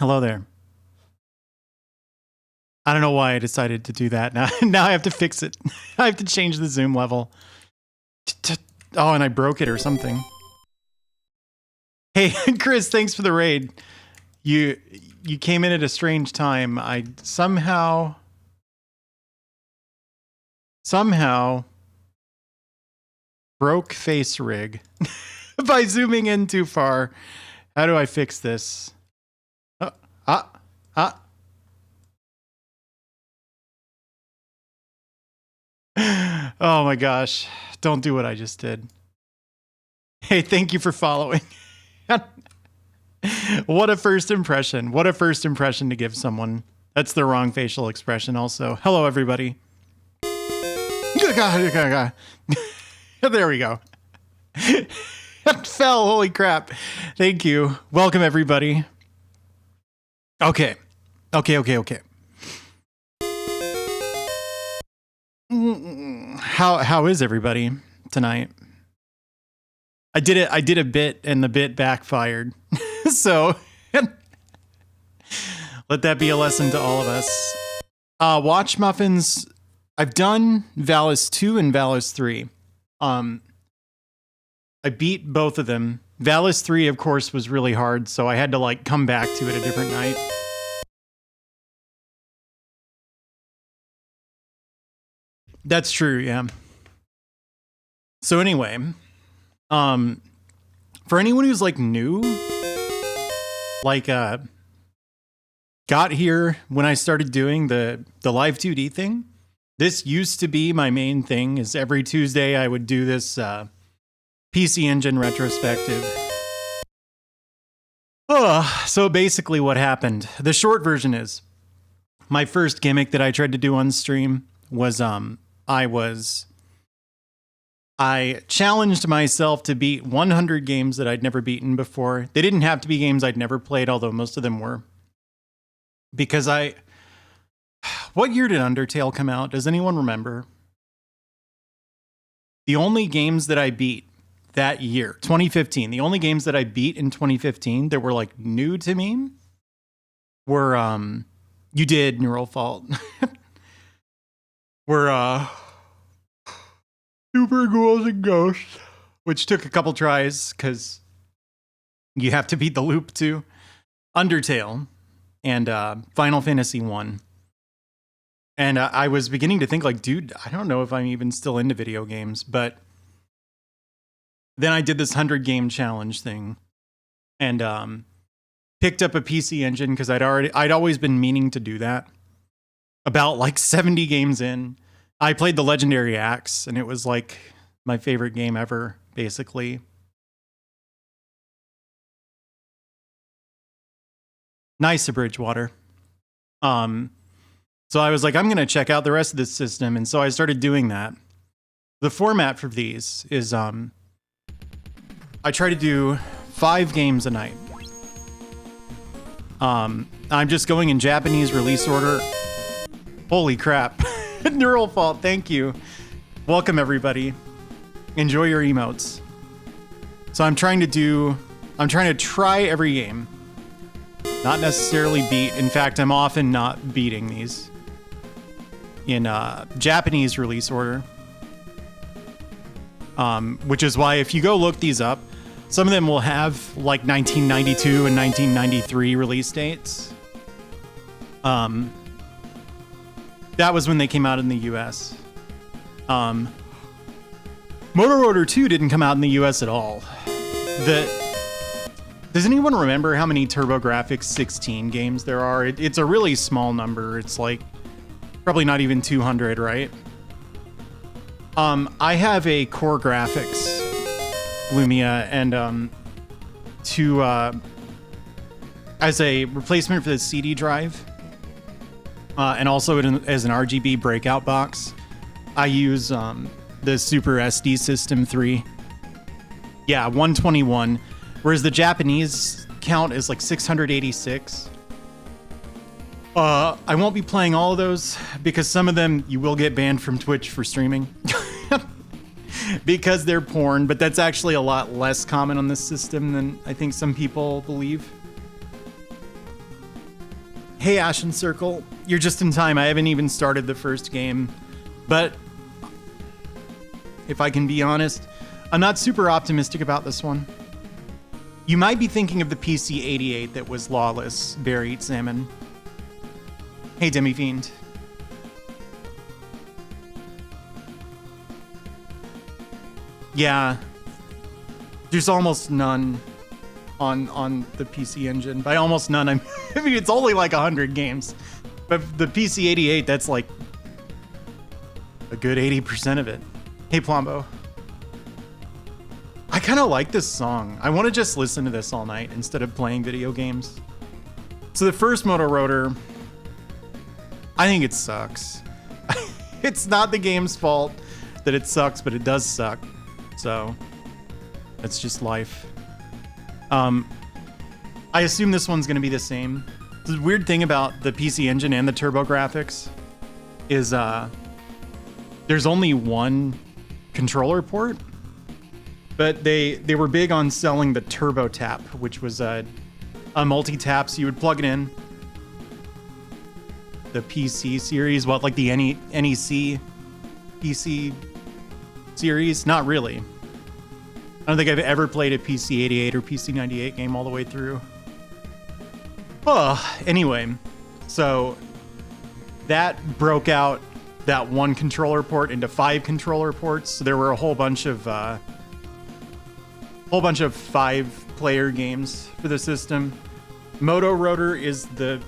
Hello there. I don't know why I decided to do that. Now I have to fix it. I have to change the zoom level. Oh, and I broke it or something. Hey, Chris, thanks for the raid. You came in at a strange time. I somehow broke face rig by zooming in too far. How do I fix this? Oh my gosh. Don't do what I just did. Hey, thank you for following. What a first impression. What a first impression to give someone. That's the wrong facial expression also. Hello, everybody. There we go. It fell. Holy crap. Thank you. Welcome, everybody. Okay. How is everybody tonight? I did a bit and the bit backfired. So let that be a lesson to all of us. Watch Muffins. I've done Valis 2 and Valis 3. I beat both of them. Valis 3, of course, was really hard, so I had to like come back to it a different night. That's true, yeah. So anyway, for anyone who's like new, like got here when I started doing the live 2D thing, this used to be my main thing. Is every Tuesday I would do this PC Engine retrospective. So basically what happened, the short version is, my first gimmick that I tried to do on stream was I challenged myself to beat 100 games that I'd never beaten before. They didn't have to be games I'd never played, although most of them were. Because what year did Undertale come out? Does anyone remember? The only games that I beat that year, 2015, the only games that I beat in 2015 that were like new to me were, you did Neural Fault. were, Super Ghouls and Ghosts, which took a couple tries because you have to beat the loop too. Undertale and Final Fantasy 1. And I was beginning to think like, dude, I don't know if I'm even still into video games. But then I did this 100 game challenge thing and picked up a PC Engine because I'd always been meaning to do that. About like 70 games in, I played the Legendary Axe, and it was like my favorite game ever, basically. Nice to Bridgewater. So I was like, I'm going to check out the rest of this system, and so I started doing that. The format for these is I try to do 5 games a night. I'm just going in Japanese release order. Holy crap. Neural Fault, thank you. Welcome, everybody. Enjoy your emotes. So I'm trying to try every game. Not necessarily beat. In fact, I'm often not beating these in Japanese release order. Which is why if you go look these up, some of them will have like 1992 and 1993 release dates. That was when they came out in the US. Motor Rotor 2 didn't come out in the US at all. Does anyone remember how many TurboGrafx 16 games there are? It's a really small number. It's like probably not even 200, right? I have a Core Graphics Lumia and as a replacement for the CD drive. And also as an RGB breakout box, I use the Super SD System 3. Yeah, 121. Whereas the Japanese count is like 686. I won't be playing all of those because some of them you will get banned from Twitch for streaming. Because they're porn, but that's actually a lot less common on this system than I think some people believe. Hey, Ashen Circle. You're just in time. I haven't even started the first game. But if I can be honest, I'm not super optimistic about this one. You might be thinking of the PC-88 that was lawless, Bear Eat Salmon. Hey, Demi Fiend. Yeah. There's almost none on the PC Engine. By almost none, I mean, it's only like 100 games. But the PC-88, that's like a good 80% of it. Hey, Plombo. I kind of like this song. I want to just listen to this all night instead of playing video games. So the first Moto Rotor, I think it sucks. It's not the game's fault that it sucks, but it does suck. So that's just life. I assume this one's going to be the same. The weird thing about the PC Engine and the TurboGrafx is there's only one controller port, but they were big on selling the TurboTap, which was a multi-tap, so you would plug it in. The PC series, what, like the NEC PC series? Not really. I don't think I've ever played a PC-88 or PC-98 game all the way through. Oh, anyway, so that broke out that one controller port into 5 controller ports. So there were a whole bunch of 5-player games for the system. Moto Rotor is the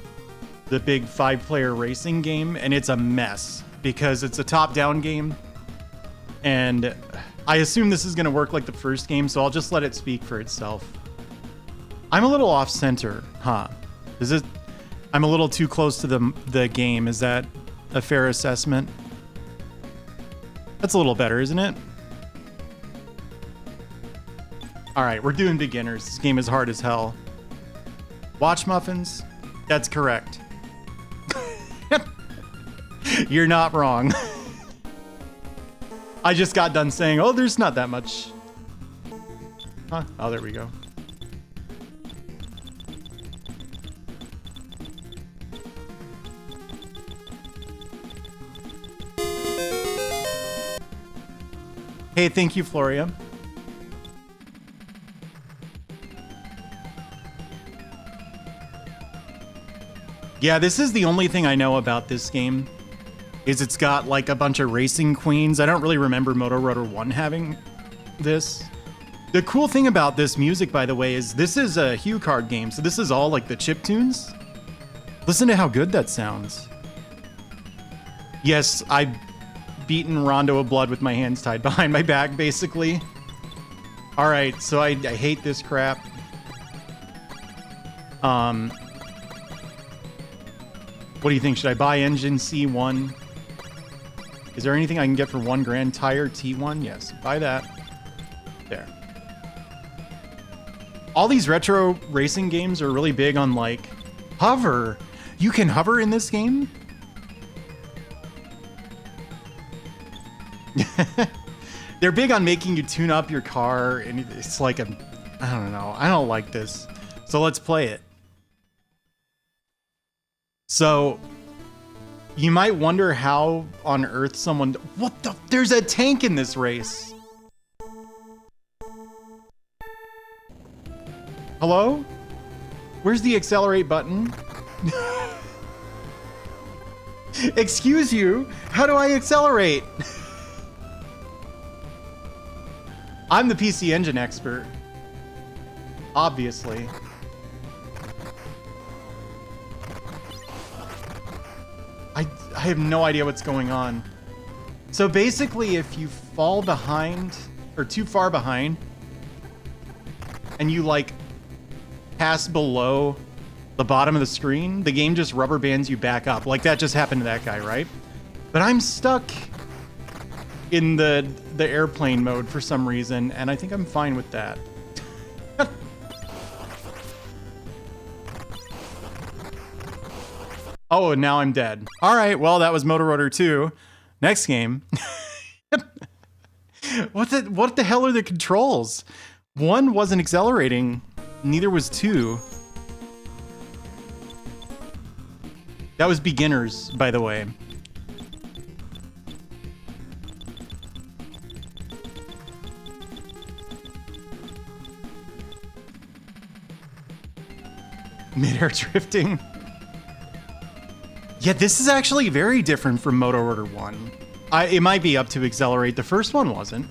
big 5-player racing game, and it's a mess because it's a top-down game. And I assume this is going to work like the first game, so I'll just let it speak for itself. I'm a little off-center, huh? I'm a little too close to the game. Is that a fair assessment? That's a little better, isn't it? All right, we're doing beginners. This game is hard as hell. Watch muffins? That's correct. You're not wrong. I just got done saying, oh, there's not that much. Huh? Oh, there we go. Hey, thank you, Floria. Yeah, this is the only thing I know about this game, is it's got like a bunch of racing queens. I don't really remember Moto Rotor 1 having this. The cool thing about this music, by the way, is this is a HuCard game, so this is all like the chip tunes. Listen to how good that sounds. Yes, I've beaten Rondo of Blood with my hands tied behind my back, basically. All right, so I hate this crap. What do you think? Should I buy Engine C1? Is there anything I can get for 1 grand? Tire T1? Yes, buy that. There. All these retro racing games are really big on like hover. You can hover in this game? They're big on making you tune up your car, and it's like I don't know. I don't like this. So let's play it. So you might wonder how on earth someone... What the... There's a tank in this race. Hello? Where's the accelerate button? Excuse you? How do I accelerate? I'm the PC Engine expert. Obviously. I have no idea what's going on. So basically, if you fall behind, or too far behind, and you like pass below the bottom of the screen, the game just rubber bands you back up. Like that just happened to that guy, right? But I'm stuck in the airplane mode for some reason, and I think I'm fine with that. Oh, and now I'm dead. All right, well, that was Moto Rotor 2. Next game. What the hell are the controls? 1 wasn't accelerating, neither was 2. That was beginners, by the way. Mid-air drifting. Yeah, this is actually very different from Moto Rotor 1. It might be up to accelerate. The first one wasn't.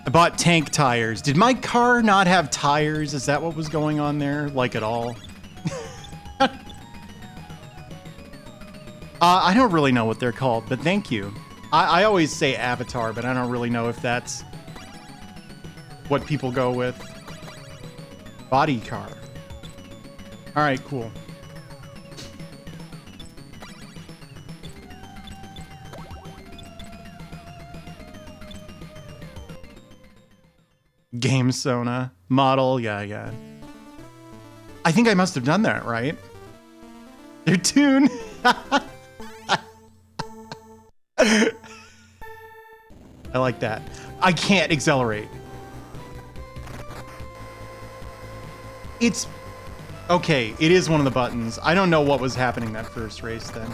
I bought tank tires. Did my car not have tires? Is that what was going on there? Like at all? I don't really know what they're called, but thank you. I always say Avatar, but I don't really know if that's what people go with. Body car. All right, cool. Game Sona model, yeah. I think I must have done that, right? Their tune. I like that. I can't accelerate. It's okay. It is one of the buttons. I don't know what was happening that first race then.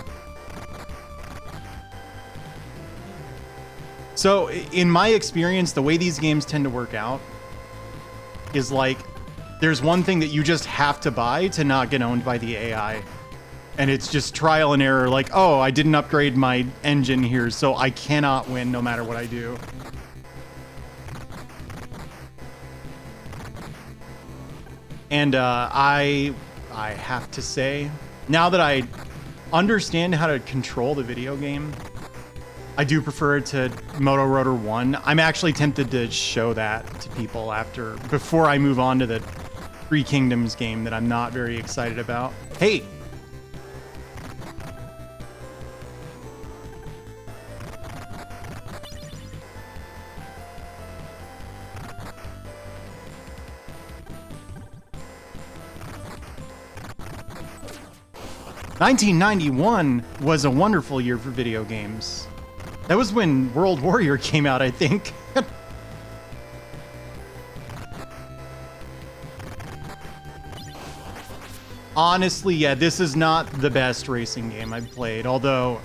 So in my experience, the way these games tend to work out is like there's one thing that you just have to buy to not get owned by the AI. And it's just trial and error, like, oh, I didn't upgrade my engine here, so I cannot win no matter what I do. And I have to say, now that I understand how to control the video game, I do prefer it to Moto Rotor 1. I'm actually tempted to show that to people before I move on to the Three Kingdoms game that I'm not very excited about. Hey! '91 was a wonderful year for video games. That was when World Warrior came out, I think. Honestly, yeah, this is not the best racing game I've played, although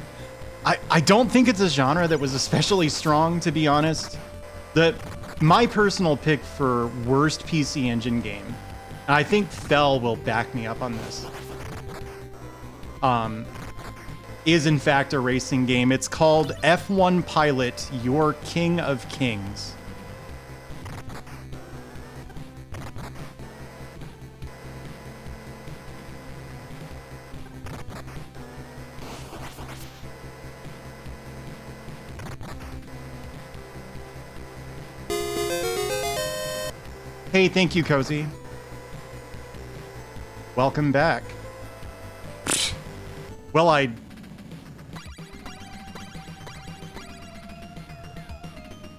I don't think it's a genre that was especially strong, to be honest. My personal pick for worst PC Engine game, and I think Fell will back me up on this, is in fact a racing game. It's called F1 Pilot, Your King of Kings. Hey, thank you, Cozy. Welcome back. Well,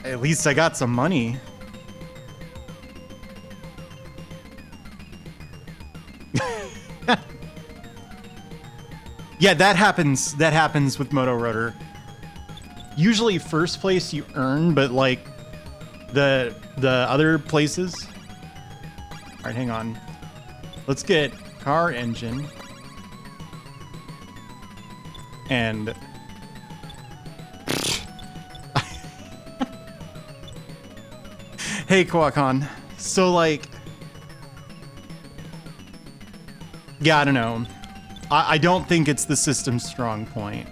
at least I got some money. Yeah, that happens with Moto Rotor. Usually first place you earn, but like the other places. All right, hang on. Let's get car engine. And hey, Kwakon. So like, yeah, I don't know. I don't think it's the system's strong point.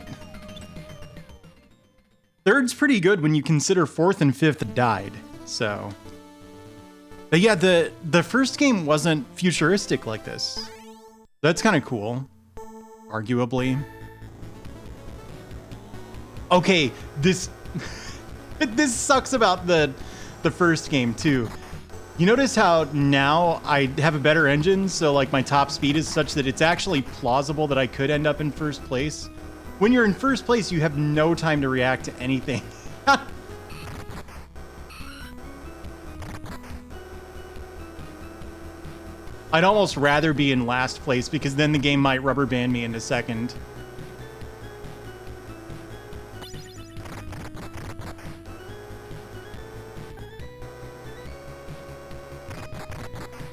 Third's pretty good when you consider fourth and fifth died, so. But yeah, the first game wasn't futuristic like this. That's kind of cool, arguably. Okay, this sucks about the first game too. You notice how now I have a better engine, so like my top speed is such that it's actually plausible that I could end up in first place. When you're in first place, you have no time to react to anything. I'd almost rather be in last place because then the game might rubber band me into second.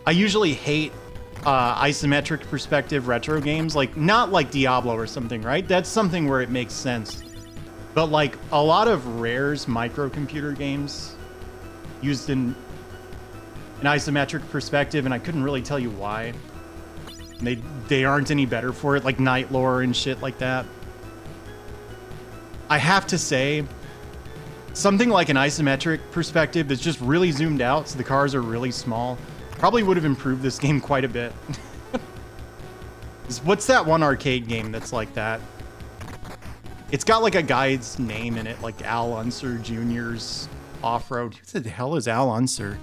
I usually hate isometric perspective retro games, like not like Diablo or something, right? That's something where it makes sense. But like a lot of Rare's microcomputer games used in an isometric perspective, and I couldn't really tell you why. They aren't any better for it, like Night Lore and shit like that. I have to say, something like an isometric perspective that's just really zoomed out, so the cars are really small, probably would have improved this game quite a bit. What's that one arcade game that's like that? It's got like a guy's name in it, like Al Unser Jr.'s Off-Road. Who the hell is Al Unser?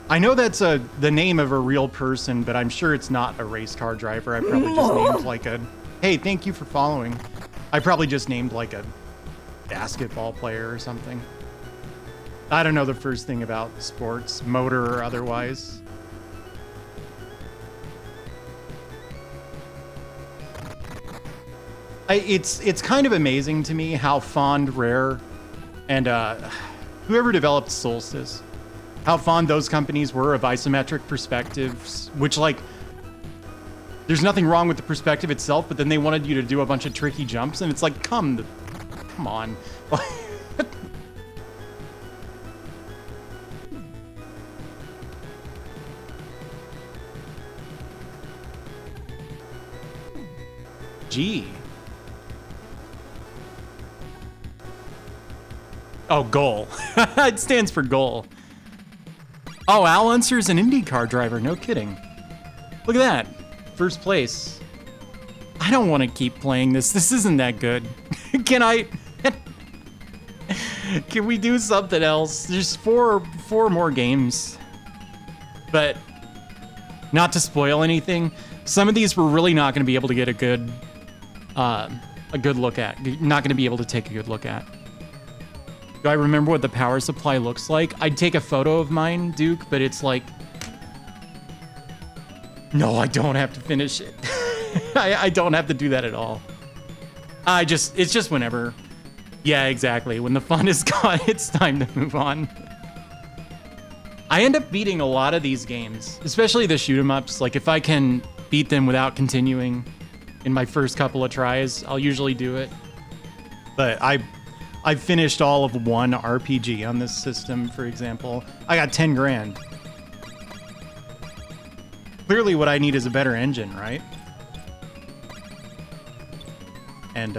I know that's the name of a real person, but I'm sure it's not a race car driver. I probably just named like a... Hey, thank you for following. I probably just named like a basketball player or something. I don't know the first thing about sports, motor or otherwise. It's kind of amazing to me how fond Rare and whoever developed Solstice, how fond those companies were of isometric perspectives, which like, there's nothing wrong with the perspective itself, but then they wanted you to do a bunch of tricky jumps, and it's like, come on. Gee. Oh, goal. It stands for goal. Oh, Al Unser's an IndyCar driver. No kidding. Look at that. First place. I don't want to keep playing this. This isn't that good. Can I... Can we do something else? There's four more games. But not to spoil anything, some of these we're really not going to be able to get a good look at. Not going to be able to take a good look at. Do I remember what the power supply looks like? I'd take a photo of mine, Duke, but it's like... No, I don't have to finish it. I don't have to do that at all. It's just whenever. Yeah, exactly. When the fun is gone, it's time to move on. I end up beating a lot of these games, especially the shoot 'em ups. Like if I can beat them without continuing in my first couple of tries, I'll usually do it. But I've finished all of one RPG on this system, for example. I got 10 grand. Clearly what I need is a better engine, right? And,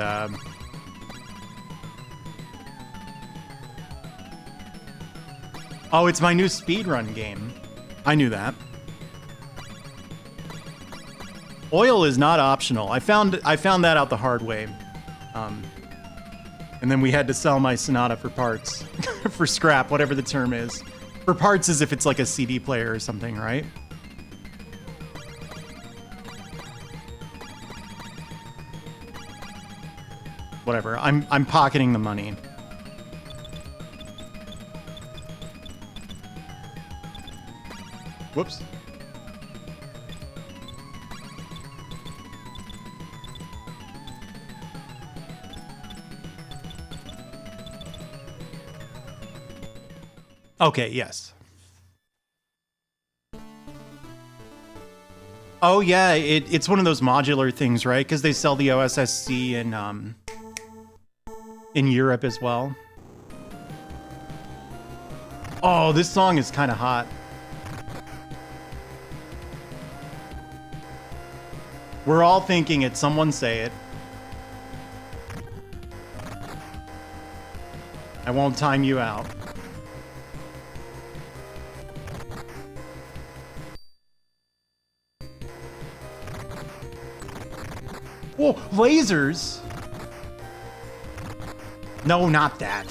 oh, it's my new speedrun game. I knew that. Oil is not optional. I found that out the hard way. And then we had to sell my Sonata for parts. For scrap, whatever the term is. For parts as if it's like a CD player or something, right? Whatever, I'm pocketing the money. Whoops. Okay, yes. Oh yeah, it's one of those modular things, right? Because they sell the OSSC in Europe as well. Oh, this song is kind of hot. We're all thinking it. Someone say it. I won't time you out. Whoa, lasers? No, not that.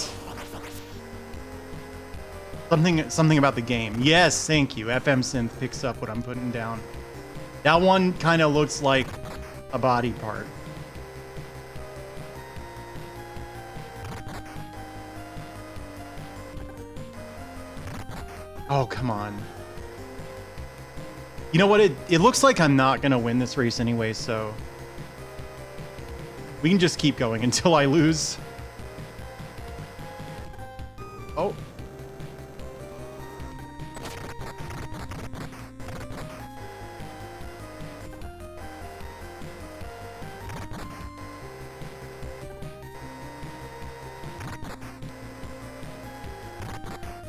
Something about the game. Yes, thank you. FM Synth picks up what I'm putting down. That one kind of looks like a body part. Oh, come on. You know what? It looks like I'm not going to win this race anyway, so... we can just keep going until I lose.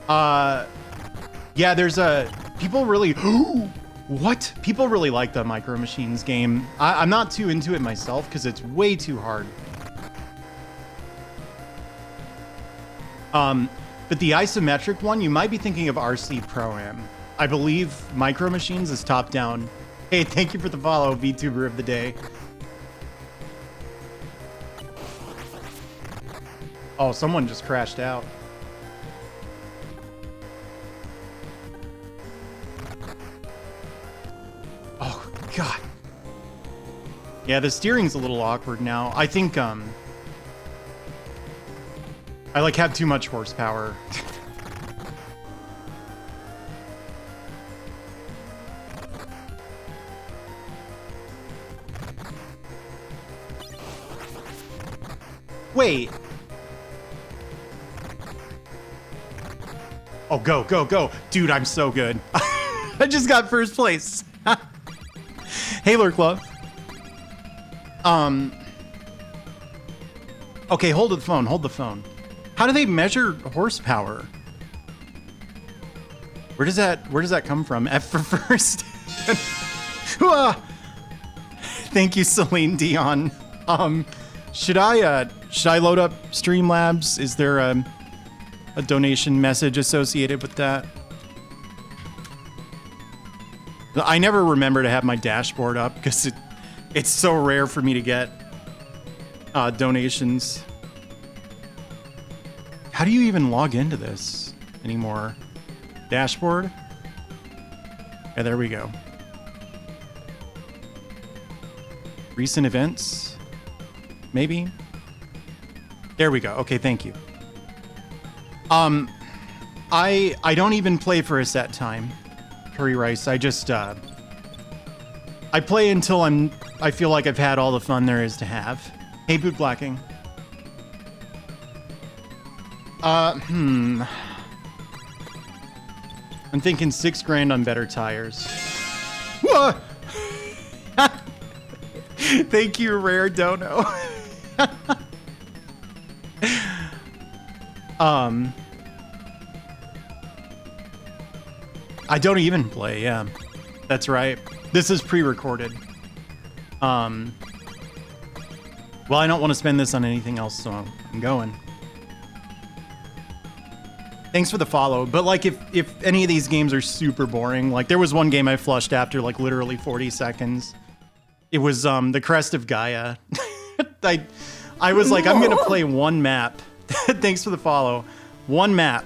Yeah, there's people really, what? People really like the Micro Machines game. I'm not too into it myself because it's way too hard. But the isometric one, you might be thinking of RC Pro-Am. I believe Micro Machines is top-down. Hey, thank you for the follow, VTuber of the day. Oh, someone just crashed out. Oh, God. Yeah, the steering's a little awkward now. I think, I like have too much horsepower. Wait. Oh, go, go, go. Dude, I'm so good. I just got first place. Hey, Lurk Love. Okay, hold the phone, hold the phone. How do they measure horsepower? Where does that come from? F for first. Thank you, Celine Dion. Should I load up Streamlabs? Is there a donation message associated with that? I never remember to have my dashboard up because it's so rare for me to get donations. How do you even log into this anymore? Dashboard? Yeah, there we go. Recent events? Maybe? There we go. Okay, thank you. I don't even play for a set time. Curry Rice. I just I play until I feel like I've had all the fun there is to have. Hey, Boot Blacking. I'm thinking $6 grand on better tires. Whoa! Thank you, Rare Dono. I don't even play, yeah. That's right. This is pre-recorded. Well, I don't want to spend this on anything else, so I'm going. Thanks for the follow, but like if any of these games are super boring, like there was one game I flushed after like literally 40 seconds. It was the Crest of Gaia. I was like, I'm gonna play one map. Thanks for the follow. One map.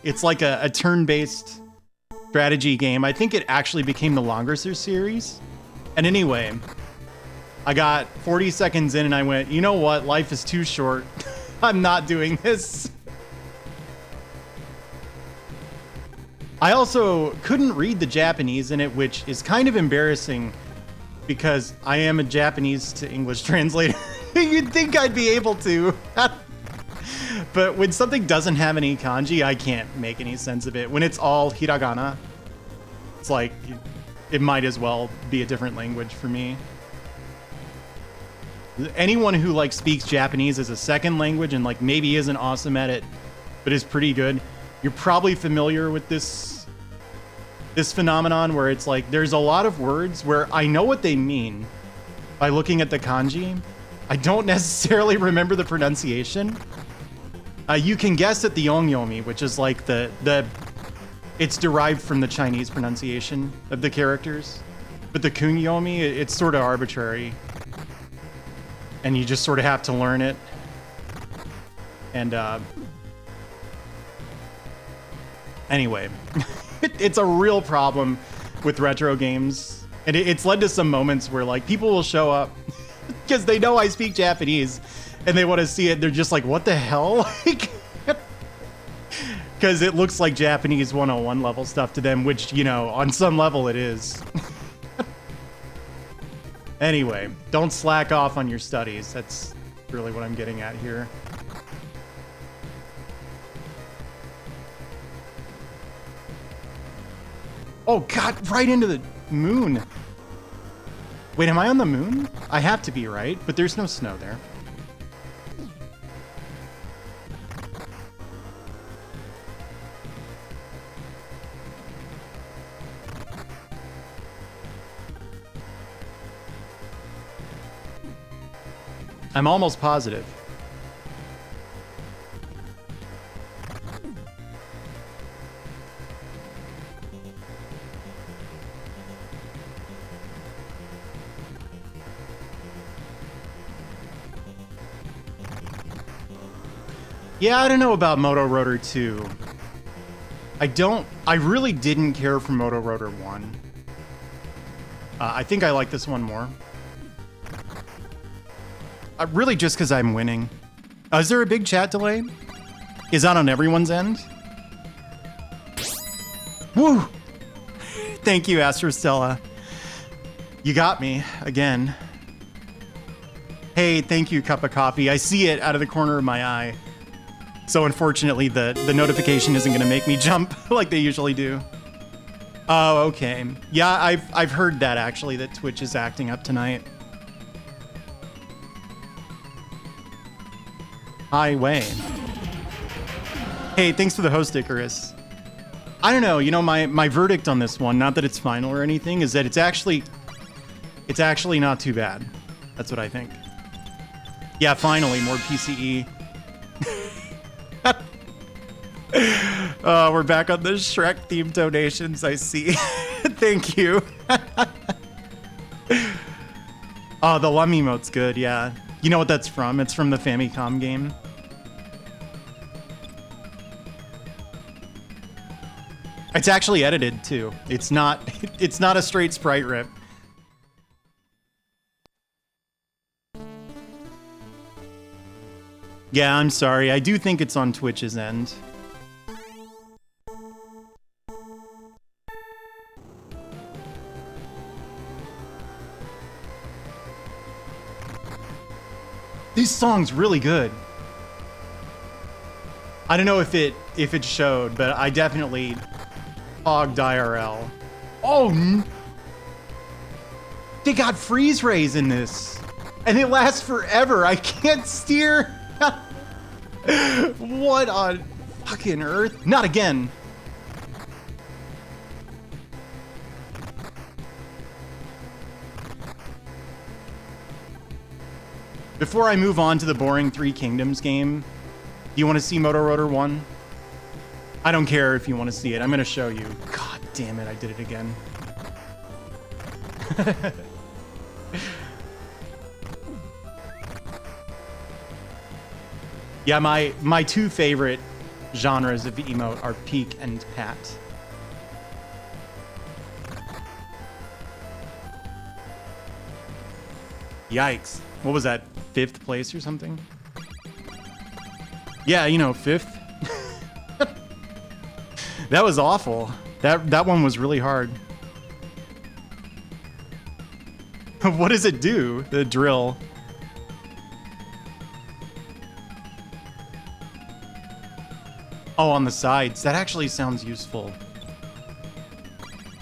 It's like a turn-based strategy game. I think it actually became the longer series. And anyway, I got 40 seconds in and I went, you know what? Life is too short. I'm not doing this. I also couldn't read the Japanese in it, which is kind of embarrassing because I am a Japanese to English translator. You'd think I'd be able to. But when something doesn't have any kanji, I can't make any sense of it. When it's all hiragana, it's like it might as well be a different language for me. Anyone who like speaks Japanese as a second language and like maybe isn't awesome at it, but is pretty good, you're probably familiar with this phenomenon where it's like there's a lot of words where I know what they mean by looking at the kanji. I don't necessarily remember the pronunciation. You can guess at the Yongyomi, which is like it's derived from the Chinese pronunciation of the characters. But the Kungyomi, it's sort of arbitrary. And you just sort of have to learn it. And anyway, it's a real problem with retro games. And it's led to some moments where like people will show up because they know I speak Japanese and they want to see it. They're just like, what the hell? Because it looks like Japanese 101 level stuff to them, which, you know, on some level it is. Anyway, don't slack off on your studies. That's really what I'm getting at here. Oh, God, right into the moon. Wait, am I on the moon? I have to be, right? But there's no snow there. I'm almost positive. Yeah, I don't know about Moto Rotor 2. I really didn't care for Moto Rotor 1. I think I like this one more. Really just because I'm winning. Is there a big chat delay? Is that on everyone's end? Woo! Thank you, Astrostella. You got me again. Hey, thank you, Cup of Coffee. I see it out of the corner of my eye. So unfortunately, the notification isn't going to make me jump like they usually do. Oh, okay. Yeah, I've heard that actually, that Twitch is acting up tonight. Highway. Hey, thanks for the host, Icarus. I don't know, you know, my verdict on this one, not that it's final or anything, is that it's actually not too bad. That's what I think. Yeah, finally, more PCE. We're back on the Shrek themed donations, I see. Thank you. Oh, the Lum emote's good, yeah. You know what that's from? It's from the Famicom game. It's actually edited too. It's not a straight sprite rip. Yeah, I'm sorry. I do think it's on Twitch's end. This song's really good. I don't know if it showed, but I definitely hogged IRL. Oh, they got freeze rays in this, and it lasts forever. I can't steer. What on fucking earth? Not again. Before I move on to the boring Three Kingdoms game, do you want to see Moto Rotor 1? I don't care if you want to see it. I'm going to show you. God damn it, I did it again. Yeah, my two favorite genres of emote are Peek and Pat. Yikes. What was that? 5th place or something? Yeah, you know, 5th. That was awful. That one was really hard. What does it do? The drill. Oh, on the sides. That actually sounds useful.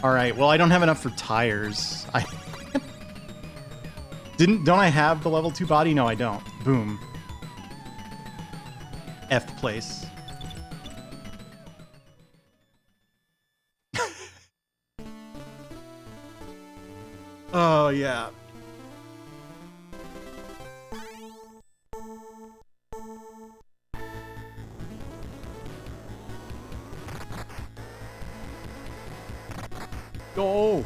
All right. Well, I don't have enough for tires. Don't I have the level 2 body? No, I don't. Boom. F place. Oh, yeah. Go.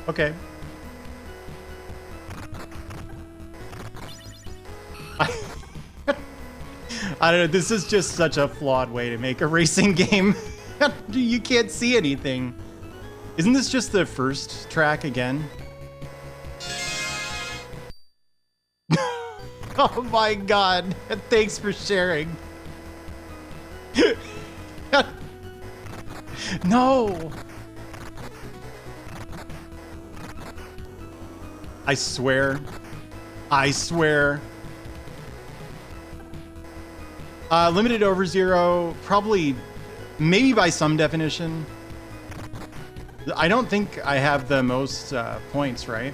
Okay. I don't know, this is just such a flawed way to make a racing game. You can't see anything. Isn't this just the first track again? Oh my god, thanks for sharing. No! I swear. I swear. Limited over zero, probably, maybe by some definition. I don't think I have the most points, right?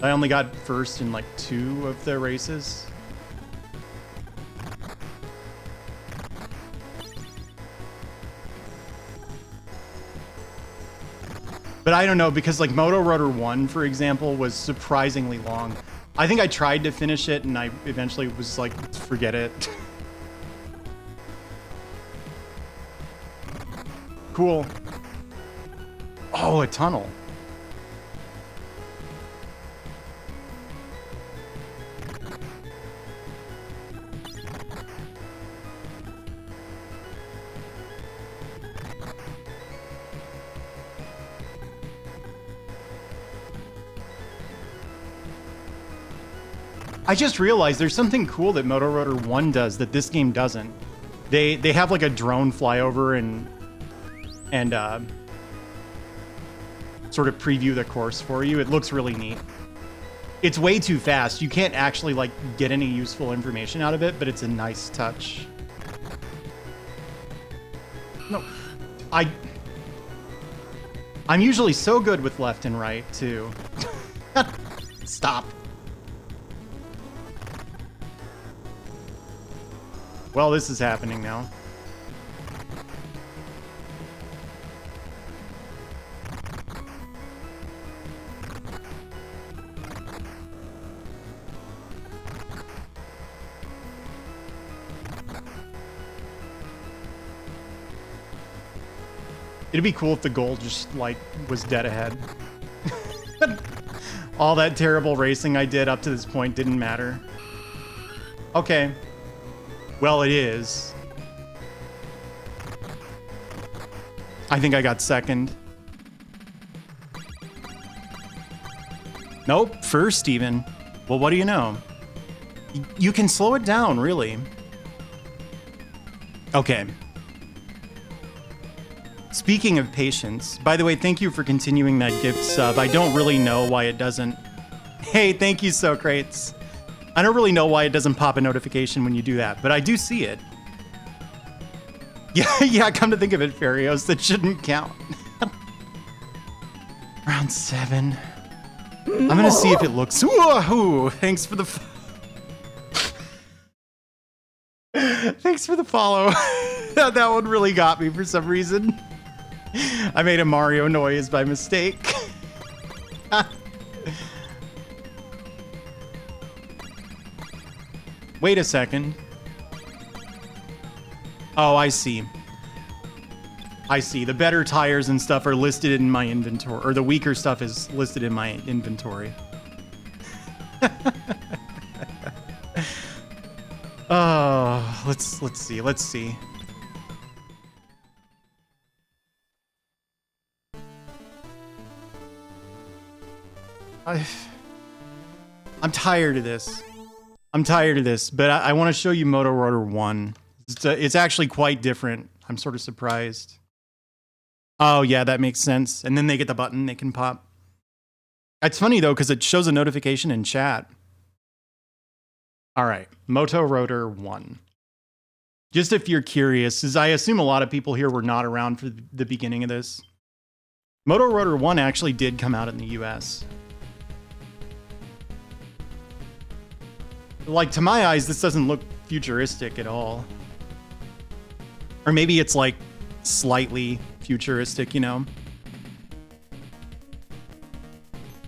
I only got first in like 2 of the races. But I don't know, because like Moto Rotor 1, for example, was surprisingly long. I think I tried to finish it and I eventually was like, forget it. Cool. Oh, a tunnel. I just realized there's something cool that Moto Rotor 1 does that this game doesn't. They have like a drone flyover and sort of preview the course for you. It looks really neat. It's way too fast. You can't actually like get any useful information out of it, but it's a nice touch. No, I'm usually so good with left and right too. Stop. Well, this is happening now. It'd be cool if the goal just like was dead ahead. All that terrible racing I did up to this point didn't matter. Okay. Well, it is. I think I got second. Nope, first even. Well, what do you know? You can slow it down, really. Okay. Speaking of patience, by the way, thank you for continuing that gift sub. I don't really know why it doesn't. Hey, thank you, Socrates. I don't really know why it doesn't pop a notification when you do that, but I do see it. Yeah, come to think of it, Farios, that shouldn't count. Round 7. I'm gonna see if it looks. Woohoo! Thanks for the. Thanks for the follow. That one really got me for some reason. I made a Mario noise by mistake. Wait a second. Oh, I see. I see. The better tires and stuff are listed in my inventory, or the weaker stuff is listed in my inventory. Oh, let's see. I'm tired of this. But I want to show you Moto Rotor 1. It's actually quite different. I'm sort of surprised. Oh, yeah, that makes sense. And then they get the button they can pop. It's funny, though, because it shows a notification in chat. All right, Moto Rotor 1. Just if you're curious, as I assume a lot of people here were not around for the beginning of this. Moto Rotor 1 actually did come out in the US. Like, to my eyes, this doesn't look futuristic at all. Or maybe it's, like, slightly futuristic, you know?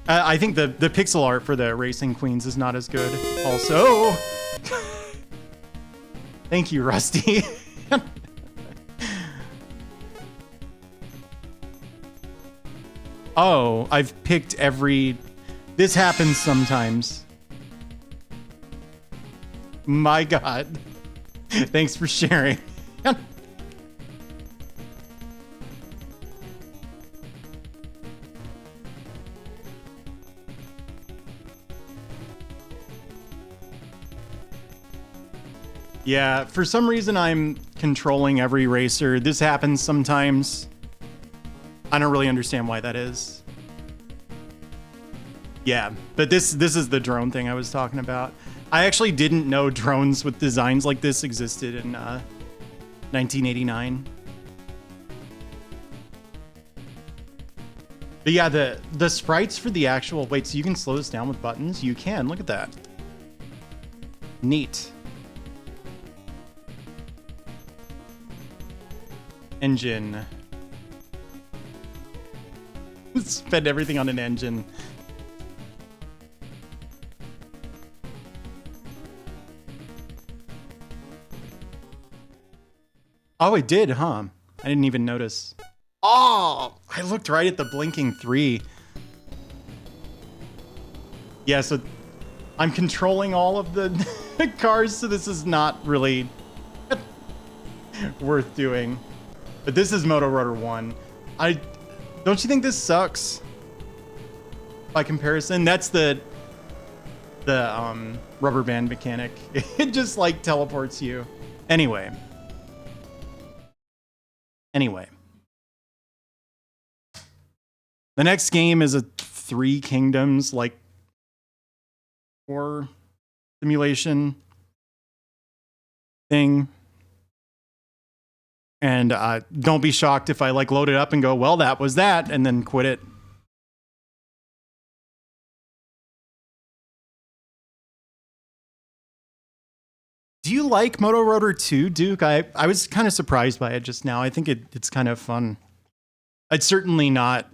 I think the pixel art for the Racing Queens is not as good, also. Thank you, Rusty. Oh, I've picked every... This happens sometimes. My God. Thanks for sharing. Yeah, for some reason I'm controlling every racer. This happens sometimes. I don't really understand why that is. Yeah, but this is the drone thing I was talking about. I actually didn't know drones with designs like this existed in 1989. But yeah, the sprites for the actual... Wait, so you can slow this down with buttons? You can. Look at that. Neat. Engine. Spend everything on an engine. Oh, it did, huh? I didn't even notice. Oh, I looked right at the blinking 3. Yeah, so I'm controlling all of the cars, so this is not really worth doing. But this is Moto Rotor 1. Don't you think this sucks? By comparison, that's the rubber band mechanic. It just like teleports you. Anyway. The next game is a Three Kingdoms like war simulation thing. And don't be shocked if I like load it up and go, well, that was that, and then quit it. Do you like Moto Rotor 2, Duke? I was kind of surprised by it just now. I think it's kind of fun. It's certainly not.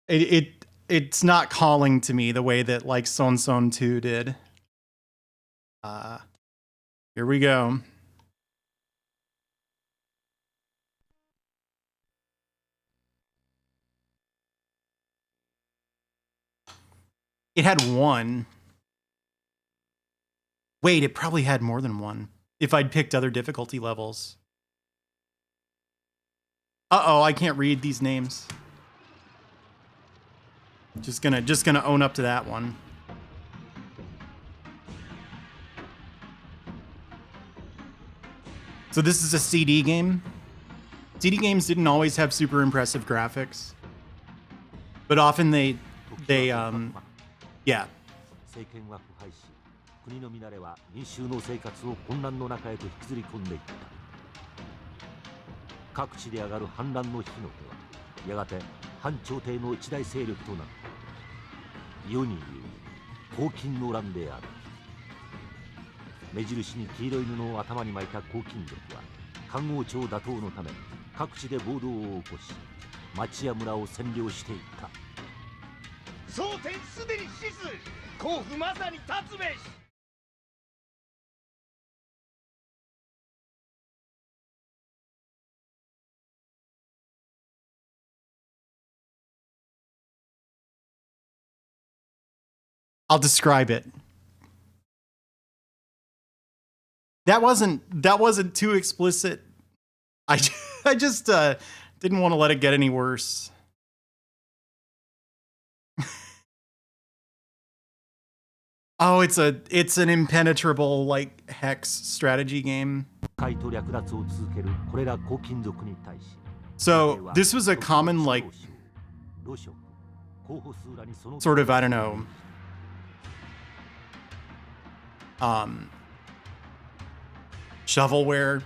It's not calling to me the way that like Son Son 2 did. Here we go. It had one. Wait, it probably had more than one. If I'd picked other difficulty levels. Uh-oh, I can't read these names. Just gonna own up to that one. So this is a CD game. CD games didn't always have super impressive graphics, but often they yeah. 政権は腐敗し、国の乱れは民衆の生活を混乱の中へと引きずり込んでいった。各地で上がる反乱の火の手は、やがて反朝廷の一大勢力となった。世に言う黄巾の乱である。目印に黄色い布を頭に巻いた黄巾族は、漢王朝打倒のため各地で暴動を起こし、町や村を占領していった。蒼天すでに死す、甲府まさに立つべし。I'll describe it. That wasn't too explicit. I just didn't want to let it get any worse. Oh, it's an impenetrable like hex strategy game. So this was a common like sort of, I don't know, shovelware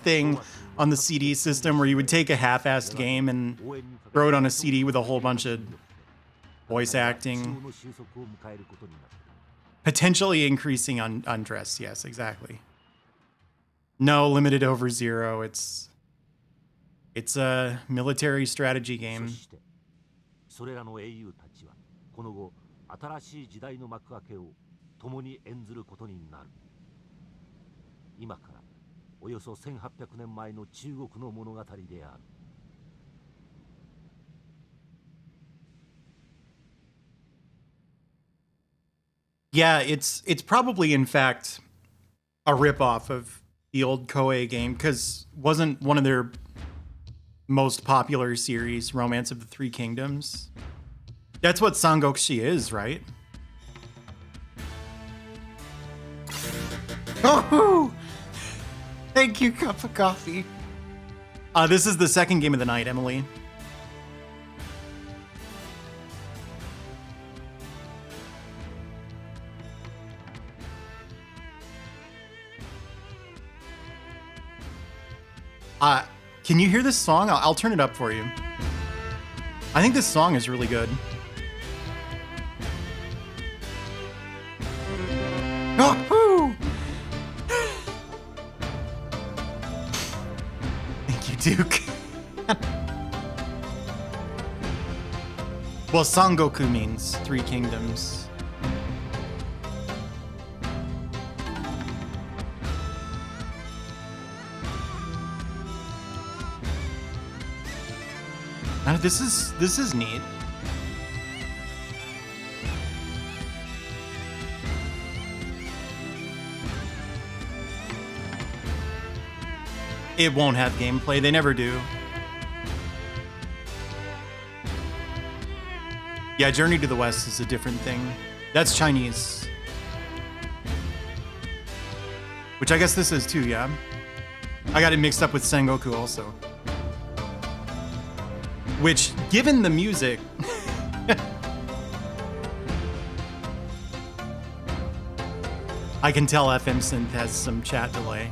thing on the CD system where you would take a half-assed game and throw it on a CD with a whole bunch of voice acting, potentially increasing undress. Yes, exactly. No, limited over 0. It's a military strategy game. それらの英雄たちはこの後新しい時代の幕開けを共に演ずることになる。今からおよそ1800年前の中国の物語である。Yeah, it's probably in fact a ripoff of the old Koei game, because wasn't one of their most popular series, Romance of the Three Kingdoms? That's what Sangokshi is, right? Oh! Thank you, cup of coffee. This is the second game of the night, Emily. Can you hear this song? I'll turn it up for you. I think this song is really good. Oh, woo! Thank you, Duke. Well, Sangoku means three kingdoms. This is neat. It won't have gameplay. They never do. Yeah, Journey to the West is a different thing. That's Chinese. Which I guess this is too, yeah? I got it mixed up with Sengoku also. Which, given the music... I can tell FM Synth has some chat delay.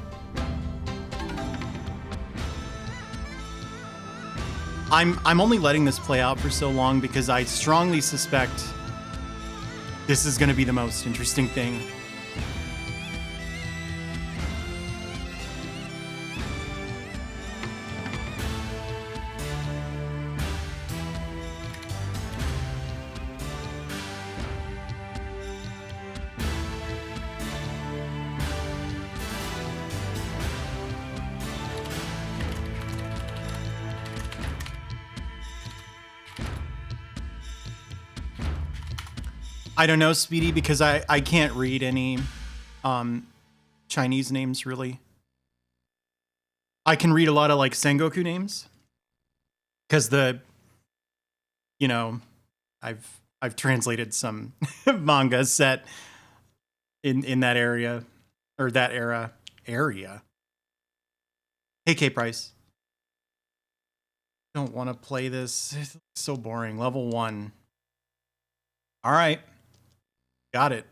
I'm only letting this play out for so long because I strongly suspect this is going to be the most interesting thing. I don't know, Speedy, because I can't read any Chinese names, really. I can read a lot of, like, Sengoku names. Because I've translated some manga set in that area. Or that area. Hey, K Price. Don't want to play this. It's so boring. Level 1. All right. Got it.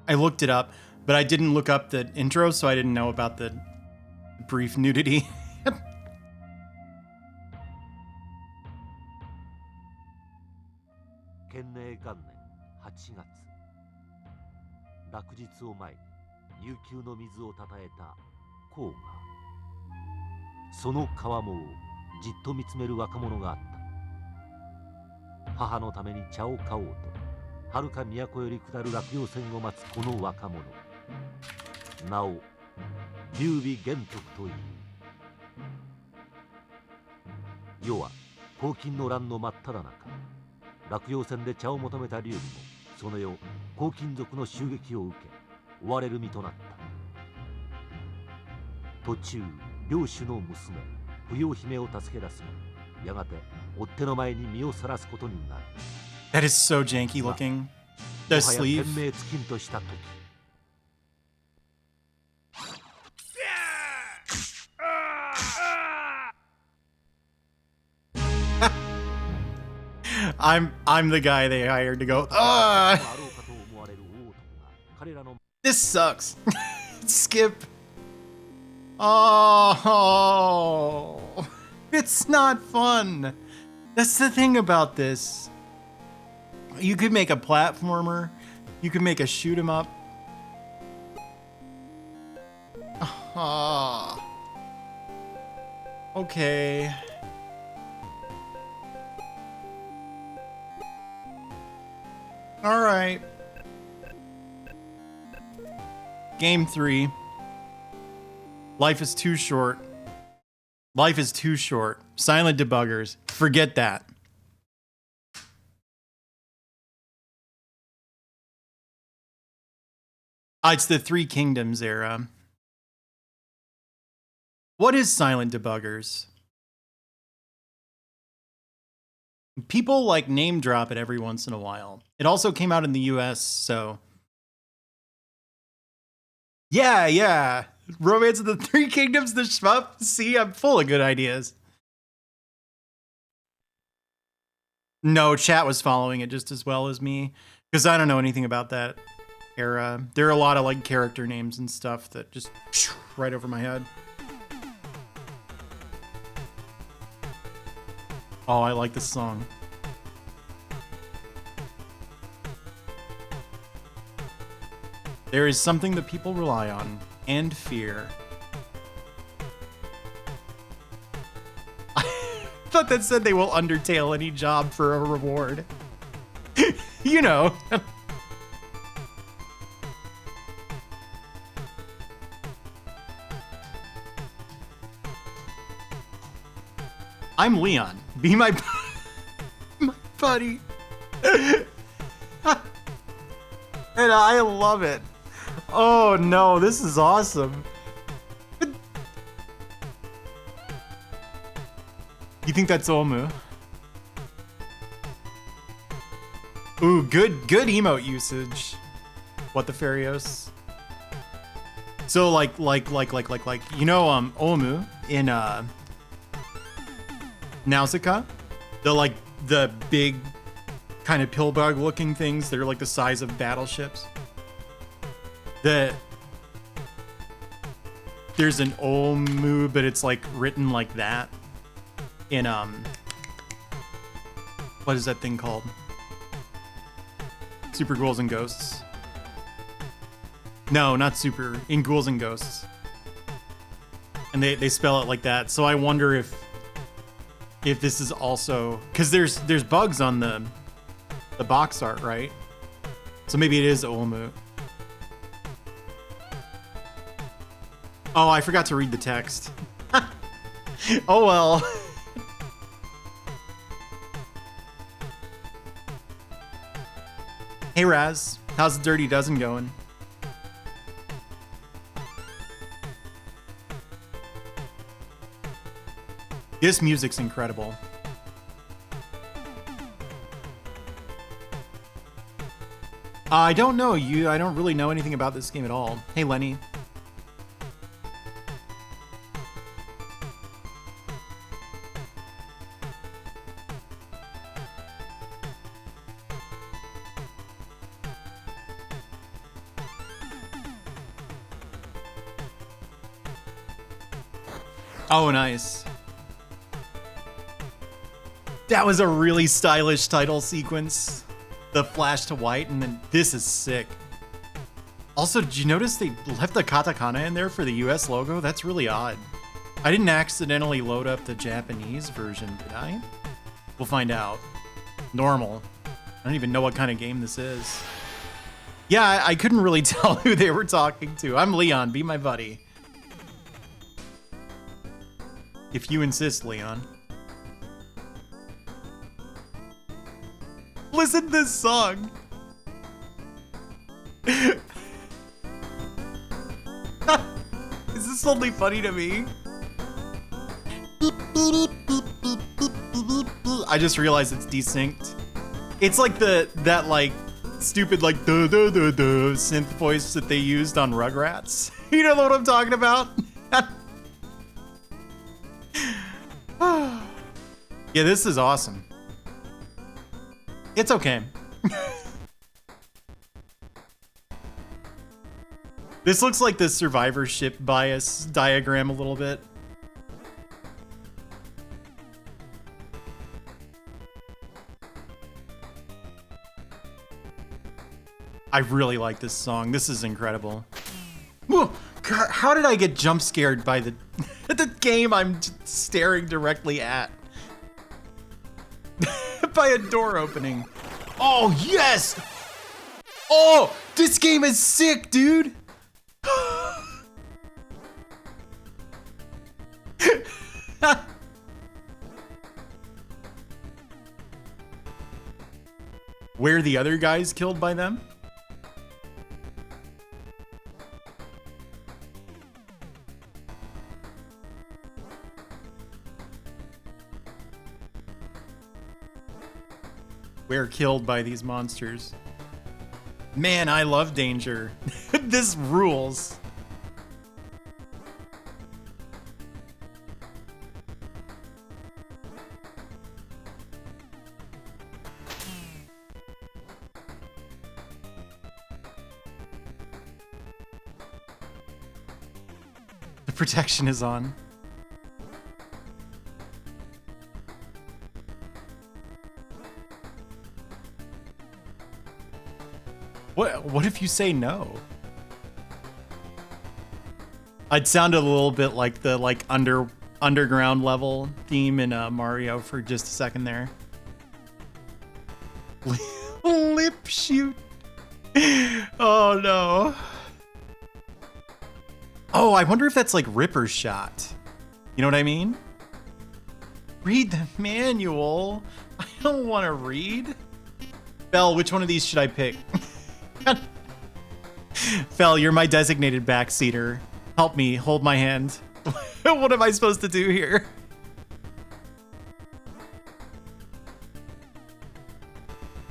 I looked it up, but I didn't look up the intro, so I didn't know about the brief nudity. 建寧元年8月、落日を前に悠久の水をたたえた黄河。その川面をじっと見つめる若者があった。母のために茶を買おうと遥か都より下る落葉船を待つこの若者、名を劉備玄徳という。世は黄巾の乱の真っ只中、落葉船で茶を求めた劉備もその夜黄巾族の襲撃を受け追われる身となった。途中領主の娘不要姫を助け出すが、やがて追っ手の前に身をさらすことになる。 That is so janky looking. The もはや sleeve. 天命尽きんとした時、I'm the guy they hired to go, あろうかと思われる大男が彼らの this sucks. Skip. Oh, it's not fun. That's the thing about this. You could make a platformer. You could make a shoot 'em up. Ah. Okay. All right. Game 3. Life is too short. Life is too short. Silent debuggers. Forget that. It's the Three Kingdoms era. What is silent debuggers? People like name drop it every once in a while. It also came out in the US, so. Yeah. Romance of the Three Kingdoms, the shmup. See, I'm full of good ideas. No, chat was following it just as well as me, because I don't know anything about that. era. There are a lot of like character names and stuff that just right over my head. Oh, I like this song. There is something that people rely on and fear. I thought that said they will undertale any job for a reward. You know. I'm Leon. Be my my buddy. And I love it. Oh no, this is awesome. You think that's Olmu? Ooh, good emote usage. What the Farios? So like you know Olmu in Nausicaa? The big kind of pillbug looking things that are like the size of battleships. There's an Olmu, but it's like written like that in what is that thing called? Super Ghouls and Ghosts. No, not Super. In Ghouls and Ghosts. And they spell it like that. So I wonder if this is also, because there's bugs on the box art, right? So maybe it is Olmu. Oh, I forgot to read the text. Oh well. Hey Raz, how's the Dirty Dozen going? This music's incredible. I don't know you. I don't really know anything about this game at all. Hey Lenny. Oh, nice. That was a really stylish title sequence. The flash to white, and then this is sick. Also, did you notice they left the katakana in there for the US logo? That's really odd. I didn't accidentally load up the Japanese version, did I? We'll find out. Normal. I don't even know what kind of game this is. Yeah, I couldn't really tell who they were talking to. I'm Leon, be my buddy. If you insist, Leon. Listen to this song. Is this only funny to me? I just realized it's desynced. It's like that like stupid like duh duh duh duh synth voice that they used on Rugrats. You know what I'm talking about? Yeah, this is awesome. It's okay. This looks like the survivorship bias diagram a little bit. I really like this song. This is incredible. God, how did I get jump scared by the game I'm staring directly at? By a door opening. Oh, yes! Oh, this game is sick, dude! Were the other guys killed by them? We're killed by these monsters. Man, I love Danger. This rules. The protection is on. What if you say no? It sounded a little bit like the underground level theme in Mario for just a second there. Lip shoot. Oh no. Oh, I wonder if that's like Ripper's shot. You know what I mean? Read the manual. I don't want to read. Belle, which one of these should I pick? Fel, you're my designated backseater. Help me, hold my hand. What am I supposed to do here?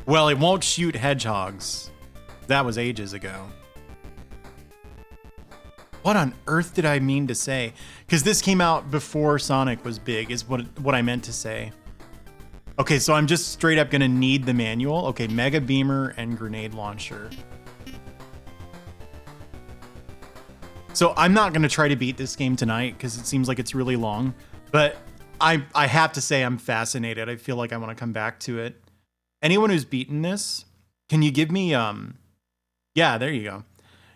Well, it won't shoot hedgehogs. That was ages ago. What on earth did I mean to say? Because this came out before Sonic was big, is what I meant to say. Okay, so I'm just straight up gonna need the manual. Okay, Mega Beamer and Grenade Launcher. So I'm not gonna try to beat this game tonight because it seems like it's really long, but I have to say I'm fascinated. I feel like I want to come back to it. Anyone who's beaten this, can you give me yeah, there you go.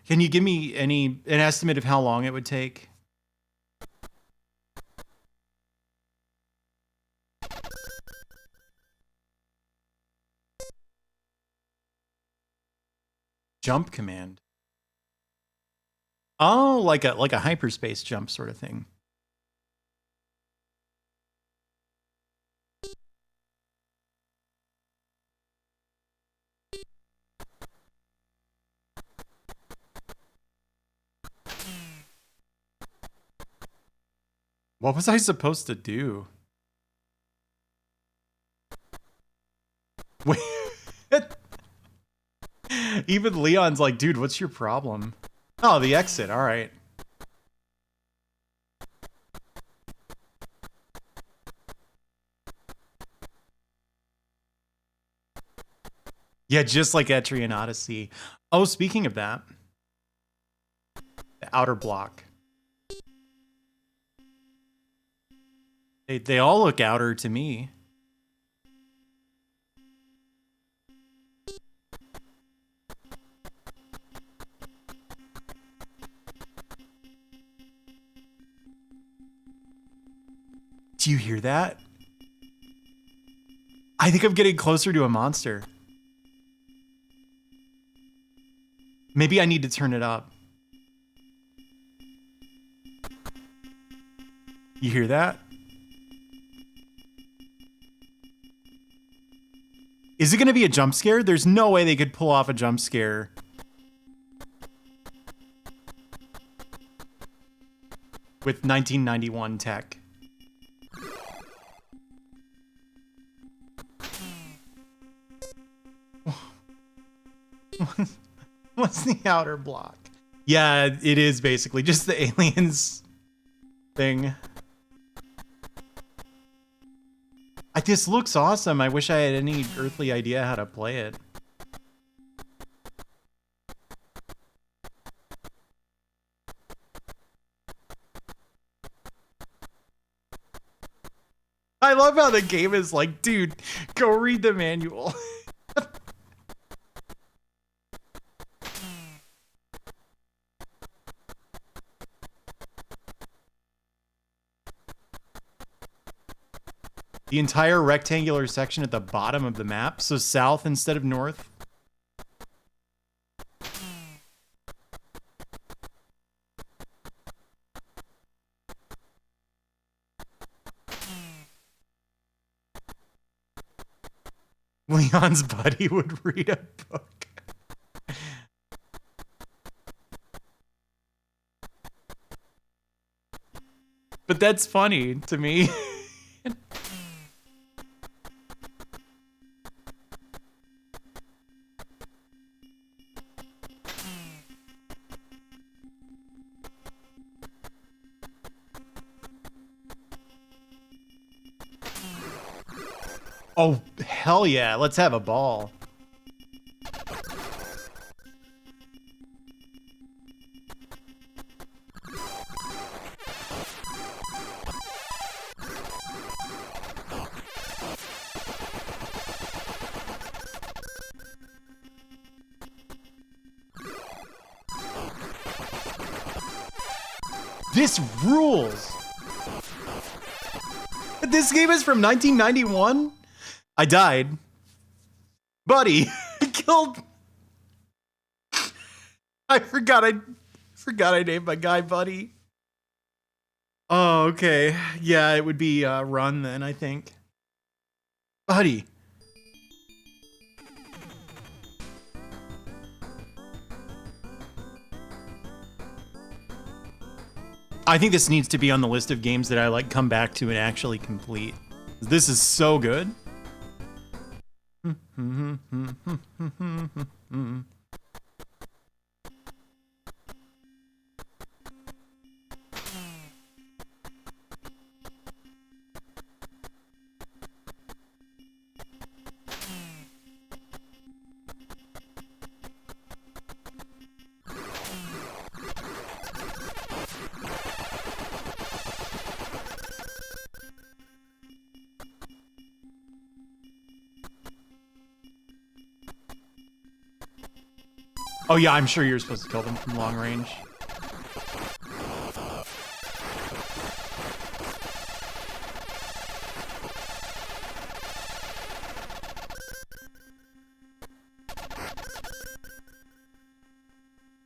Can you give me an estimate of how long it would take? Jump command. Oh, like a hyperspace jump sort of thing. What was I supposed to do? Wait. Even Leon's like, dude, what's your problem? Oh, the exit. All right. Yeah, just like Etrian Odyssey. Oh, speaking of that, the outer block. They all look outer to me. Do you hear that? I think I'm getting closer to a monster. Maybe I need to turn it up. You hear that? Is it going to be a jump scare? There's no way they could pull off a jump scare. With 1991 tech. What's the outer block? Yeah, it is basically just the aliens thing. This looks awesome. I wish I had any earthly idea how to play it. I love how the game is like, dude, go read the manual. The entire rectangular section at the bottom of the map, so south instead of north. Leon's buddy would read a book. But that's funny to me. Oh, hell yeah. Let's have a ball. This rules. This game is from 1991? I died. Buddy, killed. I forgot I named my guy Buddy. Oh, okay. Yeah, it would be Run then, I think. Buddy. I think this needs to be on the list of games that I like come back to and actually complete. This is so good. Oh yeah, I'm sure you're supposed to kill them from long range.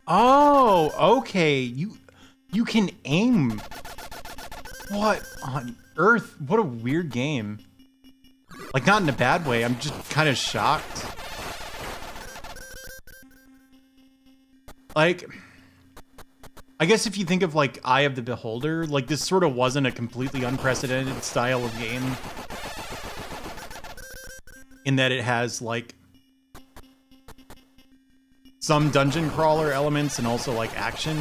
Oh, okay. You can aim. What on earth? What a weird game. Like, not in a bad way. I'm just kind of shocked. Like, I guess if you think of, like, Eye of the Beholder, like, this sort of wasn't a completely unprecedented style of game. In that it has, like, some dungeon crawler elements and also, like, action.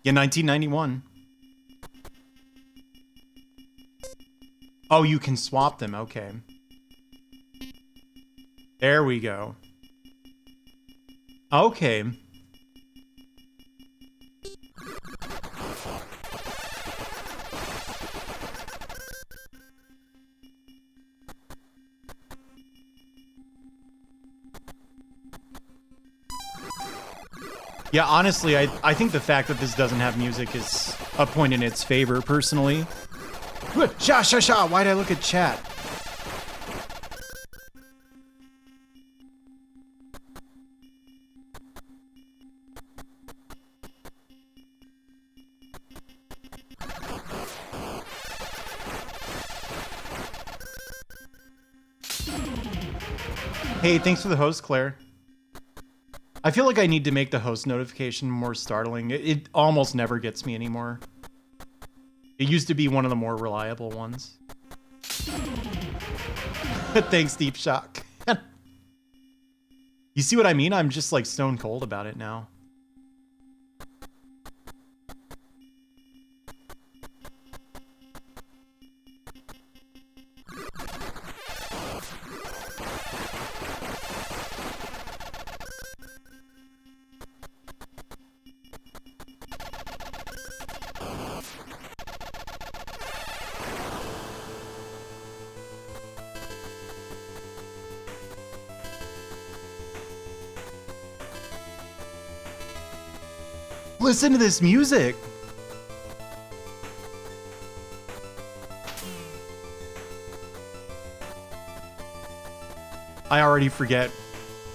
Yeah, 1991. Oh, you can swap them. Okay. There we go. Okay. Yeah, honestly, I think the fact that this doesn't have music is a point in its favor, personally. Sha! Why'd I look at chat? Hey, thanks for the host, Claire. I feel like I need to make the host notification more startling. It almost never gets me anymore. It used to be one of the more reliable ones. Thanks, Deep Shock. You see what I mean? I'm just like stone cold about it now. Listen to this music. I already forget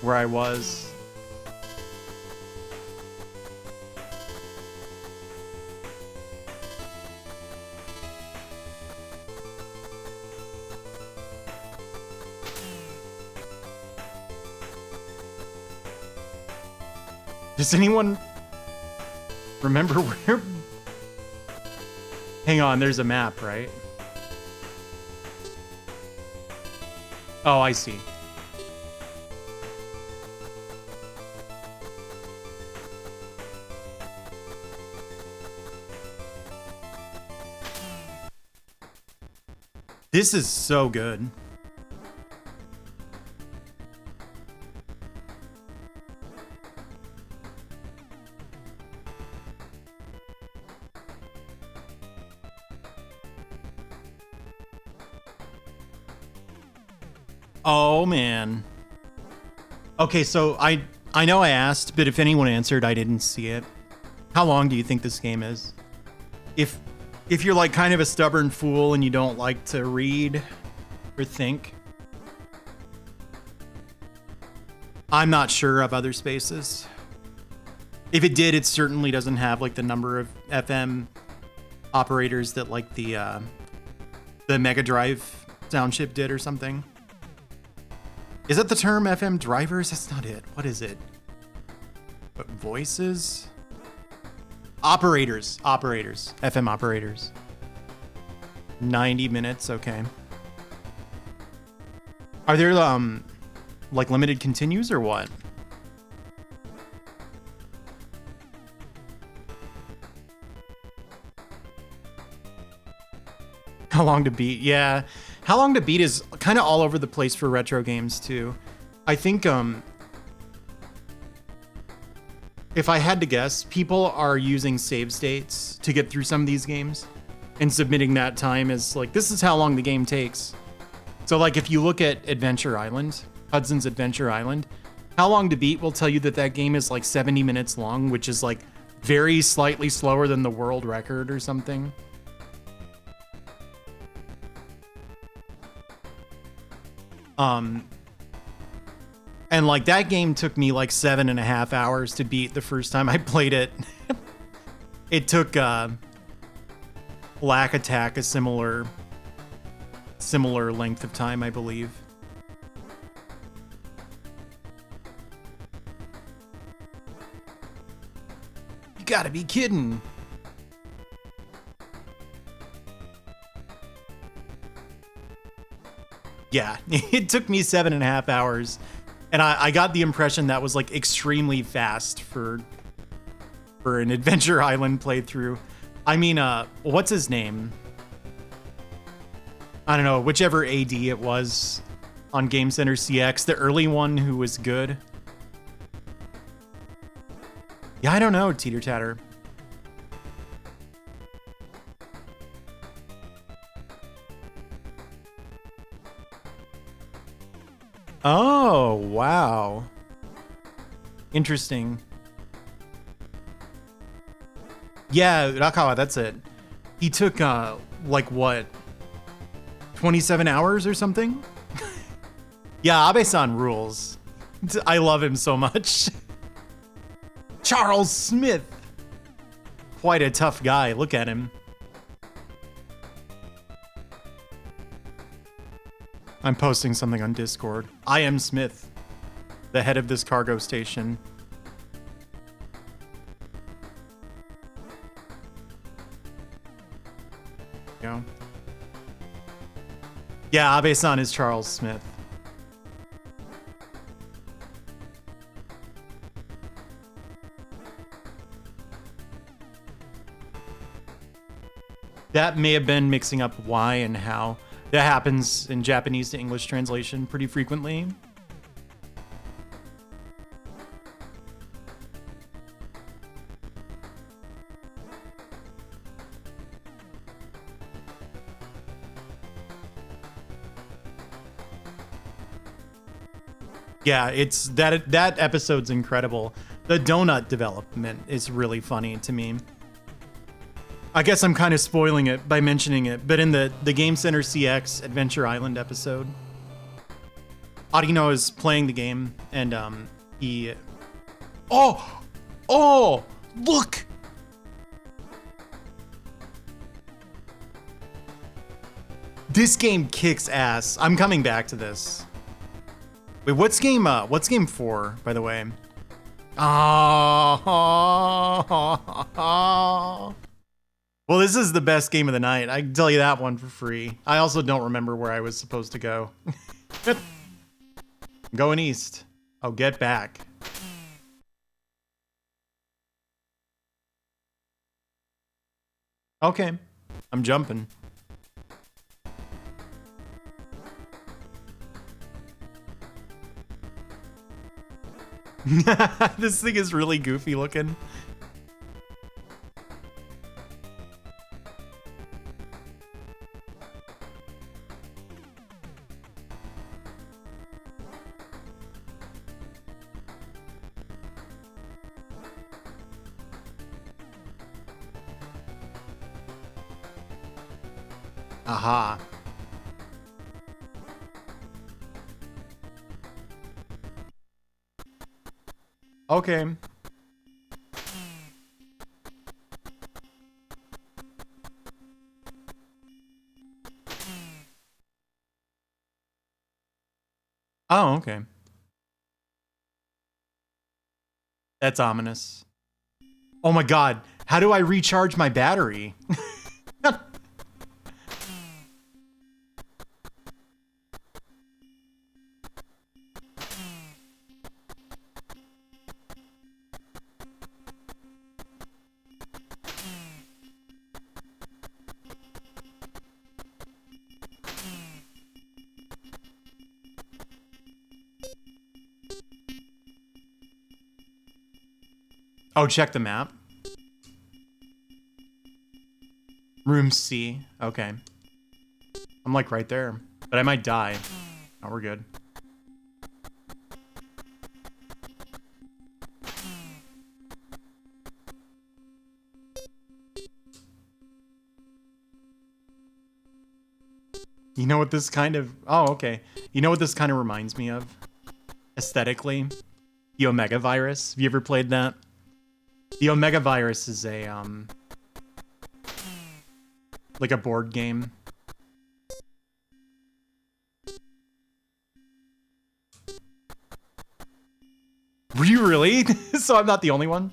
where I was. Does anyone remember where? Hang on, there's a map, right? Oh, I see. This is so good. Oh man. Okay, so I know I asked, but if anyone answered, I didn't see it. How long do you think this game is? If you're like kind of a stubborn fool and you don't like to read or think. I'm not sure of other spaces. If it did, it certainly doesn't have like the number of FM operators that like the Mega Drive sound chip did or something. Is that the term FM drivers? That's not it. What is it? What, voices? Operators. FM operators. 90 minutes, okay. Are there like limited continues or what? How long to beat? Yeah. How long to beat is kind of all over the place for retro games too. I think if I had to guess, people are using save states to get through some of these games and submitting that time as like, this is how long the game takes. So like if you look at Adventure Island, Hudson's Adventure Island, how long to beat will tell you that that game is like 70 minutes long, which is like very slightly slower than the world record or something. And like that game took me like 7.5 hours to beat the first time I played it. It took Black Attack a similar length of time, I believe. You gotta be kidding. Yeah, it took me 7.5 hours. And I got the impression that was like extremely fast for an Adventure Island playthrough. I mean, what's his name? I don't know, whichever AD it was on Game Center CX, the early one who was good. Yeah, I don't know, Teeter Tatter. Oh, wow. Interesting. Yeah, Rakawa, that's it. He took, like, what? 27 hours or something? Yeah, Abe-san rules. I love him so much. Charles Smith. Quite a tough guy. Look at him. I'm posting something on Discord. I am Smith, the head of this cargo station. Go. Yeah, Abe-san is Charles Smith. That may have been mixing up why and how. That happens in Japanese to English translation pretty frequently. Yeah, it's that episode's incredible. The donut development is really funny to me. I guess I'm kind of spoiling it by mentioning it, but in the Game Center CX Adventure Island episode, Arino is playing the game and he... Oh! Look! This game kicks ass. I'm coming back to this. Wait, what's game 4, by the way? Oh. Well, this is the best game of the night. I can tell you that one for free. I also don't remember where I was supposed to go. I'm going east. Oh, get back. Okay. I'm jumping. This thing is really goofy looking. Aha. Okay. Oh, okay. That's ominous. Oh my god. How do I recharge my battery? Oh, check the map. Room C. Okay. I'm like right there, but I might die. Oh, we're good. You know what this kind of... Oh, okay. You know what this kind of reminds me of? Aesthetically? The Omega Virus. Have you ever played that? The Omega Virus is a, like a board game. Were you really? So I'm not the only one?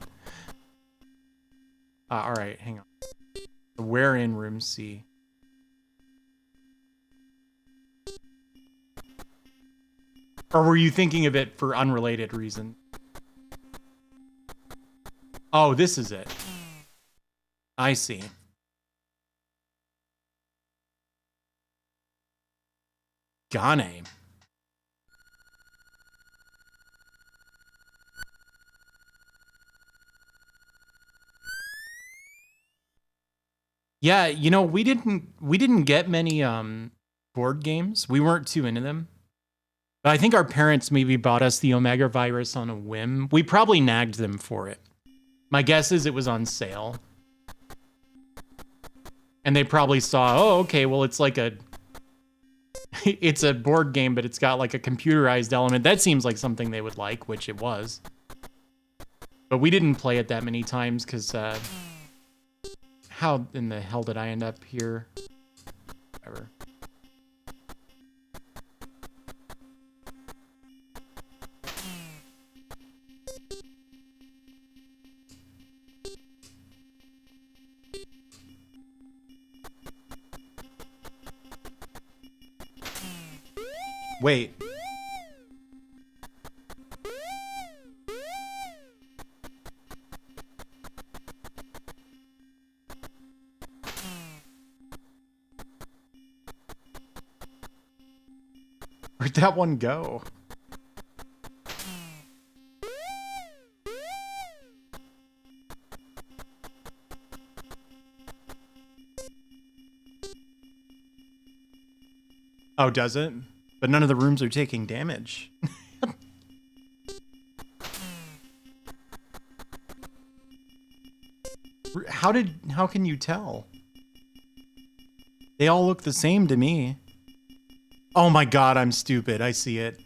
Alright, hang on. We're in room C. Or were you thinking of it for unrelated reason? Oh, this is it. I see. Gane. Yeah, you know, we didn't get many board games. We weren't too into them. But I think our parents maybe bought us the Omega Virus on a whim. We probably nagged them for it. My guess is it was on sale. And they probably saw, oh, okay, well, it's like a... it's a board game, but it's got like a computerized element. That seems like something they would like, which it was. But we didn't play it that many times, because... how in the hell did I end up here? Whatever. Wait. Where'd that one go? Oh, does it? But none of the rooms are taking damage. How can you tell? They all look the same to me. Oh my god, I'm stupid. I see it.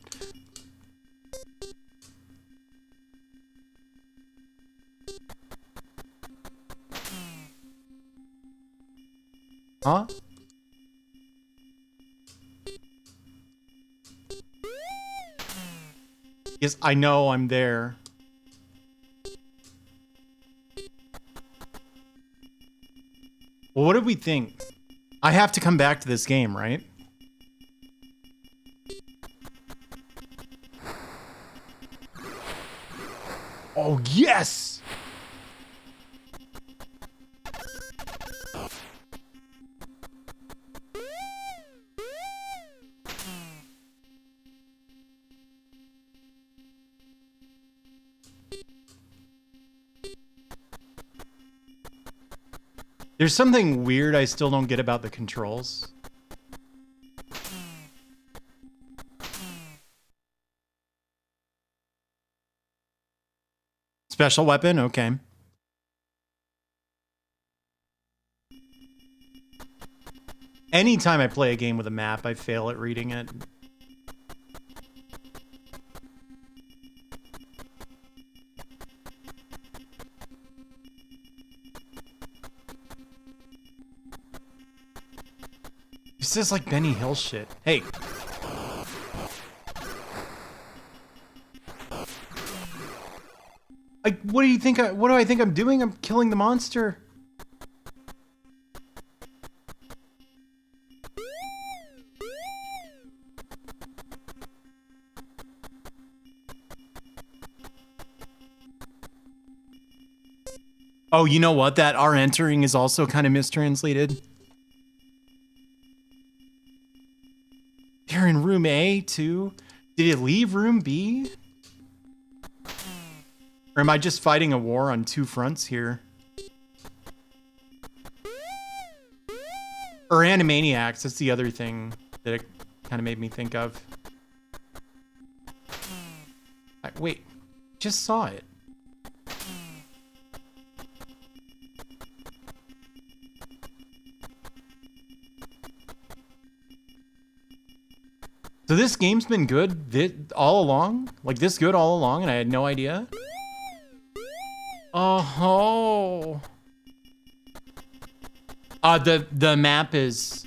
Huh? Yes, I know I'm there. Well, what did we think? I have to come back to this game, right? Oh, yes! There's something weird I still don't get about the controls. Special weapon? Okay. Anytime I play a game with a map, I fail at reading it. This is like Benny Hill shit. Hey. What do you think? What do I think I'm doing? I'm killing the monster. Oh, you know what? That "are entering" is also kind of mistranslated. They're in room A too. Did it leave room B? Or am I just fighting a war on two fronts here? Or Animaniacs, that's the other thing that it kind of made me think of. Wait, just saw it. So this game's been good all along? Like this good all along and I had no idea? Oh. The map is,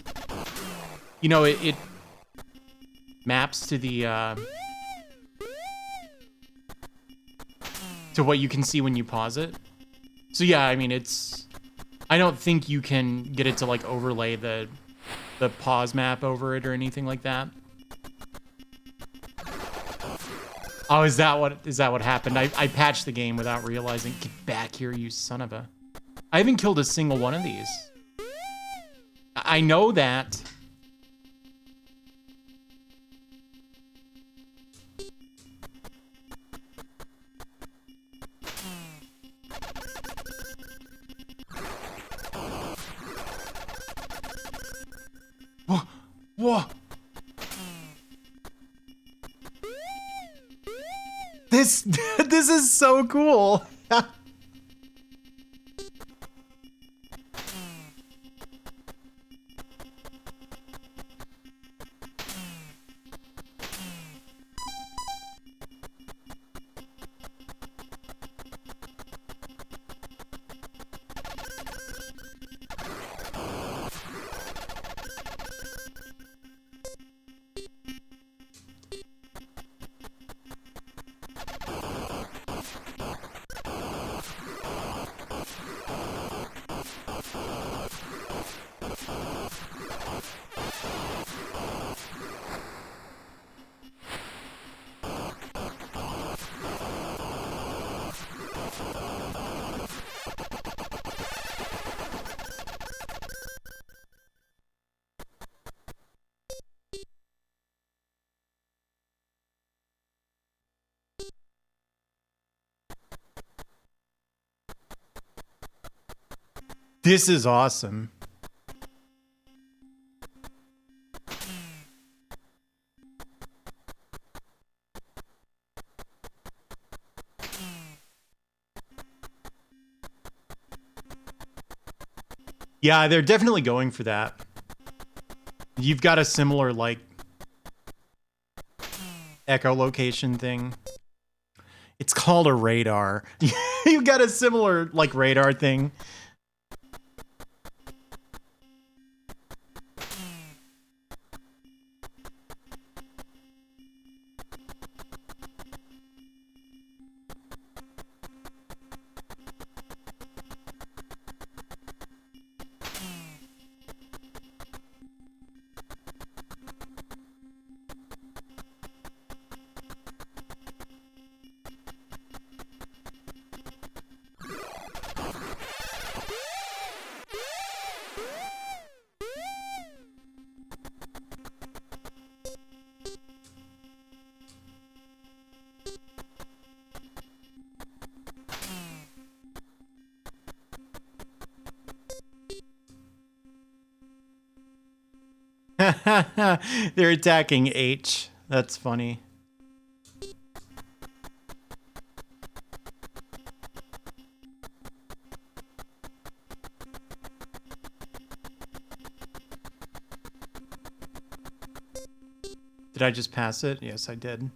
you know, it maps to the to what you can see when you pause it. So yeah, I mean I don't think you can get it to like overlay the pause map over it or anything like that. Oh, is that what happened? I patched the game without realizing. Get back here, you son of a... I haven't killed a single one of these. I know that. Whoa! Whoa! This is so cool. This is awesome. Yeah, they're definitely going for that. You've got a similar, like, echolocation thing. It's called a radar. You've got a similar, like, radar thing. They're attacking H. That's funny. Did I just pass it? Yes, I did.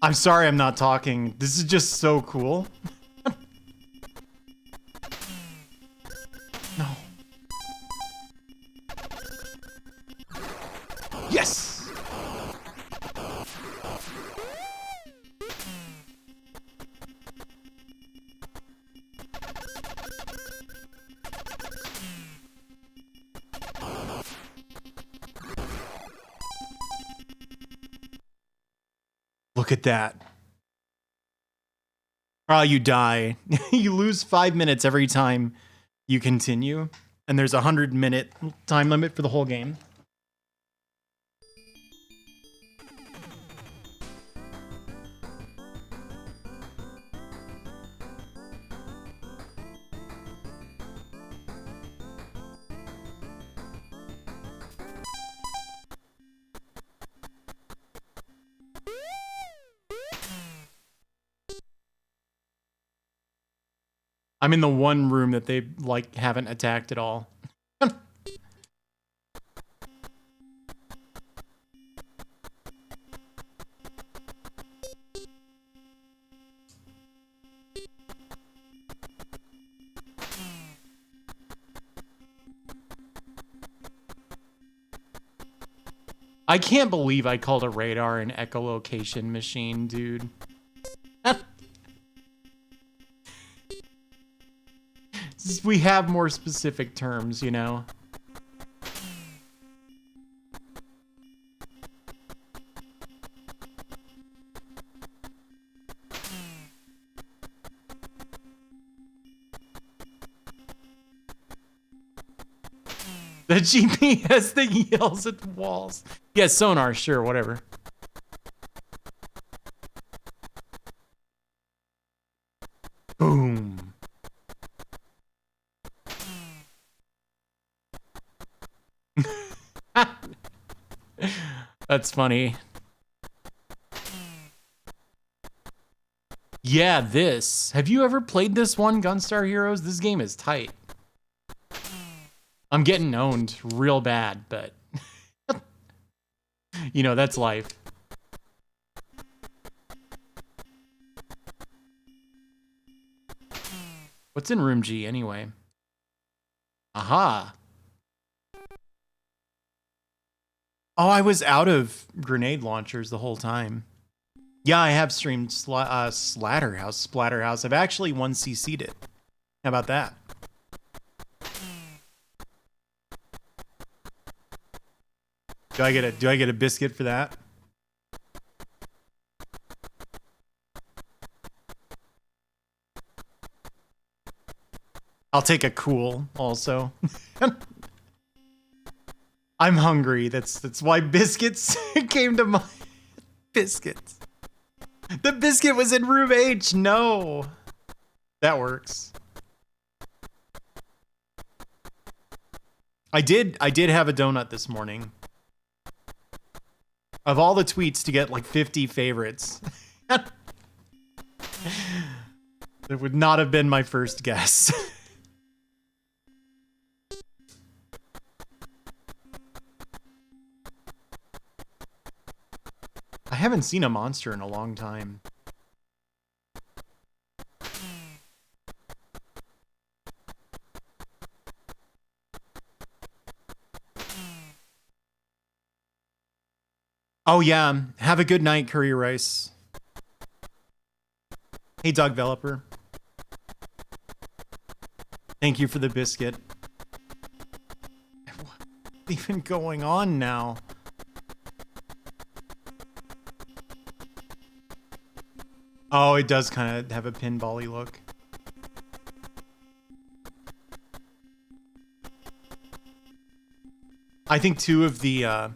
I'm sorry I'm not talking. This is just so cool. No. Yes! Look at that. Oh, you die. You lose 5 minutes every time you continue. And there's a 100-minute time limit for the whole game. I'm in the one room that they like haven't attacked at all. I can't believe I called a radar an echolocation machine, dude. We have more specific terms, you know? The GPS thing yells at walls. Yeah, sonar, sure, whatever. Boom. That's funny. Yeah, this. Have you ever played this one, Gunstar Heroes? This game is tight. I'm getting owned real bad, but you know, that's life. What's in room G anyway? Aha. Oh, I was out of grenade launchers the whole time. Yeah, I have streamed Splatterhouse. I've actually 1cc'd it. How about that? Do I get a biscuit for that? I'll take a cool also. I'm hungry. That's why biscuits came to mind. Biscuits. The biscuit was in room H. No. That works. I did have a donut this morning. Of all the tweets to get like 50 favorites. That would not have been my first guess. I haven't seen a monster in a long time. Oh yeah, have a good night, Curry Rice. Hey, Dog Developer. Thank you for the biscuit. What's even going on now? Oh, it does kind of have a pinball-y look. I think two of the,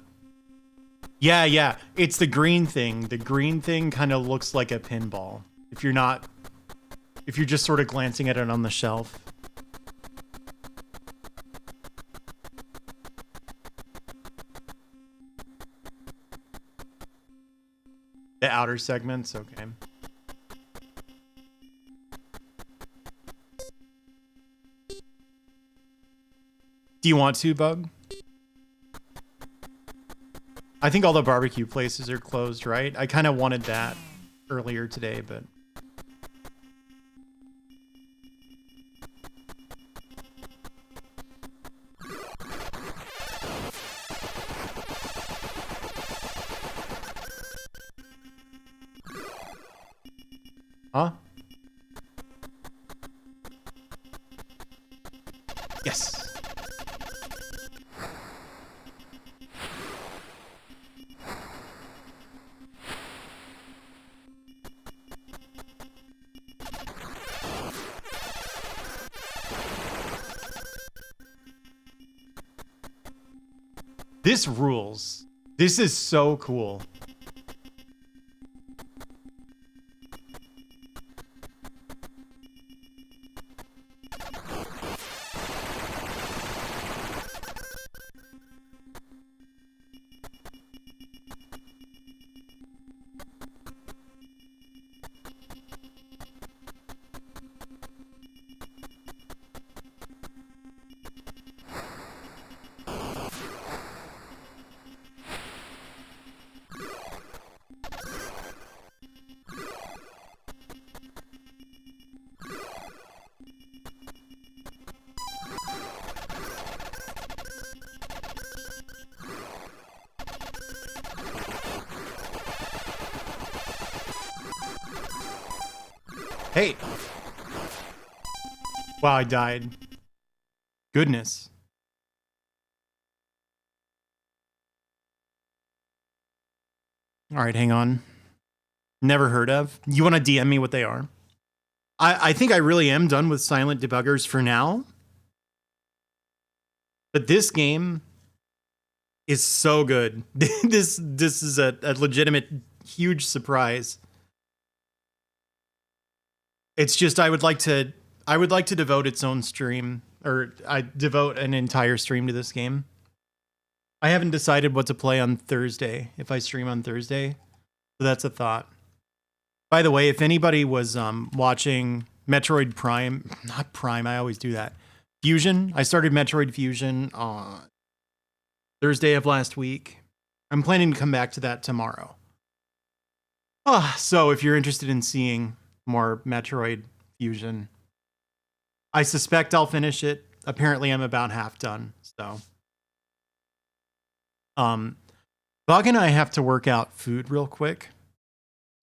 yeah, it's the green thing. The green thing kind of looks like a pinball. If you're not if you're just sort of glancing at it on the shelf. The outer segments, okay. Do you want to, Bug? I think all the barbecue places are closed, right? I kind of wanted that earlier today, but... Huh? Yes. This rules. This is so cool. Hey. Wow, I died. Goodness. All right, hang on. Never heard of. You want to DM me what they are? I think I really am done with silent debuggers for now. But this game is so good. This is a legitimate huge surprise. It's just I would like to devote its own stream, or I devote an entire stream to this game. I haven't decided what to play on Thursday, if I stream on Thursday. So that's a thought. By the way, if anybody was watching Metroid Prime, not Prime, I always do that. Fusion, I started Metroid Fusion on Thursday of last week. I'm planning to come back to that tomorrow. So if you're interested in seeing more Metroid Fusion, I suspect I'll finish it. Apparently I'm about half done, so. Bug and I have to work out food real quick.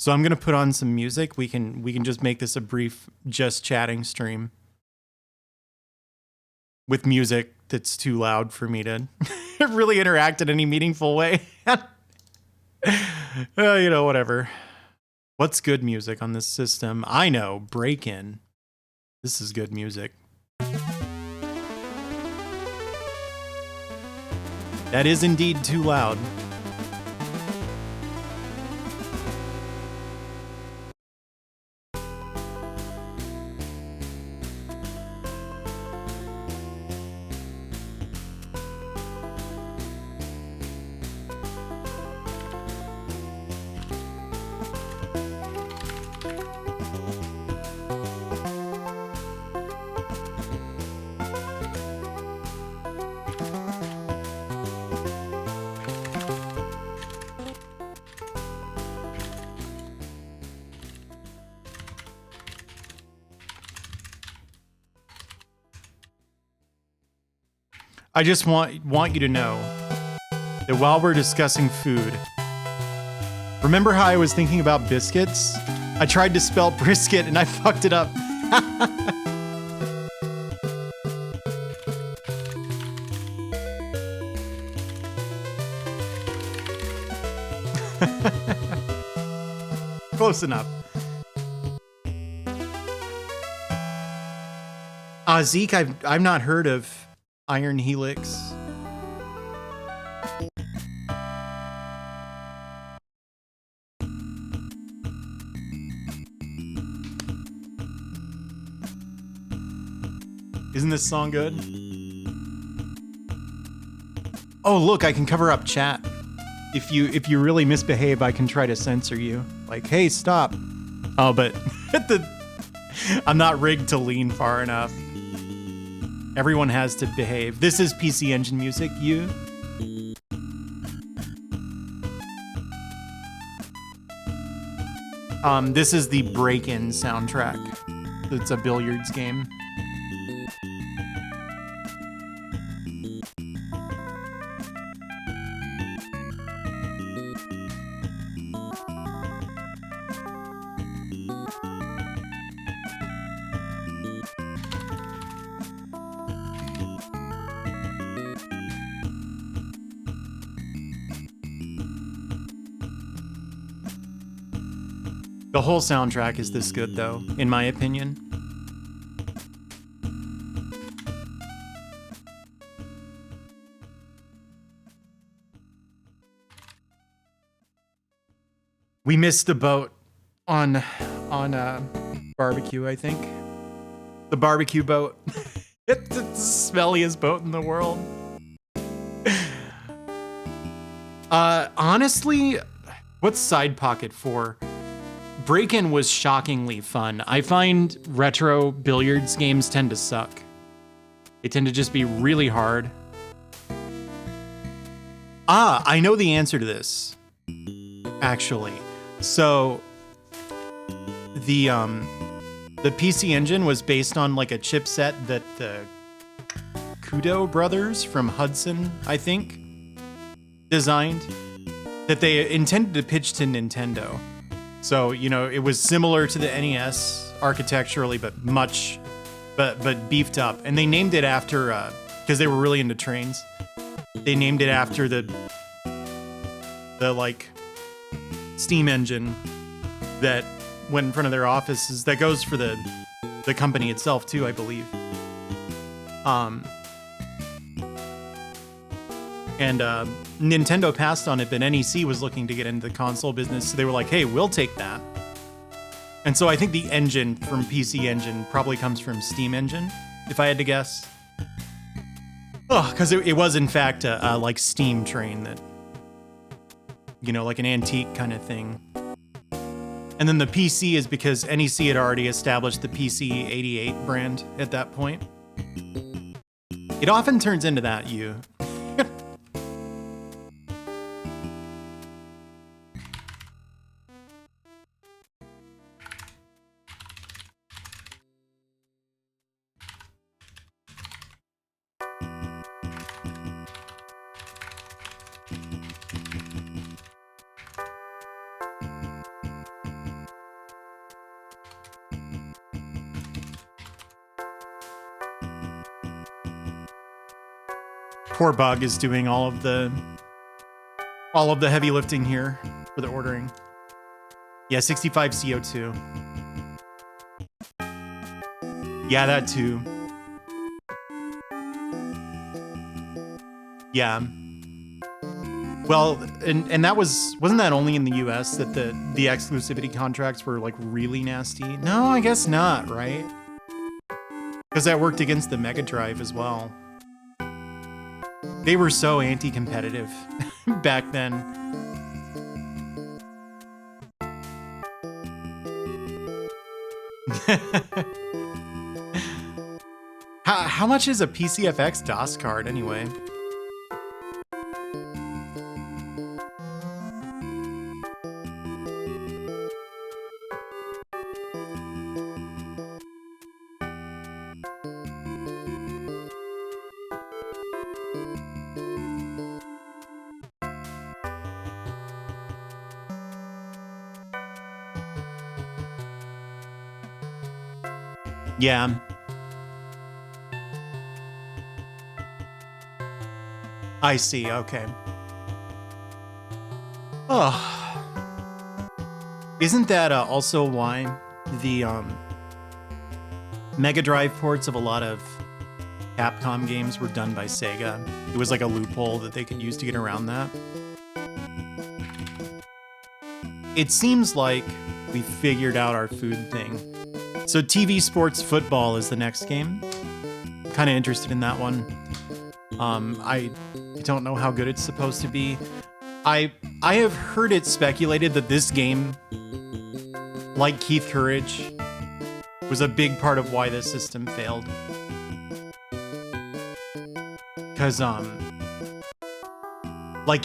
So I'm gonna put on some music. We can just make this a brief just chatting stream with music that's too loud for me to really interact in any meaningful way. You know, whatever. What's good music on this system? I know, Break-In. This is good music. That is indeed too loud. I just want you to know that while we're discussing food, remember how I was thinking about biscuits? I tried to spell brisket and I fucked it up. Close enough. Zeke, I've not heard of Iron Helix. Isn't this song good? Oh, look, I can cover up chat. If you really misbehave, I can try to censor you. Like, hey, stop. Oh, but I'm not rigged to lean far enough. Everyone has to behave. This is PC Engine music, you. This is the Break-In soundtrack. It's a billiards game. The whole soundtrack is this good, though, in my opinion. We missed the boat on barbecue, I think. The barbecue boat. It's the smelliest boat in the world. Honestly, what's Side Pocket for? Break-In was shockingly fun. I find retro billiards games tend to suck. They tend to just be really hard. Ah, I know the answer to this, actually. So, the PC Engine was based on like a chipset that the Kudo brothers from Hudson, I think, designed, that they intended to pitch to Nintendo. So, you know, it was similar to the NES architecturally, but beefed up. And they named it after, because they were really into trains. They named it after the like steam engine that went in front of their offices. That goes for the company itself too, I believe. And Nintendo passed on it, but NEC was looking to get into the console business, so they were like, hey, we'll take that. And so I think the engine from PC Engine probably comes from Steam Engine, if I had to guess. Oh, because it was in fact a like steam train that, you know, like an antique kind of thing. And then the PC is because NEC had already established the PC-88 brand at that point. It often turns into that, you. Poor Bug is doing all of the heavy lifting here for the ordering. Yeah, 65 CO2. Yeah, that too. Yeah. Well, and that wasn't that only in the US that the exclusivity contracts were like really nasty? No, I guess not, right? Because that worked against the Mega Drive as well. They were so anti-competitive back then. How much is a PCFX DOS card anyway? Yeah. I see, okay. Oh. Isn't that also why the Mega Drive ports of a lot of Capcom games were done by Sega? It was like a loophole that they could use to get around that. It seems like we figured out our food thing. So TV Sports Football is the next game. kind of interested in that one. I don't know how good it's supposed to be. I have heard it speculated that this game, like Keith Courage, was a big part of why this system failed. Because, like,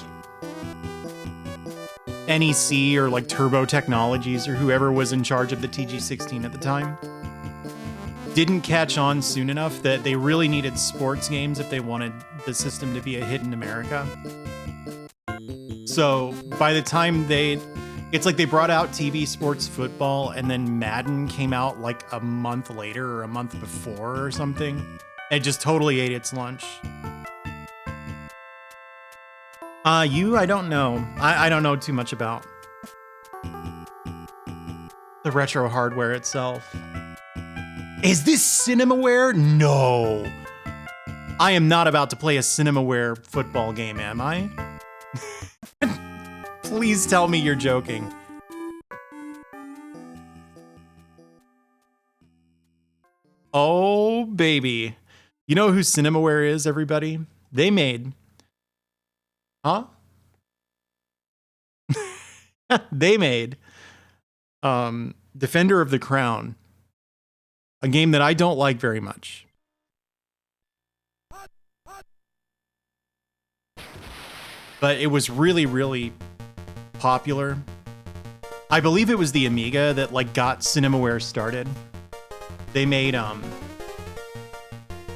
NEC or like Turbo Technologies or whoever was in charge of the TG16 at the time didn't catch on soon enough that they really needed sports games if they wanted the system to be a hit in America. So by the time it's like they brought out TV sports football and then Madden came out like a month later or a month before or something. It just totally ate its lunch. I don't know. I don't know too much about the retro hardware itself. Is this Cinemaware? No. I am not about to play a Cinemaware football game, am I? Please tell me you're joking. Oh, baby. You know who Cinemaware is, everybody? They made... Huh? They made Defender of the Crown, a game that I don't like very much. But it was really, really popular. I believe it was the Amiga that like got Cinemaware started. They made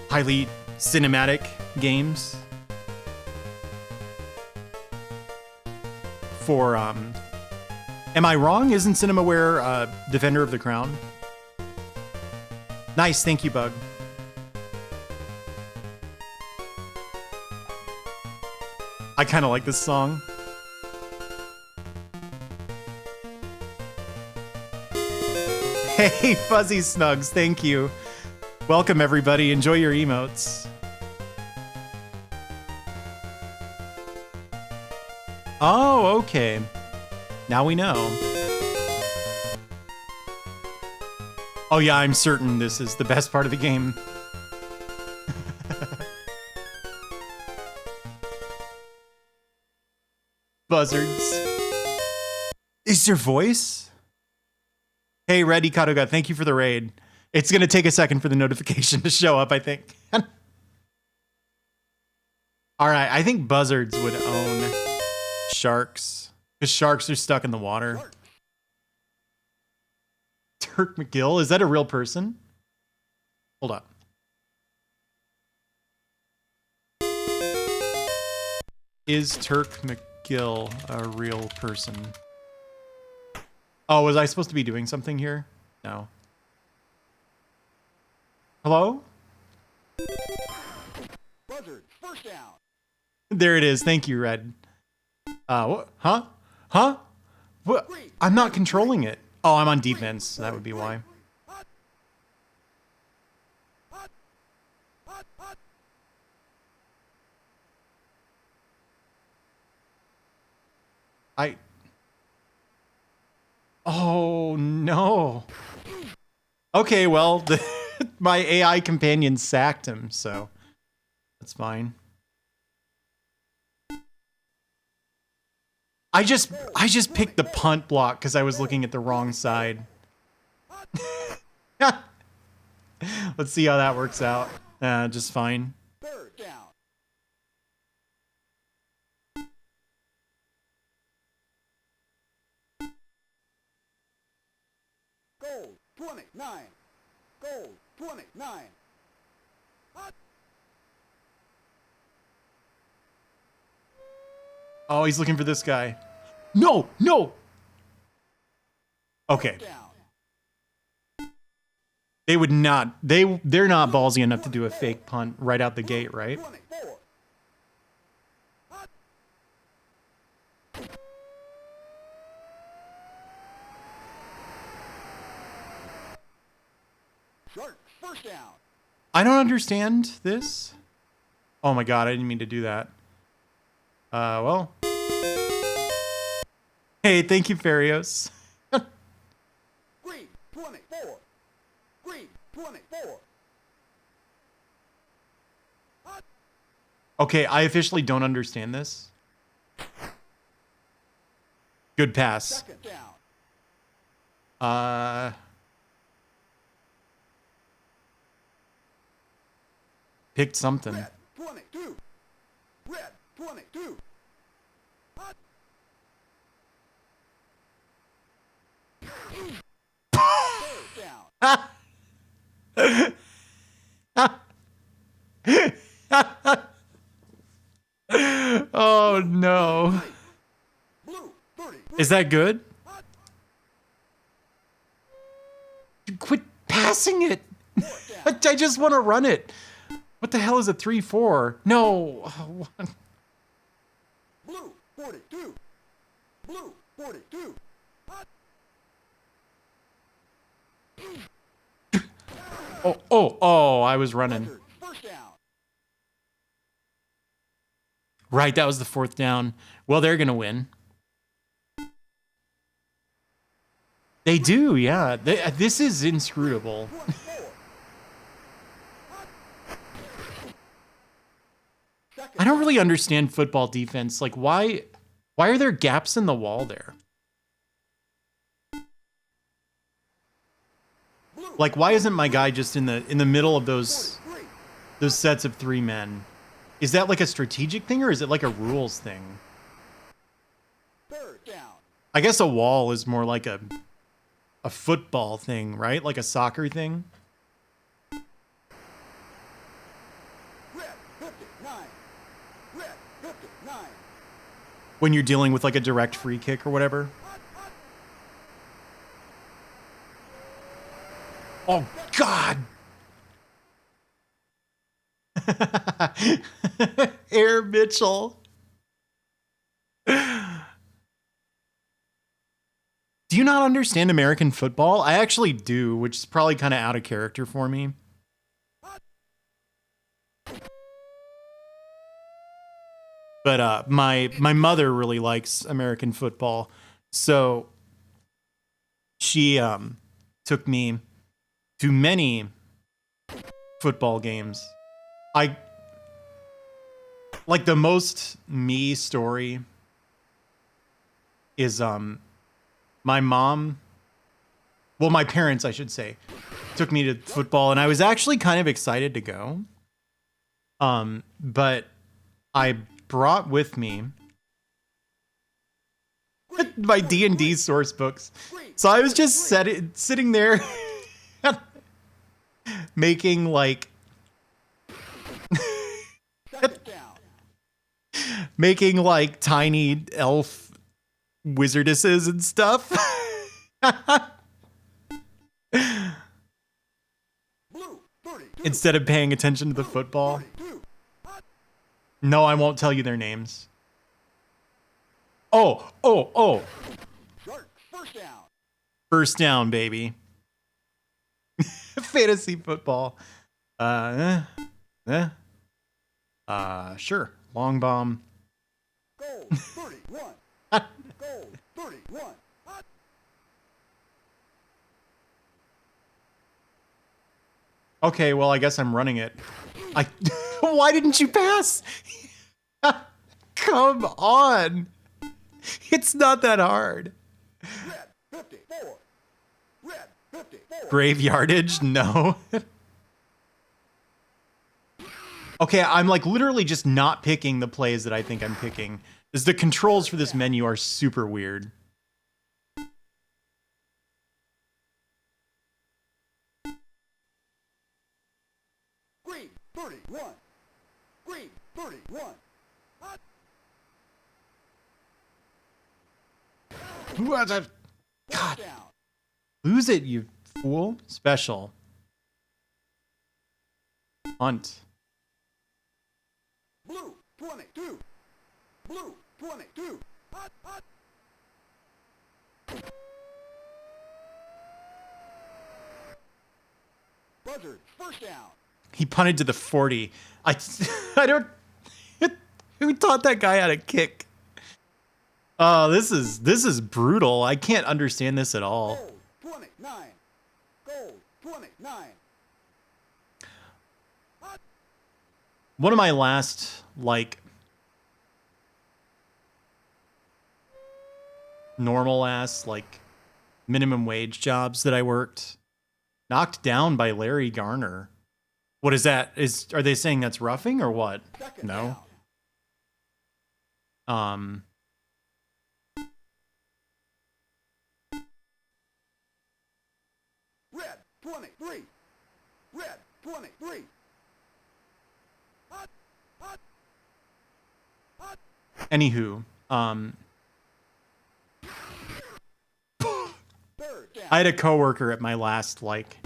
highly cinematic games for am I wrong? Isn't Cinemaware Defender of the Crown? Nice, thank you, Bug. I kind of like this song. Hey, Fuzzy Snugs, thank you. Welcome, everybody. Enjoy your emotes. Oh, okay. Now we know. Oh yeah, I'm certain this is the best part of the game. Buzzards. Is your voice? Hey, Reddy Karuga, thank you for the raid. It's gonna take a second for the notification to show up, I think. Alright, I think Buzzards would own Sharks. Because sharks are stuck in the water. Turk McGill? Is that a real person? Hold up. Is Turk McGill a real person? Oh, was I supposed to be doing something here? No. Hello? Buzzard, first down. There it is. Thank you, Red. What? Huh? Huh? What? I'm not controlling it. Oh, I'm on defense. So that would be why. Oh, no. Okay, well, my AI companion sacked him, so that's fine. I just picked the punt block because I was looking at the wrong side. Let's see how that works out. Just fine. Third down. Goal 29. Goal 29. Oh, he's looking for this guy. No, no. Okay. They would not. They're not ballsy enough to do a fake punt right out the gate, right? 24. Shark, first down. I don't understand this. Oh my god, I didn't mean to do that. Well. Hey, thank you, Farios. Green 24. Green 24. Okay, I officially don't understand this. Good pass. Second down. Picked something. Red 22. Red 22. Third down. Oh no. Blue 30. Is that good? Quit passing it. I just want to run it. What the hell is a 3-4? No. Blue 42. Blue 42. Oh, I was running. Buzzard, first down. Right, that was the 4th down. Well, they're going to win. They do, yeah. This is inscrutable. 24. I don't really understand football defense. Like, why are there gaps in the wall there? Like, why isn't my guy just in the middle of those sets of 3 men? Is that like a strategic thing or is it like a rules thing? Third down. I guess a wall is more like a football thing, right? Like a soccer thing. Red 59. Red 59. When you're dealing with like a direct free kick or whatever. Oh, God. Air Mitchell. Do you not understand American football? I actually do, which is probably kind of out of character for me. But my mother really likes American football, so she took me to many football games. I like the most me story is my mom, well, my parents, I should say, took me to football, and I was actually kind of excited to go. But I brought with me my D&D source books. So I was just sitting there making like Second down. making like tiny elf wizardesses and stuff. Blue 32. Instead of paying attention to the football. 32. No, I won't tell you their names. Oh. Shark first down. First down, baby. Fantasy football. Sure. Long bomb. Goal 31. Goal 31. Okay, well, I guess I'm running it. Why didn't you pass? Come on. It's not that hard. Red 54. Red 54. Graveyardage? No. Okay, I'm like literally just not picking the plays that I think I'm picking. Because the controls for this menu are super weird. Green 31. Green 31. What a- God. God, lose it, you fool. Special. Hunt. Blue 22. Blue 22. Buzzard first down. He punted to the 40. I don't. Who taught that guy how to kick? Oh, this is brutal. I can't understand this at all. Goal 29. Goal 29. One of my last, like, normal ass, like, minimum wage jobs that I worked, knocked down by Larry Garner. What is that? Are they saying that's roughing or what? Second No. down. Red 23. Red 23. Hot. Hot. Hot. Anywho, Third down. I had a coworker at my last, like,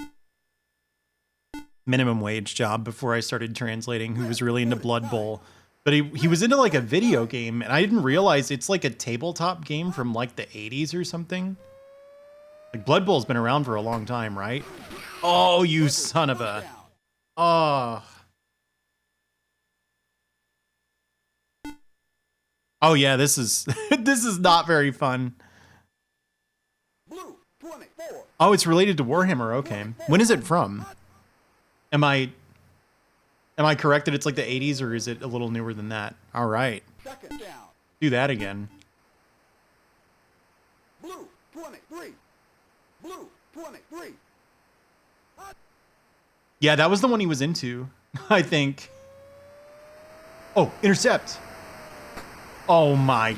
minimum wage job before I started translating who was really into Blood Bowl. But he was into, like, a video game, and I didn't realize it's, like, a tabletop game from, like, the 80s or something. Like, Blood Bowl's been around for a long time, right? Oh, you son of a... Down. Oh. Oh, yeah, this is... this is not very fun. Blue 24. Oh, it's related to Warhammer, okay. When is it from? Am I correct that it's like the 80s, or is it a little newer than that? All right. Second down. Do that again. Blue 23. Blue 23. Hot. Yeah, that was the one he was into, I think. Oh, intercept. Oh my.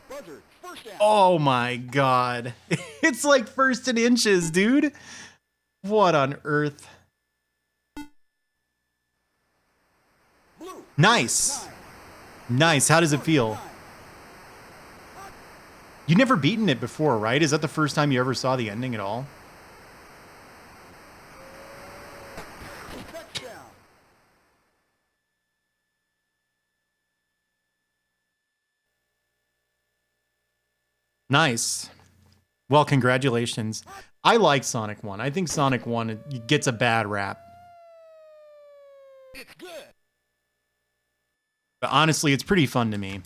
Buzzard. First down. Oh my God. It's like first and inches, dude. What on earth? Blue. Nice. 9. Nice. How does it feel? 9. You've never beaten it before, right? Is that the first time you ever saw the ending at all? Second down. Nice. Well, congratulations. I like Sonic 1. I think Sonic 1 gets a bad rap. It's good. But honestly, it's pretty fun to me.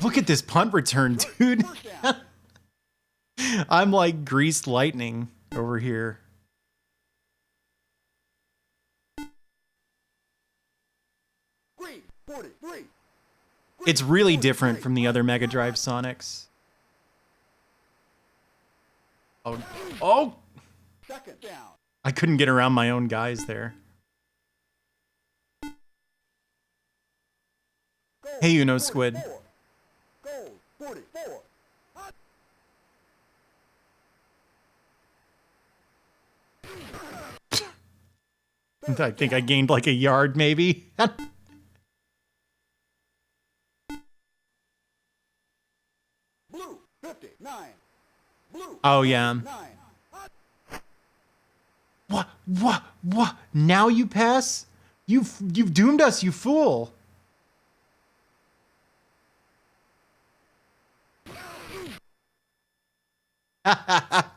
Look at this punt return, dude. First down. I'm like greased lightning over here. Green 43. It's really different from the other Mega Drive Sonics. Oh, oh! Second down. I couldn't get around my own guys there. Goal Hey, you know, Squid. 44. Goal 44. Hot. I think I gained like a yard, maybe. Blue 59. Blue. Oh, yeah. 9. Hot. What? Now you pass? You've doomed us, you fool.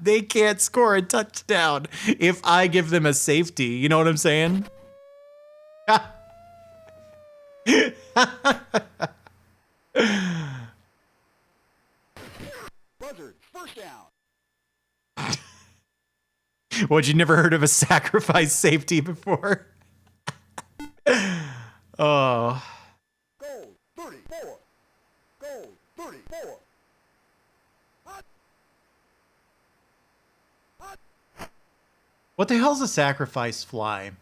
They can't score a touchdown if I give them a safety. You know what I'm saying? Buzzard. First down. What, you never heard of a sacrifice safety before? Oh. Goal 34. Goal 34. Hot. Hot. What the hell's a sacrifice fly?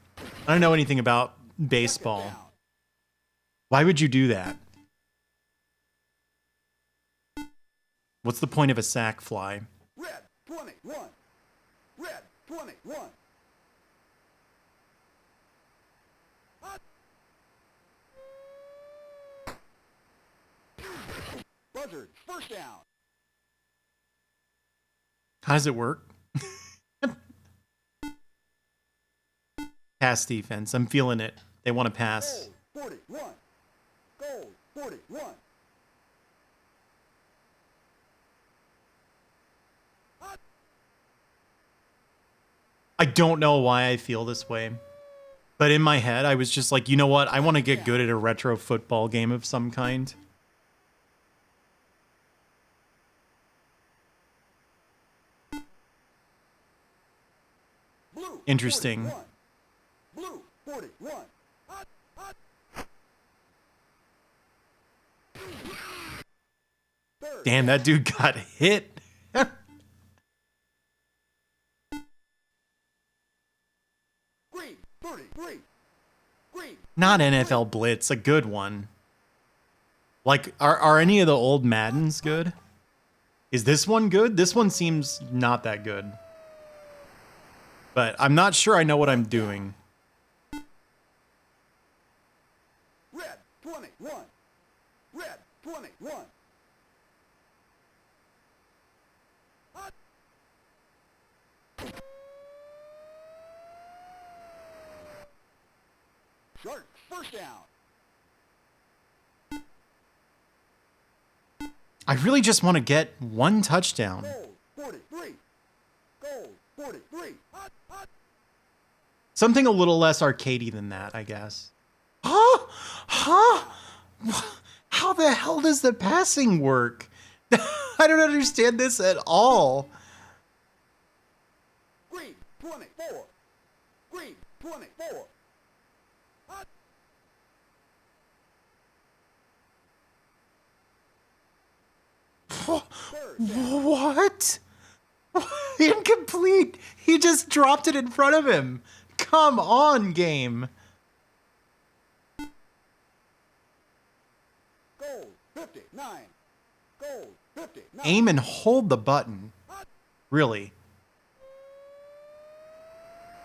I don't know anything about baseball. Second down. Why would you do that? What's the point of a sack fly? Red 21. Red 21. Hot. Buzzard. First down. How does it work? Pass defense. I'm feeling it. They want to pass. Goal 41. Goal 41. I don't know why I feel this way. But in my head, I was just like, you know what? I want to get good at a retro football game of some kind. Blue. Interesting. 41. Blue 41. Hot, hot. Third. Damn, that dude got hit. Green 33. Green. Not NFL Blitz, a good one. Like, are any of the old Maddens good? Is this one good? This one seems not that good. But I'm not sure I know what I'm doing. Red 21. Red 21. Hot. Sharks first down. I really just want to get one touchdown. Goal 43. Goal 43. Hot, hot. Something a little less arcadey than that, I guess. Huh? Huh? How the hell does the passing work? I don't understand this at all. Green 24. Green 24. Hot. Third down. What? Incomplete. He just dropped it in front of him. Come on, game. Goal 59. Goal 59. Aim and hold the button. Really?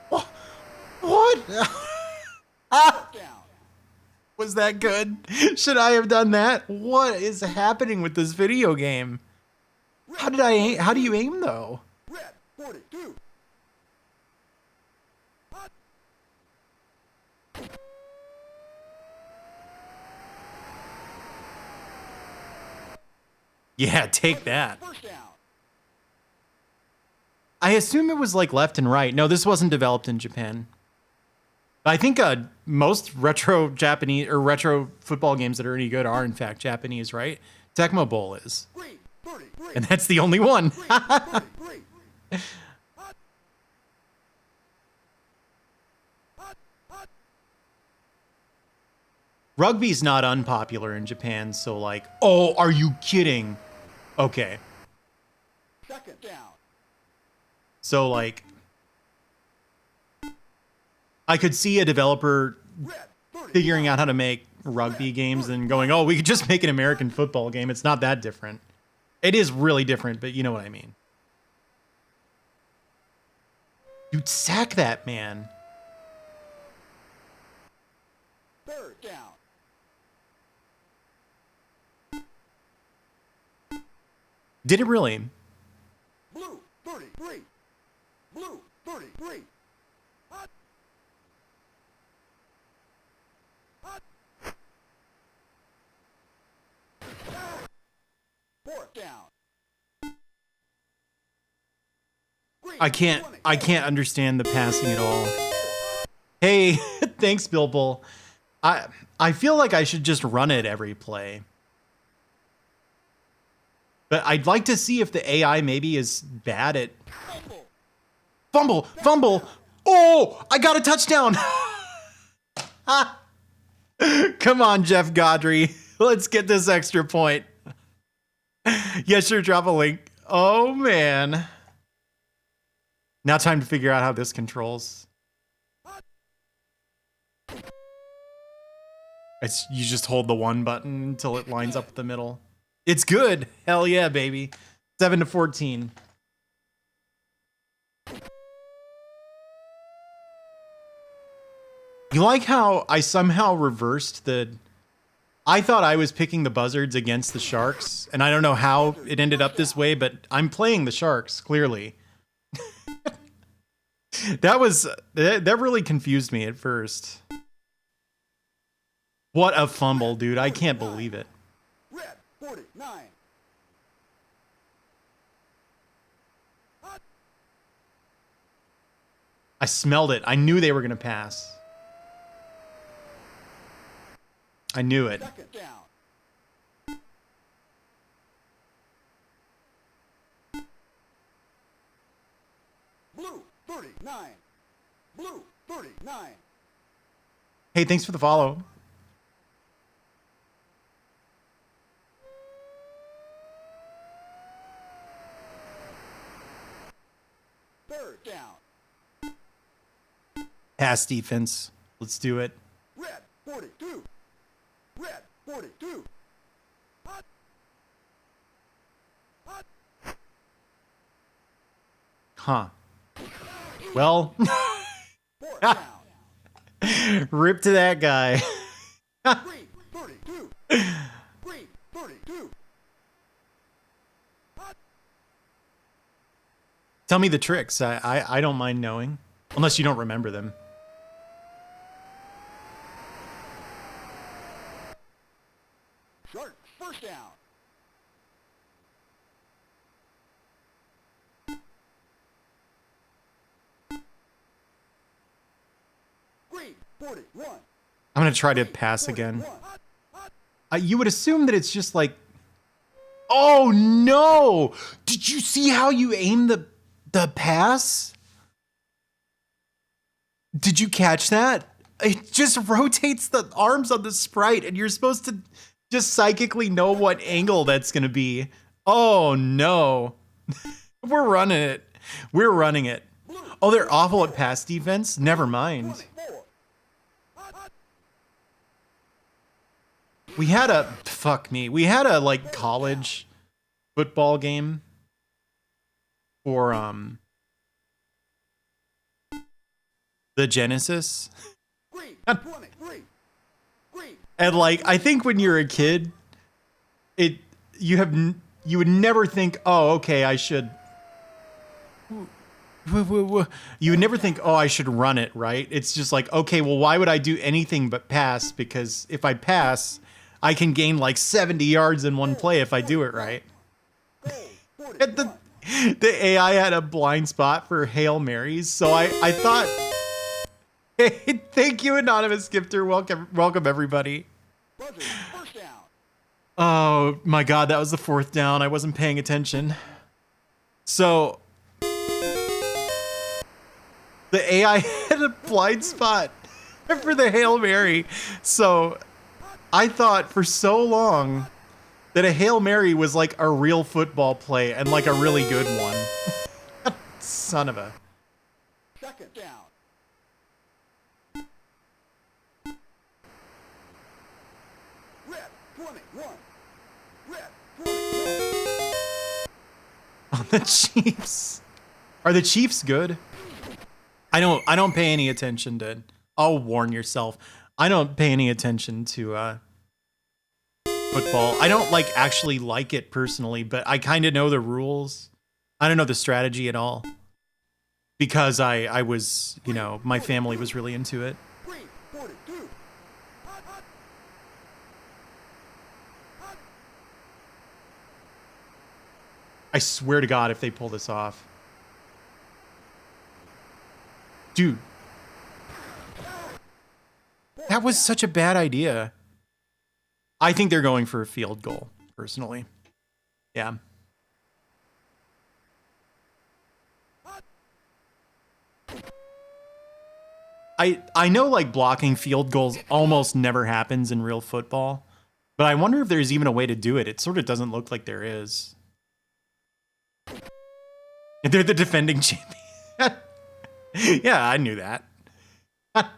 What? Ah, Down. was that good? Should I have done that? What is happening with this video game? How did I aim? How do you aim though? Red 42. Hot. Yeah, take that. First down. I assume it was like left and right. No, this wasn't developed in Japan. I think most retro Japanese or retro football games that are any good are in fact Japanese, right? Tecmo Bowl is, Green 33. and that's the only one. Green 33. Hot. Hot. Hot. Rugby's not unpopular in Japan, so like, oh, are you kidding? Okay, Second down. so like, I could see a developer Red 30. figuring out how to make rugby games and going, oh, we could just make an American football game. It's not that different. It is really different, but you know what I mean. Dude, sack that man. Third down. Did it really? Blue 33. Blue 33. Hot. Hot. Fourth down. Green I can't 20. understand the passing at all. Hey, thanks, Bilbo. I feel like I should just run it every play. But I'd like to see if the AI maybe is bad at fumble. Oh, I got a touchdown. Come on, Jeff Godry. Let's get this extra point. Yes, sure, drop a link. Oh, man. Now time to figure out how this controls. You just hold the one button until it lines up with the middle. It's good. Hell yeah, baby. 7-14. You like how I somehow reversed the... I thought I was picking the Buzzards against the Sharks, and I don't know how it ended up this way, but I'm playing the Sharks, clearly. That really confused me at first. What a fumble, dude. I can't believe it. Red 49. Hot. I smelled it. I knew they were going to pass. I knew it. Second down. Blue 39. Blue 39. Hey, thanks for the follow. Third down. Pass defense. Let's do it. Red 42. Red 42. Hot. Hot. Huh. Well, Fourth down. rip to that guy. Green 32. Green 32. Hot. Tell me the tricks. I don't mind knowing. Unless you don't remember them. Shark first down. Green 41. I'm going to try to pass again. Hot. Hot. You would assume that it's just like, oh no! Did you see how you aim the pass? Did you catch that? It just rotates the arms on the sprite, and you're supposed to just psychically know what angle that's going to be. Oh no. We're running it. We're running it. Oh, they're awful at pass defense? Never mind. 24. Hot. Hot. We had a like college football game for the Genesis. Green 23. Green. And like I think when you're a kid, you would never think, "Oh, okay, I should." You would never think, "Oh, I should run it," right? It's just like, "Okay, well, why would I do anything but pass? Because if I pass, I can gain like 70 yards in one play if I do it right." Goal And 41. the AI had a blind spot for Hail Marys, so I thought, hey, thank you, Anonymous Gifter. Welcome everybody. Buzzard first down. Oh my God, that was the fourth down. I wasn't paying attention. So the AI had a blind spot for the Hail Mary. So I thought for so long that a Hail Mary was like a real football play and like a really good one. Son of a. Second down. Red 21. Red 21. On the Chiefs. Are the Chiefs good? I don't pay any attention to. I'll warn yourself. I don't pay any attention to football. I don't like actually like it personally, but I kind of know the rules. I don't know the strategy at all because I was, my family was really into it. Green 42. Hot. Hot. Hot. I swear to God, if they pull this off. Dude, that was such a bad idea. I think they're going for a field goal, personally. Yeah. I know like blocking field goals almost never happens in real football, but I wonder if there's even a way to do it. It sort of doesn't look like there is. They're the defending champion. Yeah, I knew that. Shark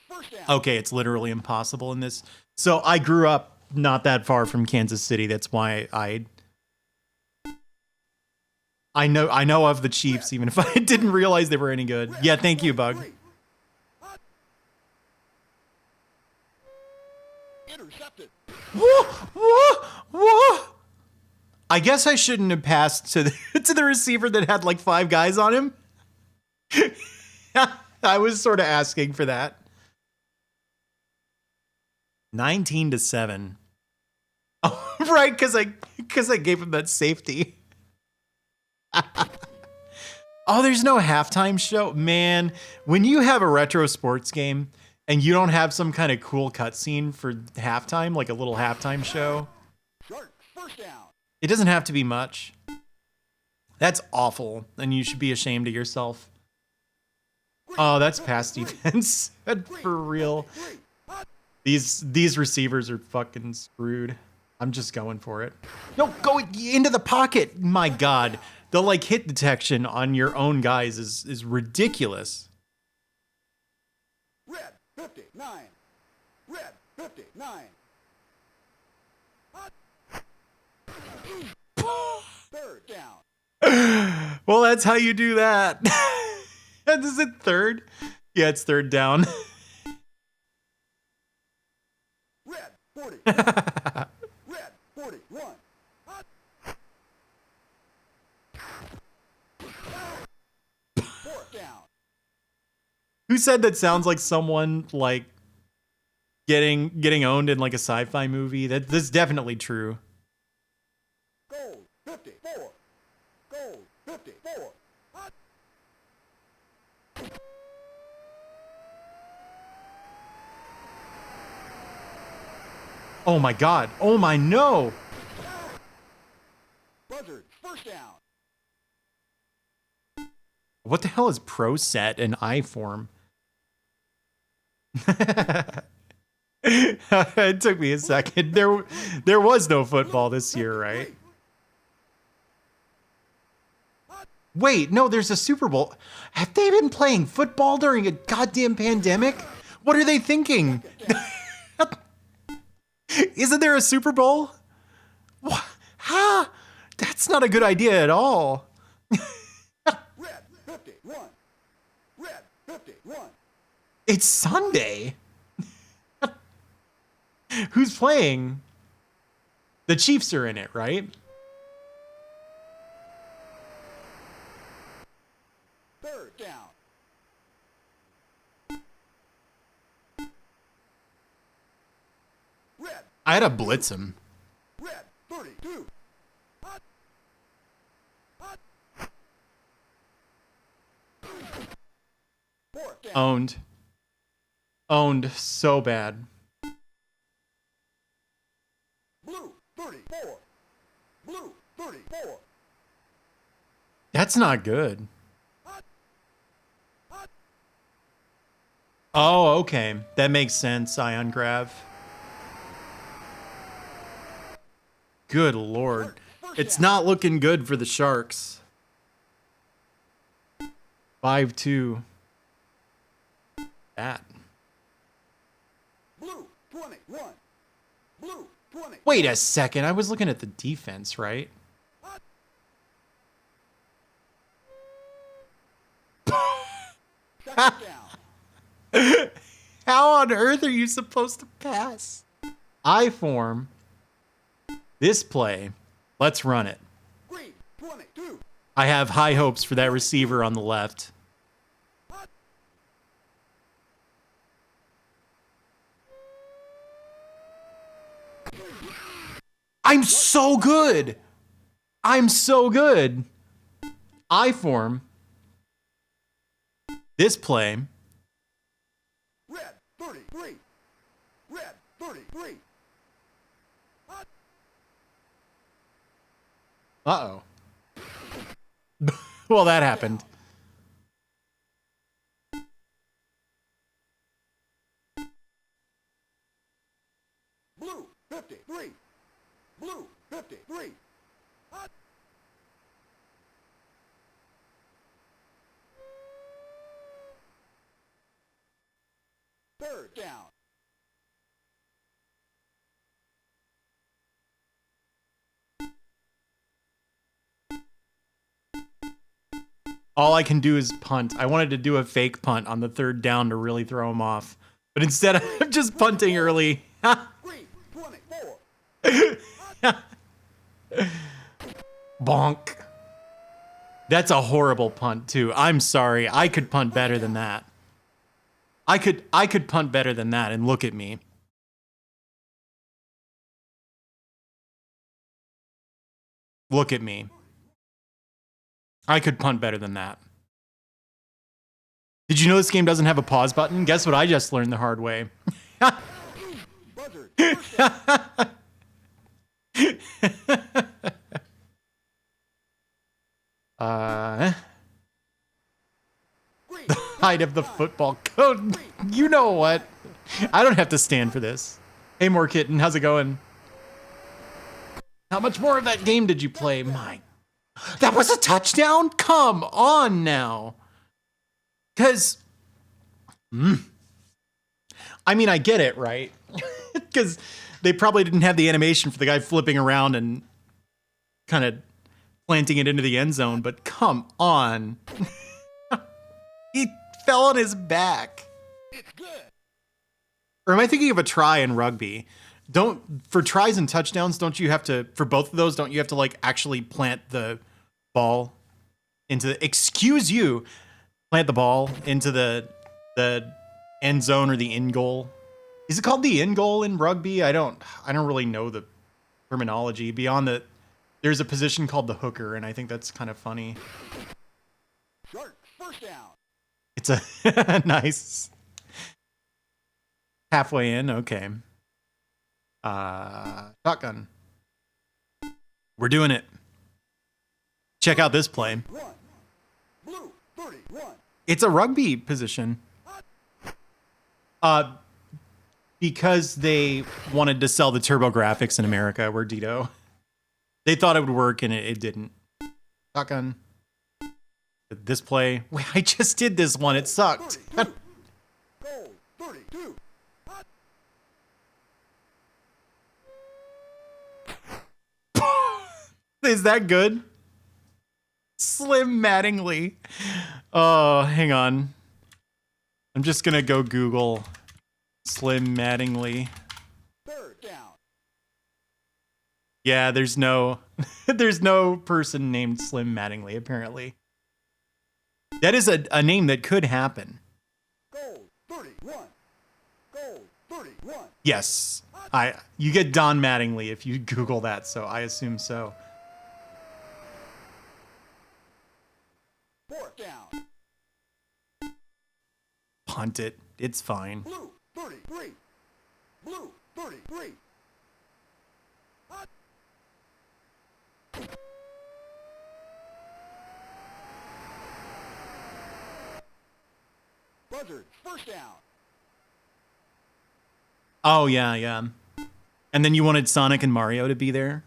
first down. Okay, it's literally impossible in this. So I grew up not that far from Kansas City. That's why I know of the Chiefs, even if I didn't realize they were any good. Yeah, thank you, Bug. Three. Hot. Intercepted. Whoa, whoa, whoa. I guess I shouldn't have passed to the receiver that had like 5 guys on him. I was sort of asking for that. 19-7. Oh, right, because I gave him that safety. Oh, there's no halftime show? Man, when you have a retro sports game and you don't have some kind of cool cutscene for halftime, like a little halftime show, Sharks, first down. it doesn't have to be much. That's awful, and you should be ashamed of yourself. Oh, that's pass defense. For real. These receivers are fucking screwed. I'm just going for it. No, go into the pocket. My God. The like hit detection on your own guys is ridiculous. Red 59. Red 59. Third down. Well, that's how you do that. Is it third? Yeah, it's third down. Red 40. Red 41. Fourth down. Who said that sounds like someone like getting owned in like a sci-fi movie? That's definitely true. Goal 54. Goal 54. Oh my God. Oh my no. Buzzard, first down. What the hell is Pro Set and iForm? It took me a second. There was no football this year, right? Wait, no, there's a Super Bowl. Have they been playing football during a goddamn pandemic? What are they thinking? Isn't there a Super Bowl? What? Huh? That's not a good idea at all. Red 51. Red 51. It's Sunday. Who's playing? The Chiefs are in it, right? Third down. Red, I had to blitz him. red 32. Fourth down. Owned. Owned so bad. Blue 34. Blue 34. That's not good. Oh, okay. That makes sense, Ion Grav. Good Lord. It's not looking good for the Sharks. 5-2. That. Blue 21. Blue 20. Wait a second. I was looking at the defense, right? Second down. How on earth are you supposed to pass? I-form. This play. Let's run it. Green 22. I have high hopes for that receiver on the left. I'm so good. I'm so good. I-form. This play. Red 33. Red 33. Uh-oh. Well, that happened. Blue 53. Blue 53. Third down. All I can do is punt. I wanted to do a fake punt on the third down to really throw him off. But instead, I'm just punting early. Green 24. Bonk. That's a horrible punt, too. I'm sorry. I could punt better than that. I could punt better than that, and look at me. Look at me. I could punt better than that. Did you know this game doesn't have a pause button? Guess what I just learned the hard way. Buzzard. First down. Green. The height of the football code. You know what? I don't have to stand for this. Hey, more kitten, how's it going? How much more of that game did you play? My, that was a touchdown? Come on now. Because, I mean, I get it, right? Because they probably didn't have the animation for the guy flipping around and kind of planting it into the end zone, but come on. He fell on his back. It's good. Or am I thinking of a try in rugby? For tries and touchdowns, don't you have to, for both of those, don't you have to like actually plant the ball into the, excuse you, plant the ball into the end zone or the in goal? Is it called the in goal in rugby? I don't really know the terminology beyond that. There's a position called the hooker, and I think that's kind of funny. Shark. First down. It's a nice. Halfway in, okay. Shotgun. We're doing it. Check out this play. Run. Blue. 30. Run. It's a rugby position. Because they wanted to sell the TurboGrafx in America, where Dito. They thought it would work and it didn't. Shotgun. This play. Wait, I just did this one. It sucked. Goal. 32. Is that good? Slim Mattingly. Oh, hang on. I'm just gonna go Google Slim Mattingly. Third down. Yeah, there's no there's no person named Slim Mattingly, apparently. That is a name that could happen. Goal. 31. Goal. 31. Yes. You get Don Mattingly if you Google that, so I assume so. Fourth down. Punt it. It's fine. Blue. 33. Blue. 33. Buzzard. First down. Oh, yeah. And then you wanted Sonic and Mario to be there.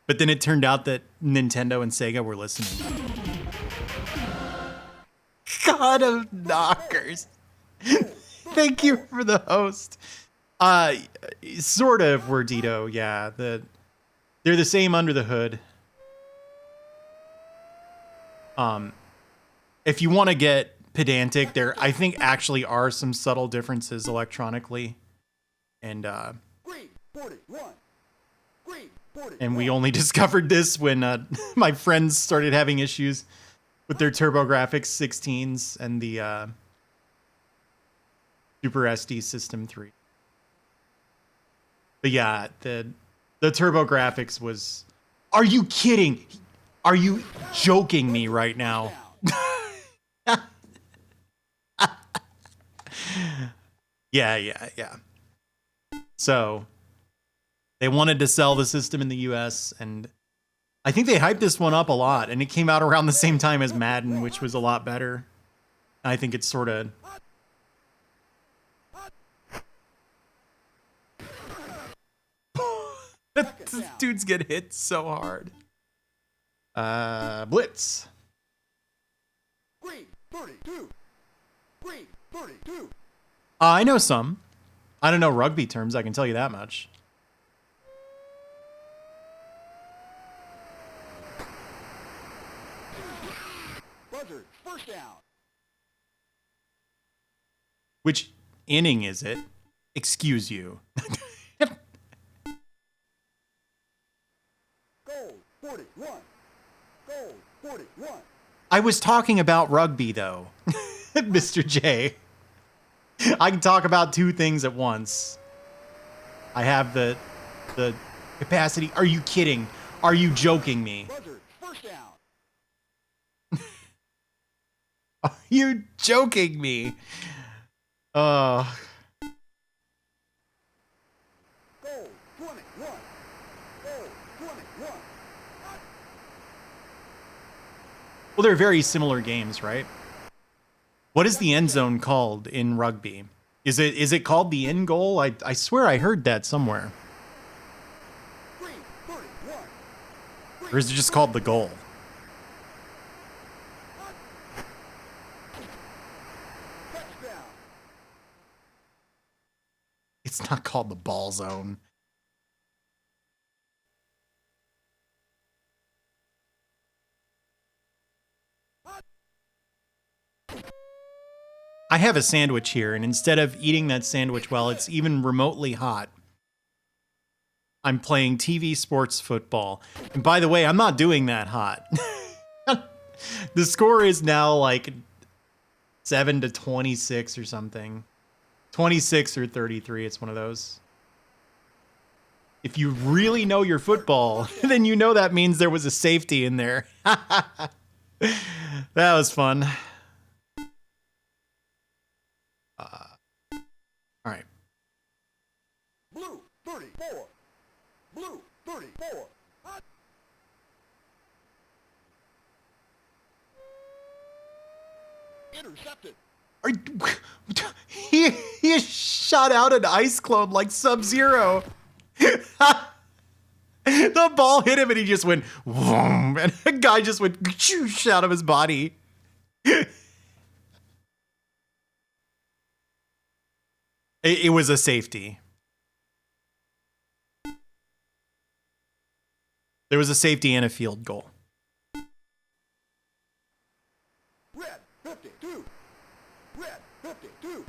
But then it turned out that Nintendo and Sega were listening. God of knockers. Thank you for the host. Sort of Wordito, yeah. They're the same under the hood. If you want to get pedantic, there I think actually are some subtle differences electronically. And Green. 41. Green. 41. and we only discovered this when my friends started having issues with their TurboGrafx 16s and the Super SD System 3. But yeah, the TurboGrafx was. Are you kidding? Are you joking me right now? Yeah. So they wanted to sell the system in the US, and I think they hyped this one up a lot, and it came out around the same time as Madden, which was a lot better. I think it's sort of. These dudes get hit so hard. Blitz. Green. 32. Green. 32. I know some. I don't know rugby terms, I can tell you that much. Buzzard. First down. Which inning is it? Excuse you. Goal. 41. Goal. 41. I was talking about rugby, though, Mr. J. I can talk about two things at once. I have the capacity. Are you kidding? Are you joking me? Buzzard. First down. Are You joking me? Goal 21. Goal 21. Well, they're very similar games, right? What is the end zone called in rugby? Is it called the end goal? I swear I heard that somewhere. Green 31. Or is it just called the goal? Touchdown. It's not called the ball zone. I have a sandwich here, and instead of eating that sandwich while it's even remotely hot, I'm playing TV sports football. And by the way, I'm not doing that hot. The score is now like 7-26 or something. 26 or 33, it's one of those. If you really know your football, then you know that means there was a safety in there. That was fun. All right. Blue 34. Blue 34. Intercepted. Are, he shot out an ice clone like Sub-Zero. The ball hit him and he just went, vroom, and the guy just went shoosh out of his body. It was a safety. There was a safety and a field goal. Red 52. Red 52.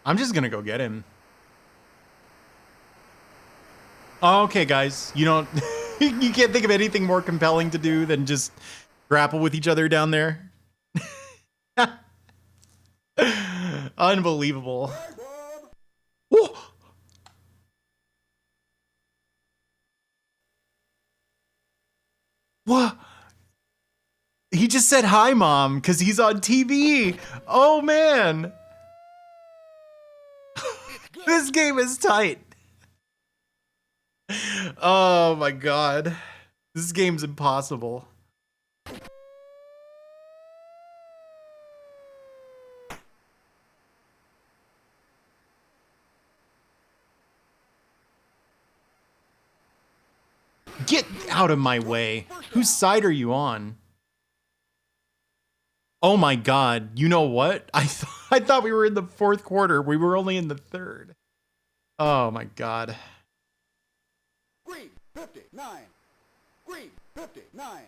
I'm just gonna go get him. Oh, okay, guys. You don't you can't think of anything more compelling to do than just grapple with each other down there? Unbelievable. Whoa. What? He just said hi, Mom, because he's on TV. Oh, man. This game is tight. Oh, my God. This game's impossible. Get out of my way. Whose side are you on? Oh my God. You know what? I thought we were in the fourth quarter. We were only in the third. Oh my God. Green 59. Green 59.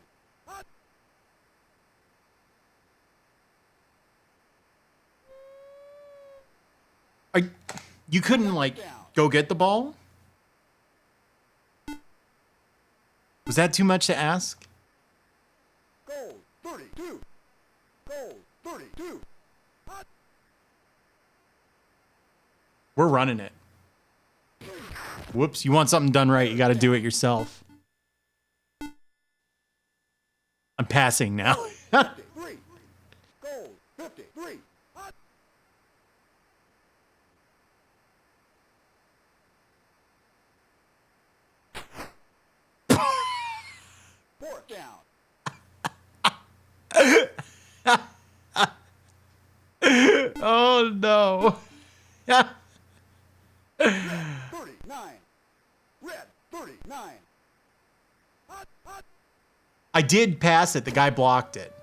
You couldn't, like, go get the ball? Was that too much to ask? Goal 32. Goal 32. We're running it. Whoops, you want something done right, you got to do it yourself. I'm passing now. 53. Goal 53. Fourth down. Oh no. 39. Red 39. I did pass it. The guy blocked it.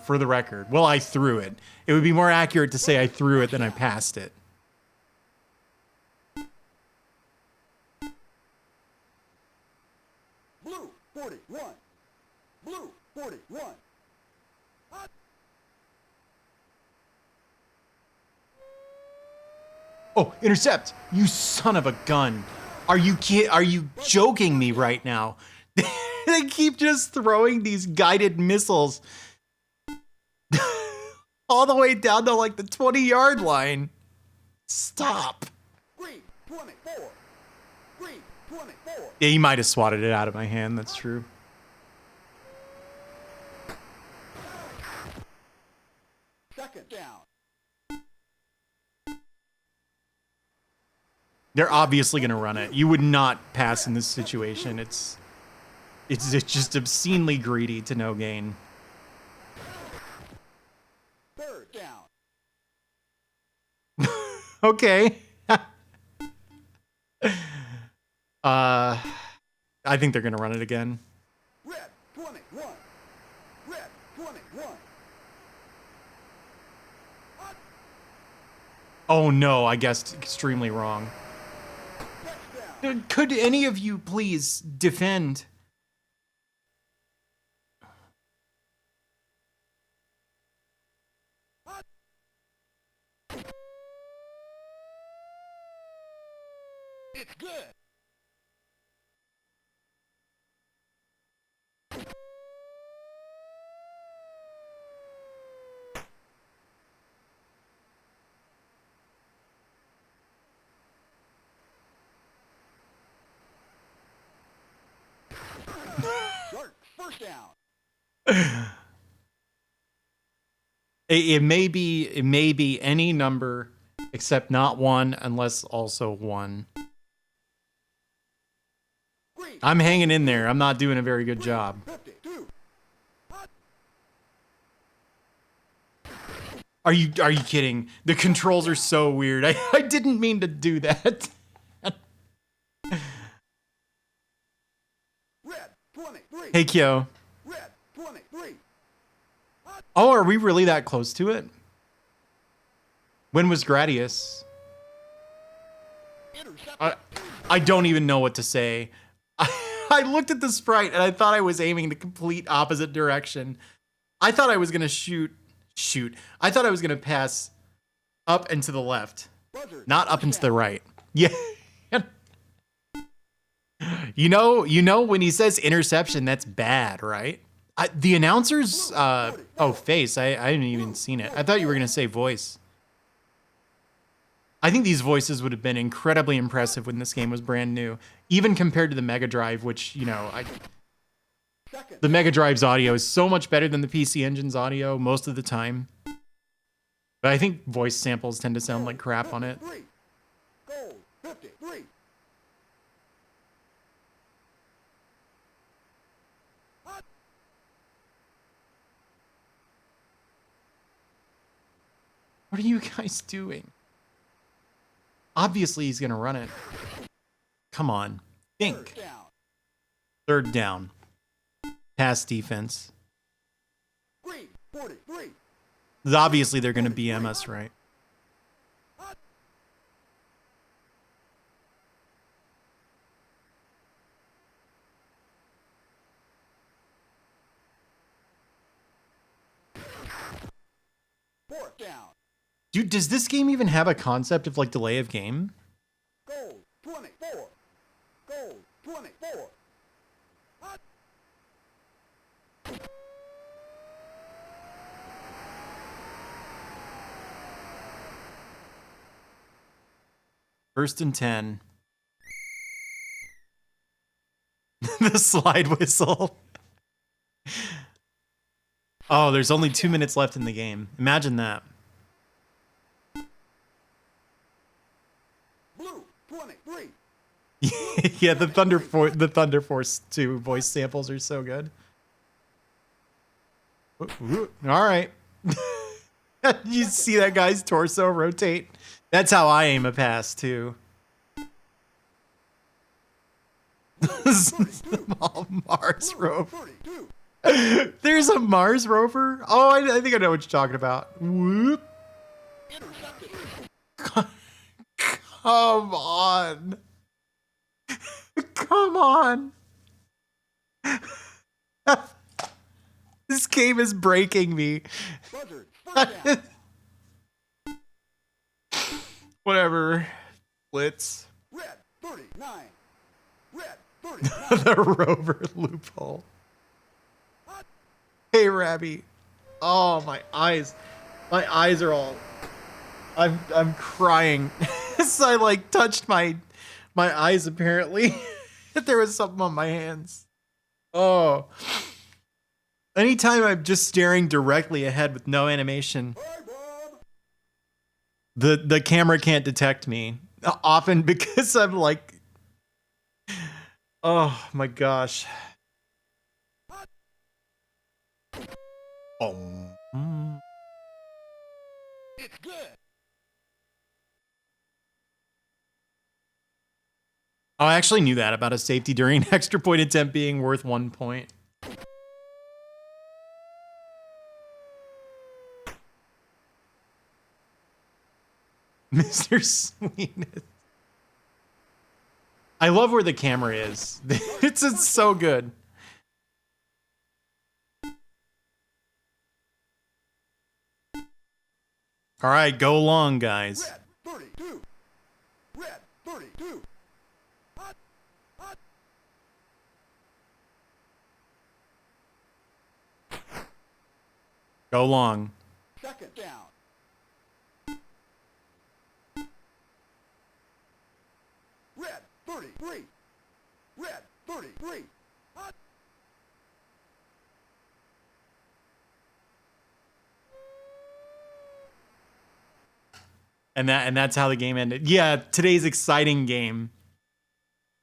For the record. Well, I threw it. It would be more accurate to say I threw it than I passed it. Blue 41. Blue 41. Oh, intercept! You son of a gun! Are you joking me right now? They keep just throwing these guided missiles all the way down to like the 20-yard line. Stop. Green 24. Green 24. Yeah, he might have swatted it out of my hand. That's true. Second down. They're obviously going to run it. You would not pass in this situation. It's just obscenely greedy to no gain. Third down. Okay. I think they're going to run it again. Red 21. Red 21. Oh no, I guessed extremely wrong. Touchdown. Could any of you please defend? It's good. Shark, first down. It may be any number except not one, unless also one. Green I'm hanging in there. I'm not doing a very good job. 52. Are you kidding? The controls are so weird. I didn't mean to do that. Red 23. Hey Kyo. Red 23. Oh, are we really that close to it? When was Gradius? Intercepted. I don't even know what to say. I looked at the sprite and I thought I was aiming the complete opposite direction. I thought I was gonna shoot. I thought I was gonna pass up and to the left, Buzzard, not up first and to the down. right. Yeah. You know when he says interception, that's bad, right? The announcers, face. I hadn't even seen it. I thought you were gonna say voice. I think these voices would have been incredibly impressive when this game was brand new, even compared to the Mega Drive, which, you know, Second. the Mega Drive's audio is so much better than the PC Engine's audio most of the time. But I think voice samples tend to sound like crap on it. 53. Goal 53. What are you guys doing? Obviously, he's going to run it. Come on. Think. Third down. Third down. Pass defense. Green 43. Obviously, they're going to BM us, right? Fourth down. Dude, does this game even have a concept of, like, delay of game? Goal 24. Goal 24. First and 10. The slide whistle. Oh, there's only 2 minutes left in the game. Imagine that. Blue 23. Yeah, the Thunder Force 2 voice samples are so good. All right. You see that guy's torso rotate? That's how I aim a pass too. Small Mars rover. 32. There's a Mars rover? Oh, I think I know what you're talking about. Whoop. Intercepted. Come on. Come on. This game is breaking me. Buzzard, first down. Whatever. Blitz. Red 39. Red 39. The rover loophole. Hey, Rabby. Oh, my eyes. My eyes are all I'm crying. So I like touched my eyes apparently. There was something on my hands. Oh. Anytime I'm just staring directly ahead with no animation, the camera can't detect me. Often because I'm like, oh my gosh. Oh. It's good. Oh, I actually knew that about a safety during an extra point attempt being worth 1 point. Mr. Sweetness. I love where the camera is. It's so good. All right, go along, guys. Red 32. Red 32. Hot. Hot. Go long. Second down. Red 33. Red 33. Hot. And that's how the game ended. Yeah, today's exciting game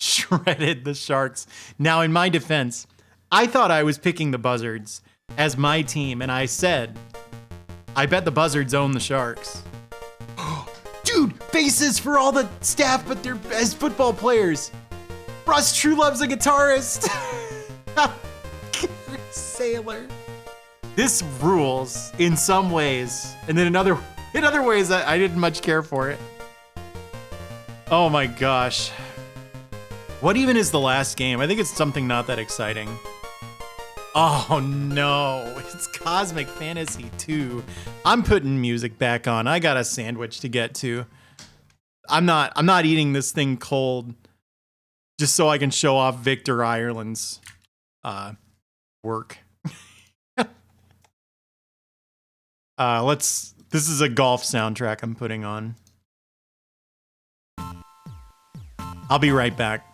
shredded the Sharks. Now, in my defense, I thought I was picking the Buzzards as my team, and I said, I bet the Buzzards own the Sharks. Dude, bases for all the staff, but they're as football players. Russ Truelove's a guitarist. Sailor. This rules in some ways, and then in other ways I didn't much care for it. Oh my gosh. What even is the last game? I think it's something not that exciting. Oh no, it's Cosmic Fantasy 2. I'm putting music back on. I got a sandwich to get to. I'm not eating this thing cold just so I can show off Victor Ireland's work. This is a golf soundtrack I'm putting on. I'll be right back.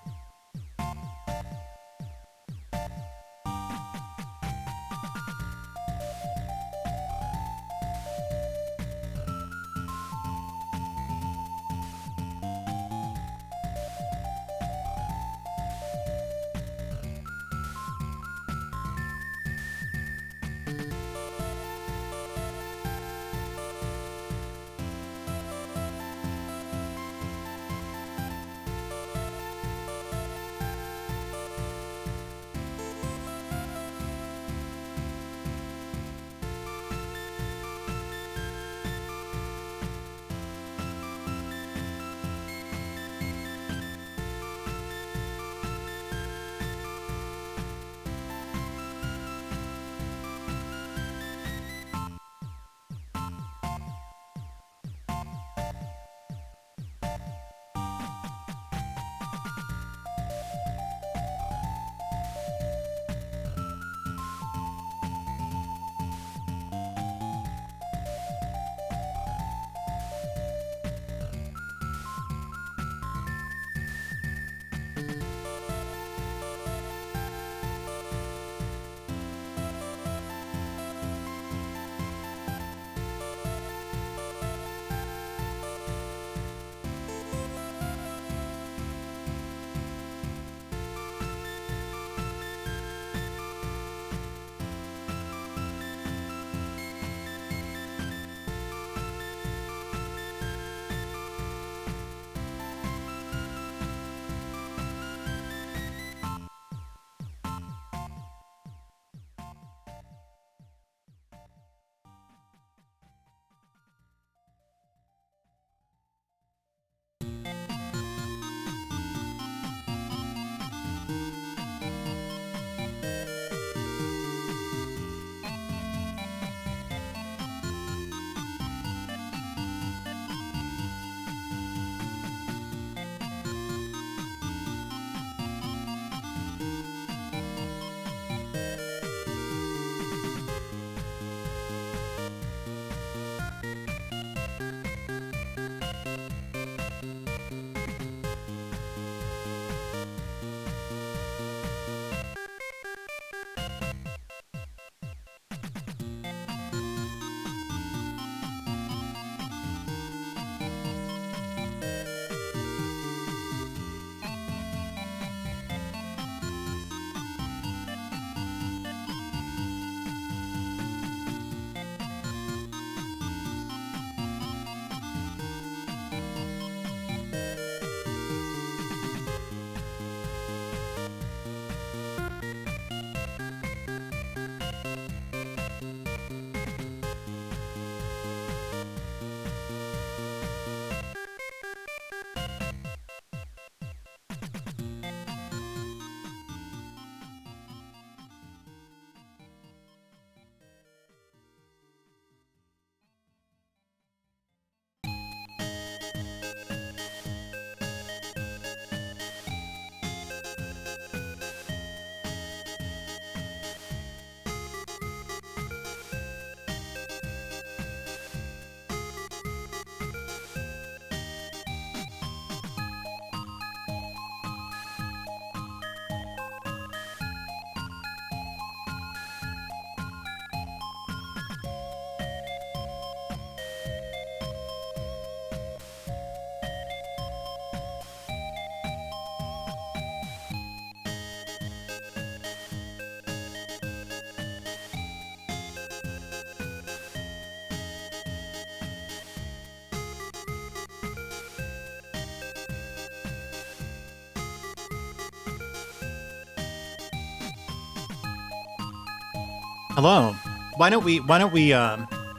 Hello. Why don't we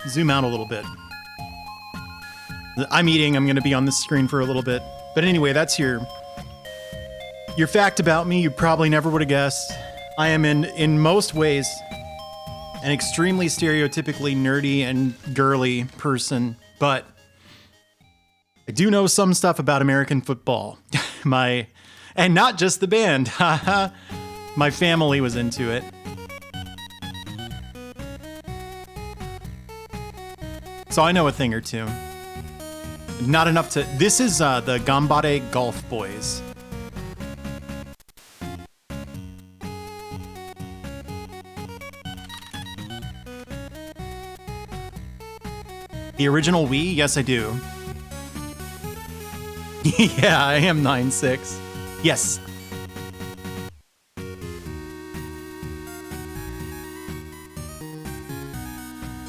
zoom out a little bit? I'm eating. I'm going to be on this screen for a little bit. But anyway, that's your fact about me. You probably never would have guessed. I am in most ways an extremely stereotypically nerdy and girly person, but I do know some stuff about American football. And not just the band. My family was into it. So I know a thing or two. Not enough to... This is the Gambare Golf Boys. The original Wii? Yes, I do. Yeah, I am 9'6". Yes.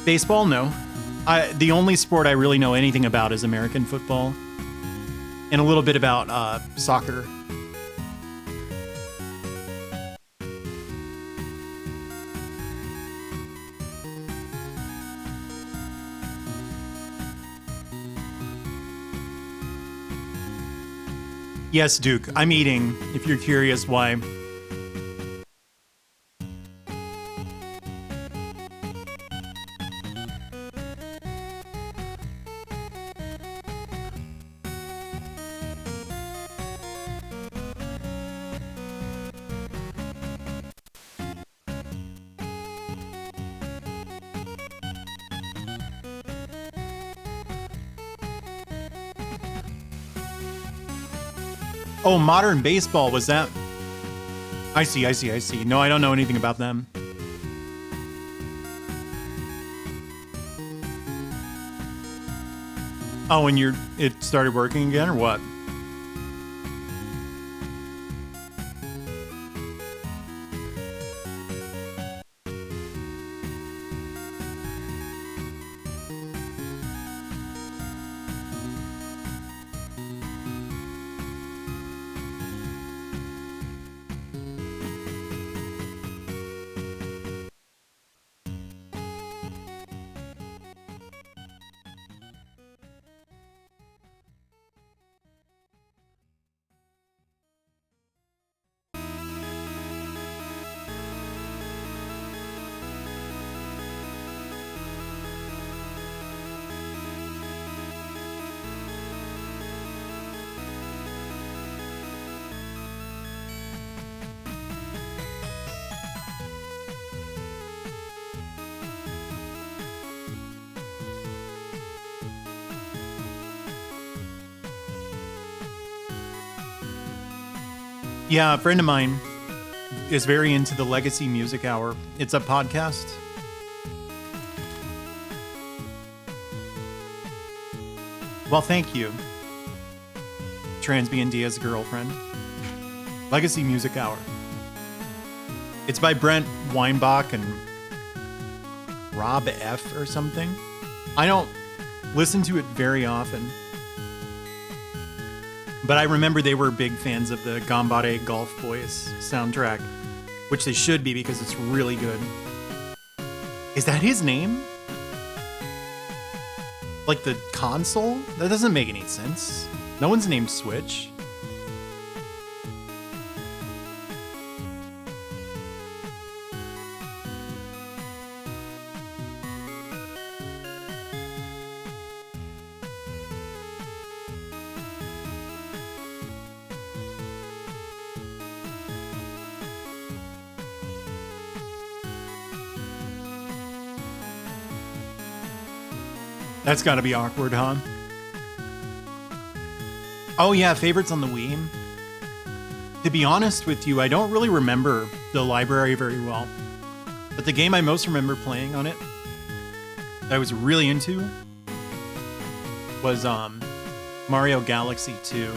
Baseball? No. The only sport I really know anything about is American football. And a little bit about soccer. Yes, Duke, I'm eating, if you're curious why. Oh, modern baseball, was that? I see. No, I don't know anything about them. Oh, and it started working again, or what? Yeah, a friend of mine is very into the Legacy Music Hour. It's a podcast. Well, thank you, Transbian Dia's girlfriend. Legacy Music Hour. It's by Brent Weinbach and Rob F. or something. I don't listen to it very often. But I remember they were big fans of the Gambare Golf Boys soundtrack, which they should be because it's really good. Is that his name? Like the console? That doesn't make any sense. No one's named Switch. That's gotta be awkward, huh? Oh yeah, favorites on the Wii. To be honest with you, I don't really remember the library very well. But the game I most remember playing on it, that I was really into, was Mario Galaxy 2.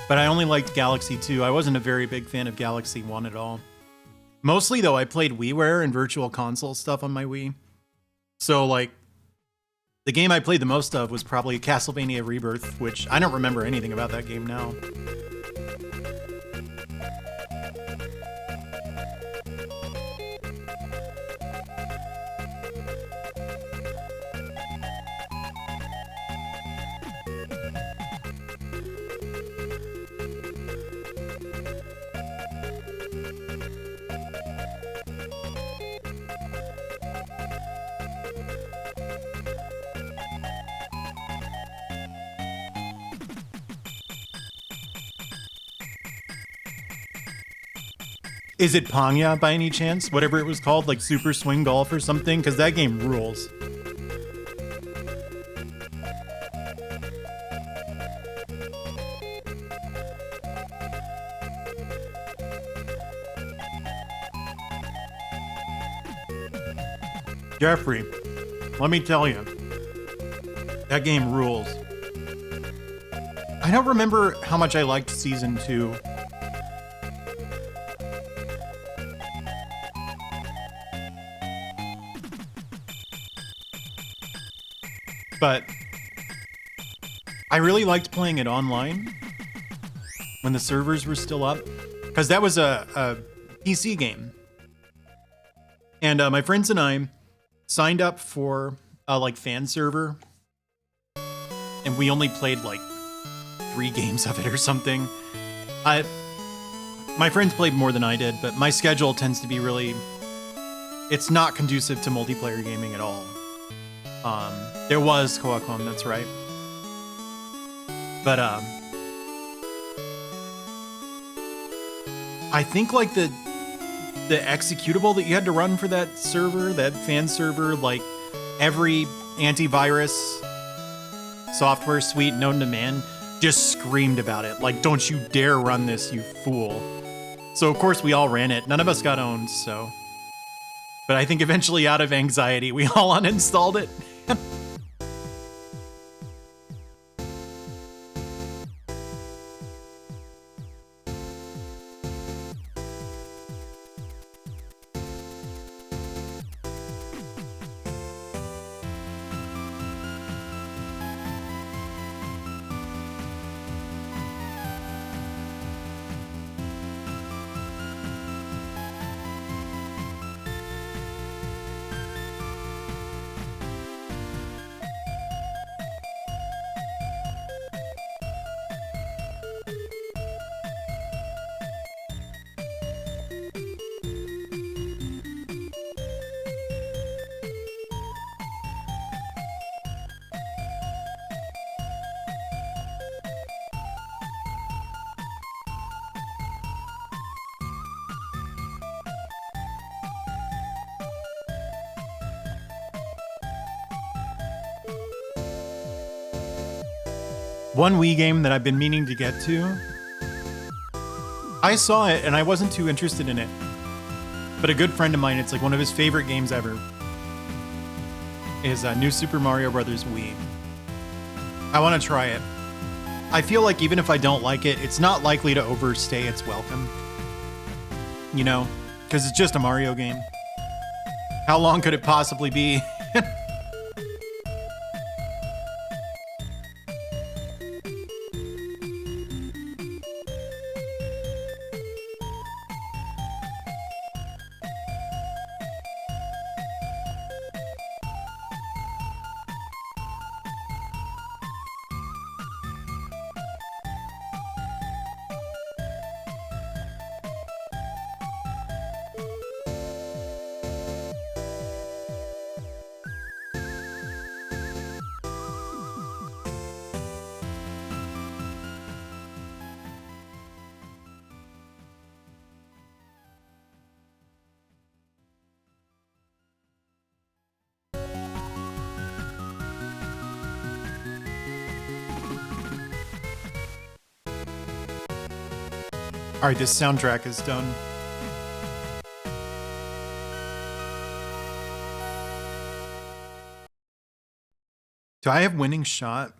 But I only liked Galaxy 2. I wasn't a very big fan of Galaxy 1 at all. Mostly, though, I played WiiWare and Virtual Console stuff on my Wii. So, like, the game I played the most of was probably Castlevania Rebirth, which I don't remember anything about that game now. Is it Pongya by any chance? Whatever it was called, like Super Swing Golf or something? Because that game rules. Jeffrey, let me tell you, that game rules. I don't remember how much I liked Season 2. But I really liked playing it online when the servers were still up, because that was a PC game. And my friends and I signed up for a like fan server, and we only played like 3 games of it or something. My friends played more than I did, but my schedule tends to be really, it's not conducive to multiplayer gaming at all. There was Koakon, that's right. But I think like the executable that you had to run for that server, that fan server, like every antivirus software suite known to man just screamed about it. Like, don't you dare run this, you fool. So of course we all ran it. None of us got owned, so. But I think eventually out of anxiety, we all uninstalled it. One Wii game that I've been meaning to get to. I saw it and I wasn't too interested in it. But a good friend of mine, it's like one of his favorite games ever, is New Super Mario Bros. Wii. I want to try it. I feel like even if I don't like it, it's not likely to overstay its welcome. You know? Because it's just a Mario game. How long could it possibly be? All right, this soundtrack is done. Do I have Winning Shot?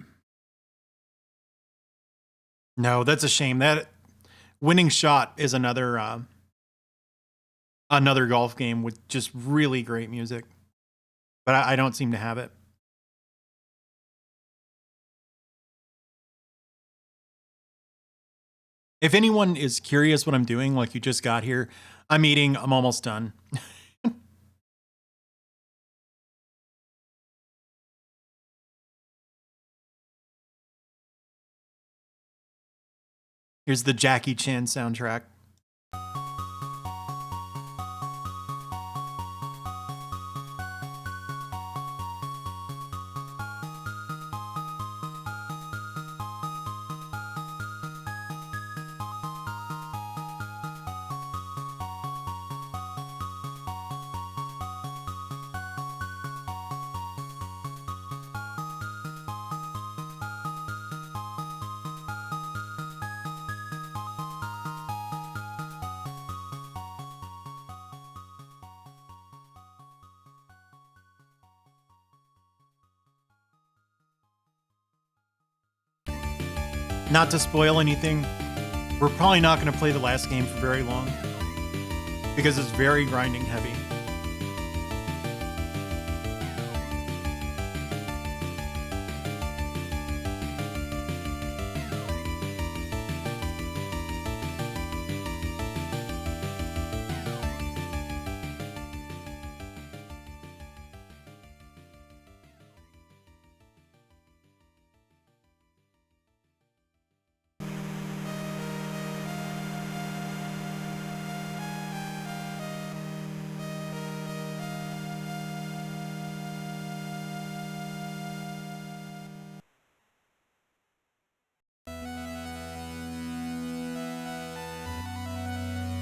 No, that's a shame. That Winning Shot is another another golf game with just really great music, but I don't seem to have it. If anyone is curious what I'm doing, like you just got here, I'm eating. I'm almost done. Here's the Jackie Chan soundtrack. not to spoil anything, we're probably not going to play the last game for very long because it's very grinding heavy.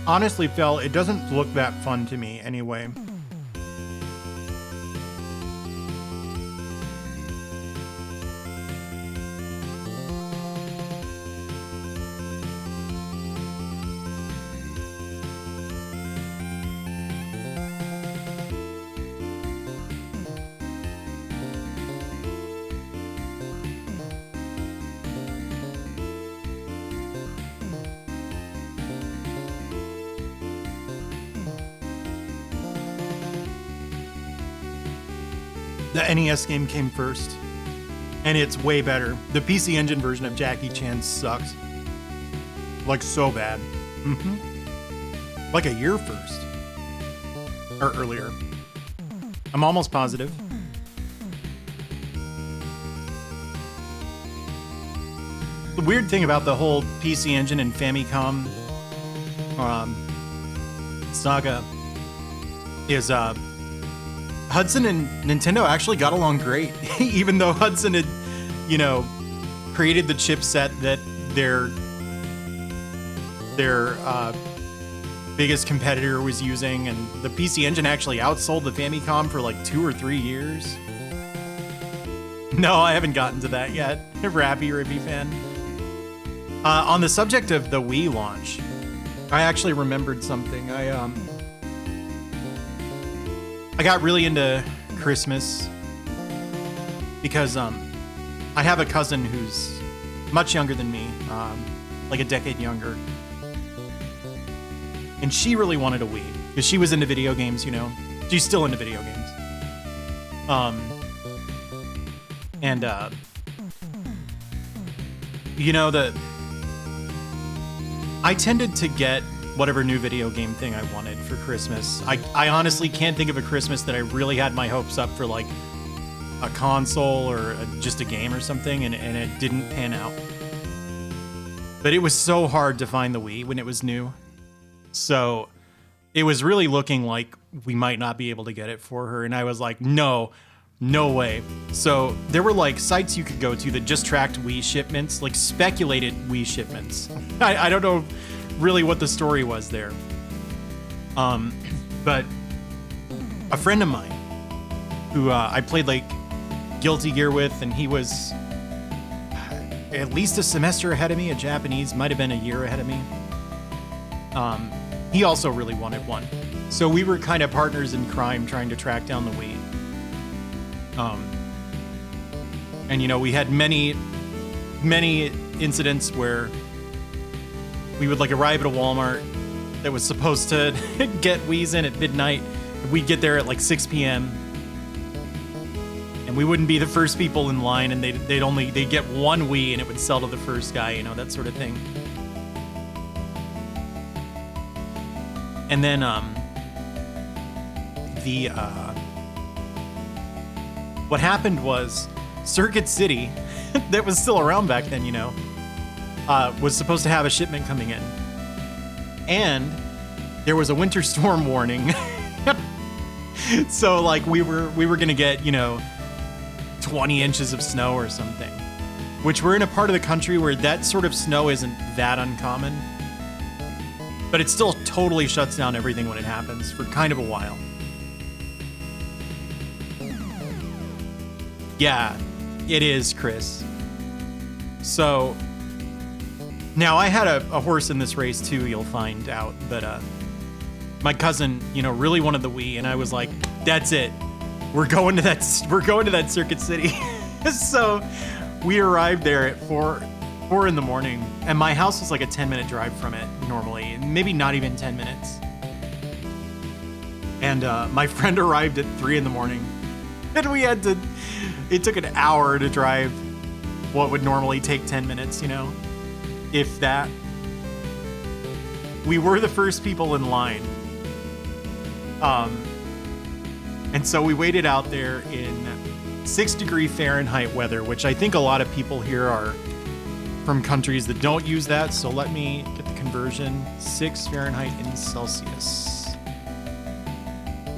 Honestly, Phil, it doesn't look that fun to me anyway. The NES game came first, and it's way better. The PC Engine version of Jackie Chan sucks. Like, so bad. Like a year first. Or earlier. I'm almost positive. The weird thing about the whole PC Engine and Famicom saga is Hudson and Nintendo actually got along great, even though Hudson had, you know, created the chipset that their biggest competitor was using, and the PC Engine actually outsold the Famicom for like 2 or 3 years. No, I haven't gotten to that yet. Rappy Rippy fan. On the subject of the Wii launch, I actually remembered something. I got really into Christmas because I have a cousin who's much younger than me, like a decade younger. And she really wanted a Wii because she was into video games, you know. She's still into video games. You know, I tended to get whatever new video game thing I wanted for Christmas. I honestly can't think of a Christmas that I really had my hopes up for, like a console or just a game or something, and it didn't pan out. But it was so hard to find the Wii when it was new. So it was really looking like we might not be able to get it for her. And I was like, no way. So there were like sites you could go to that just tracked Wii shipments, like speculated Wii shipments. I don't know really what the story was there. But a friend of mine who I played like Guilty Gear with, and he was at least a semester ahead of me. A Japanese, might have been a year ahead of me. He also really wanted one. So we were kind of partners in crime trying to track down the Wii. And you know, we had many incidents where we would like arrive at a Walmart that was supposed to get Wii's in at midnight. We'd get there at like 6 p.m. and we wouldn't be the first people in line, and they'd get one Wii and it would sell to the first guy, you know, that sort of thing. And then what happened was Circuit City, that was still around back then, you know, was supposed to have a shipment coming in. And there was a winter storm warning. So like we were gonna get, you know, 20 inches of snow or something, which we're in a part of the country where that sort of snow isn't that uncommon. But it still totally shuts down everything when it happens for kind of a while. Yeah, it is, Chris. So now I had a horse in this race too, you'll find out. But my cousin, you know, really wanted the Wii, and I was like, that's it. We're going to that Circuit City. So we arrived there at 4 4 in the morning, and my house was like a 10-minute drive from it normally, maybe not even 10 minutes. And my friend arrived at 3 in the morning, and we had to, it took an hour to drive what would normally take 10 minutes, you know, if that. We were the first people in line. And so we waited out there in 6-degree Fahrenheit weather, which I think a lot of people here are from countries that don't use that. So let me get the conversion. 6 Fahrenheit in Celsius.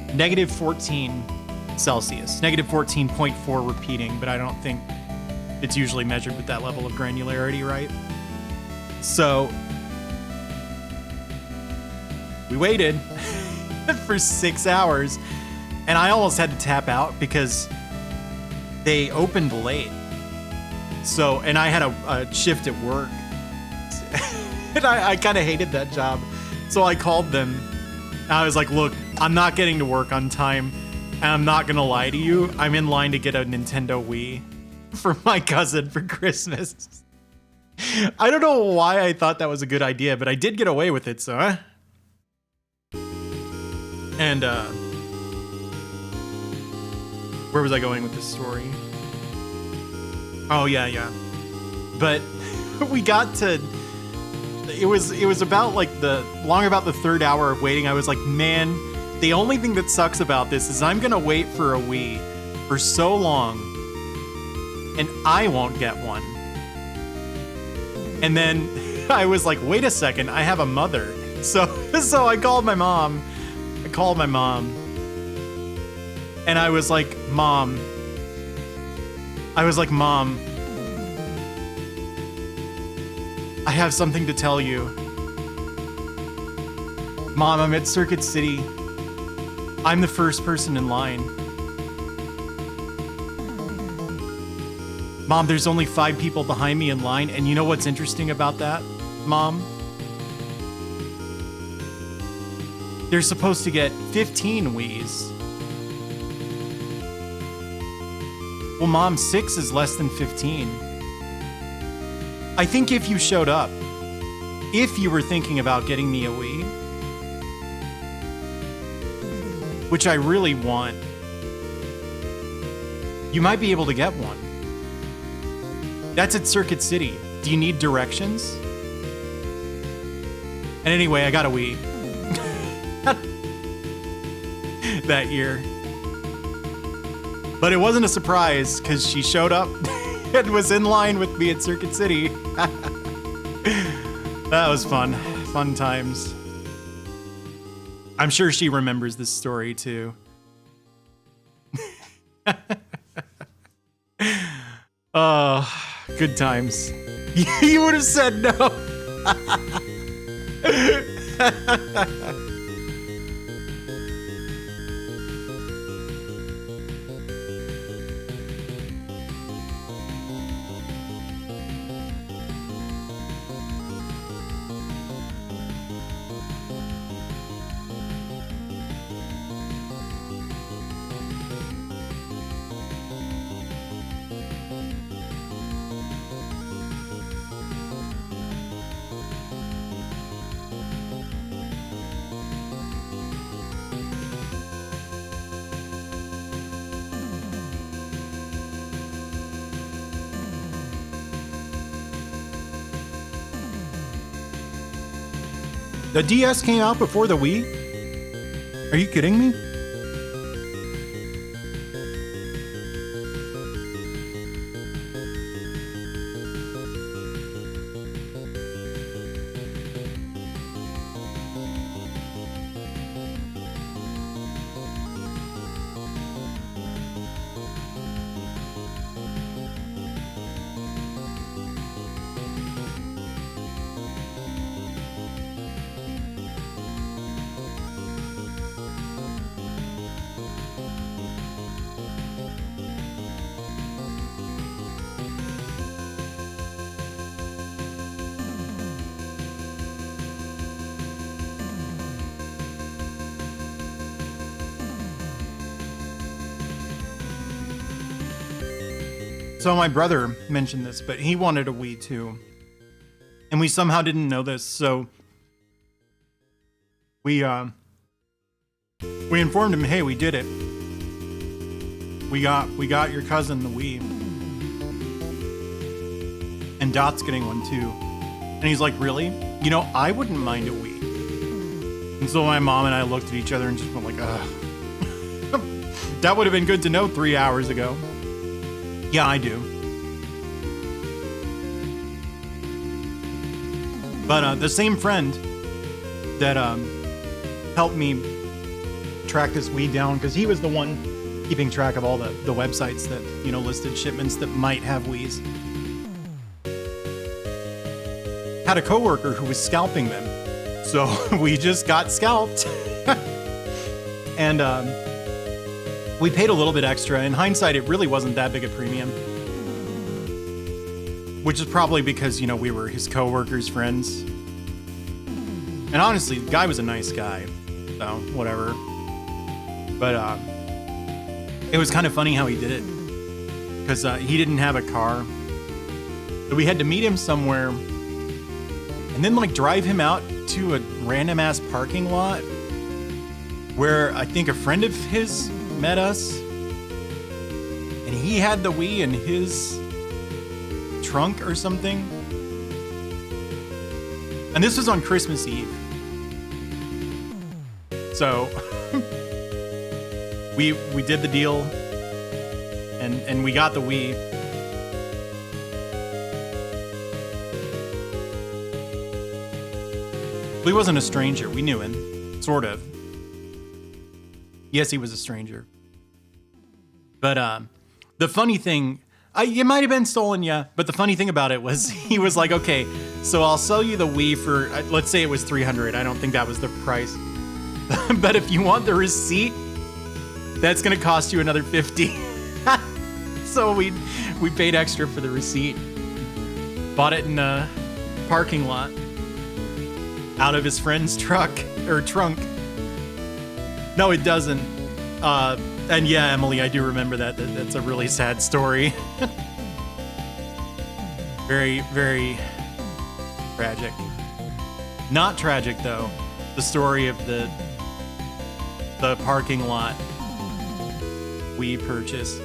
-14 Celsius. -14.4 repeating, but I don't think it's usually measured with that level of granularity, right? So we waited for 6 hours, and I almost had to tap out because they opened late. So, and I had a shift at work, and I kind of hated that job. So I called them. I was like, look, I'm not getting to work on time, and I'm not gonna lie to you. I'm in line to get a Nintendo Wii for my cousin for Christmas. I don't know why I thought that was a good idea, but I did get away with it, so And where was I going with this story? Oh yeah. But we got to, it was about like about the 3rd hour of waiting. I was like, man, the only thing that sucks about this is I'm gonna wait for a Wii for so long, and I won't get one. And then I was like, wait a second, I have a mother. So I called my mom. And I was like, Mom, I have something to tell you. Mom, I'm at Circuit City. I'm the first person in line. Mom, there's only 5 people behind me in line, and you know what's interesting about that, Mom? They're supposed to get 15 Wiis. Well, Mom, 6 is less than 15. I think if you showed up, if you were thinking about getting me a Wii, which I really want, you might be able to get one. That's at Circuit City. Do you need directions? And anyway, I got a Wii that year. But it wasn't a surprise because she showed up and was in line with me at Circuit City. That was fun. Fun times. I'm sure she remembers this story too. Oh, good times. You would have said no. The DS came out before the Wii? Are you kidding me? So my brother mentioned this, but he wanted a Wii too. And we somehow didn't know this, so we informed him, hey, we did it. We got your cousin the Wii. And Dot's getting one too. And he's like, really? You know, I wouldn't mind a Wii. And so my mom and I looked at each other and just went like, ugh. That would have been good to know 3 hours ago. Yeah, I do. But the same friend that helped me track this Wii down, because he was the one keeping track of all the websites that, you know, listed shipments that might have Wiis, had a coworker who was scalping them. So we just got scalped. And we paid a little bit extra. In hindsight, it really wasn't that big a premium. Which is probably because, you know, we were his coworkers' friends. And honestly, the guy was a nice guy. So, whatever. But it was kind of funny how he did it. Because he didn't have a car. So we had to meet him somewhere. And then, like, drive him out to a random-ass parking lot. Where I think a friend of his met us. And he had the Wii in his trunk or something. And this was on Christmas Eve. So we did the deal and we got the Wii. He wasn't a stranger. We knew him. Sort of. Yes, he was a stranger. But the funny thing, it might have been stolen, yeah. But the funny thing about it was he was like, okay, so I'll sell you the Wii for, let's say it was $300. I don't think that was the price. But if you want the receipt, that's going to cost you another $50. So we paid extra for the receipt. Bought it in a parking lot out of his friend's truck or trunk. No, it doesn't. And yeah, Emily, I do remember that. That's a really sad story. Very, very tragic. Not tragic, though. The story of the parking lot we purchased.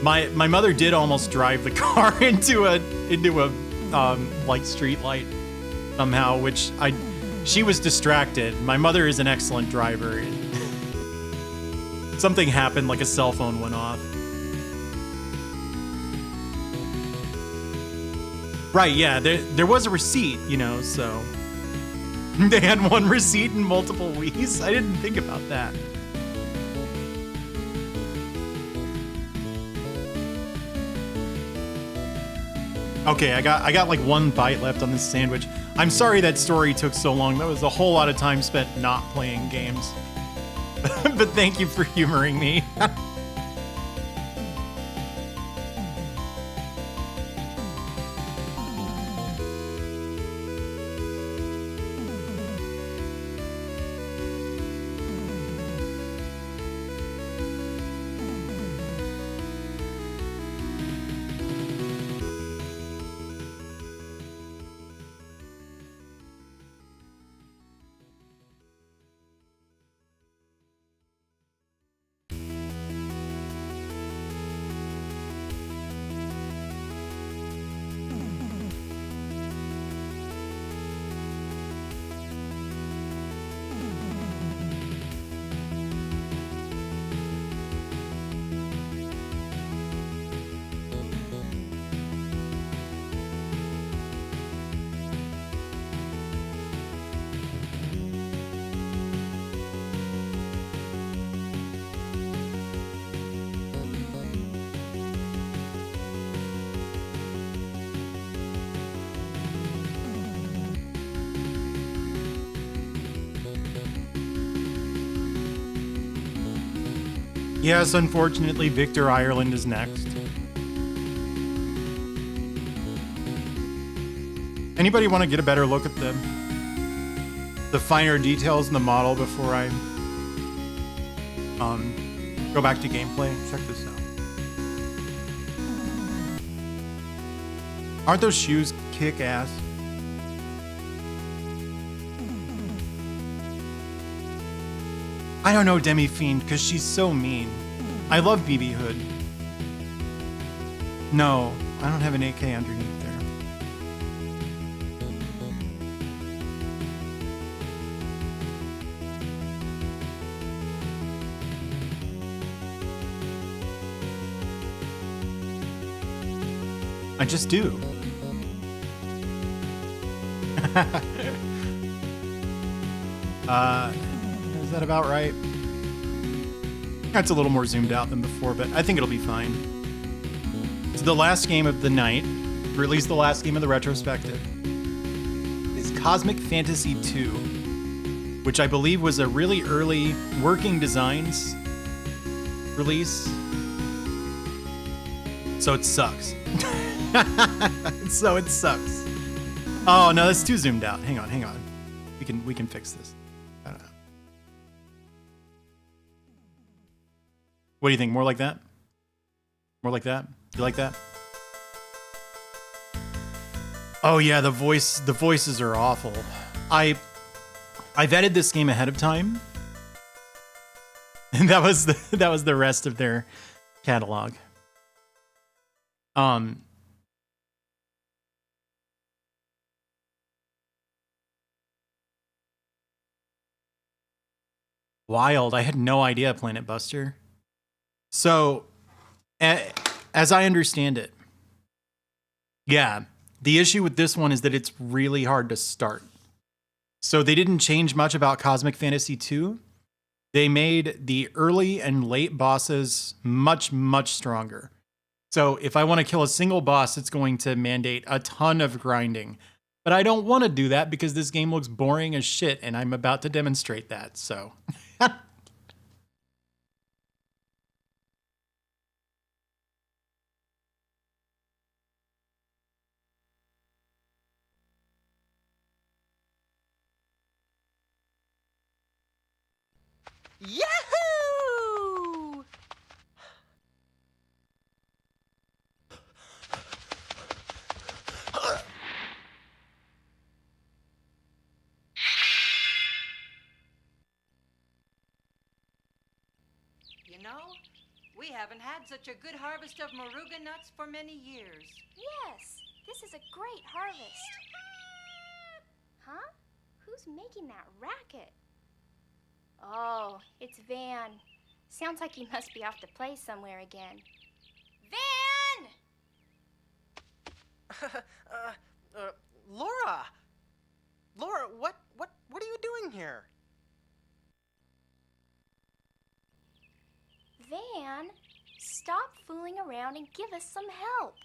My mother did almost drive the car into a like street light somehow, which she was distracted. My mother is an excellent driver. Something happened, like a cell phone went off. Right, yeah, there was a receipt, you know, so they had one receipt and multiple Wiis. I didn't think about that. Okay, I got like one bite left on this sandwich. I'm sorry that story took so long. That was a whole lot of time spent not playing games. But thank you for humoring me. Yes, unfortunately, Victor Ireland is next. Anybody want to get a better look at the finer details in the model before I go back to gameplay? Check this out. Aren't those shoes kick ass? I don't know Demi Fiend because she's so mean. I love BB Hood. No, I don't have an AK underneath there. I just do. Is that about right? That's a little more zoomed out than before, but I think it'll be fine. It's the last game of the night, or at least the last game of the retrospective. Is Cosmic Fantasy II, which I believe was a really early Working Designs release. So it sucks. So it sucks. Oh no, that's too zoomed out. Hang on. We can fix this. I don't know. What do you think? More like that? More like that? You like that? Oh yeah, the voices are awful. I vetted this game ahead of time. And that was the rest of their catalog. Wild. I had no idea, Planet Buster. So, as I understand it, yeah, the issue with this one is that it's really hard to start. So they didn't change much about Cosmic Fantasy 2. They made the early and late bosses much, much stronger. So if I want to kill a single boss, it's going to mandate a ton of grinding. But I don't want to do that because this game looks boring as shit, and I'm about to demonstrate that, so... Yahoo! You know, we haven't had such a good harvest of Moruga nuts for many years. Yes, this is a great harvest. Huh? Who's making that racket? Oh, it's Van. Sounds like he must be off to play somewhere again. Van! Laura! Laura, what are you doing here? Van, stop fooling around and give us some help.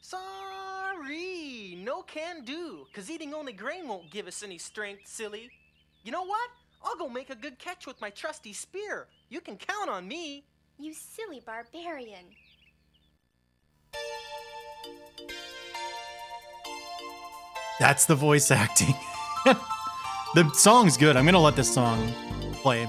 Sorry, no can do, 'cause eating only grain won't give us any strength, silly. You know what? I'll go make a good catch with my trusty spear. You can count on me. You silly barbarian. That's the voice acting. The song's good. I'm going to let this song play.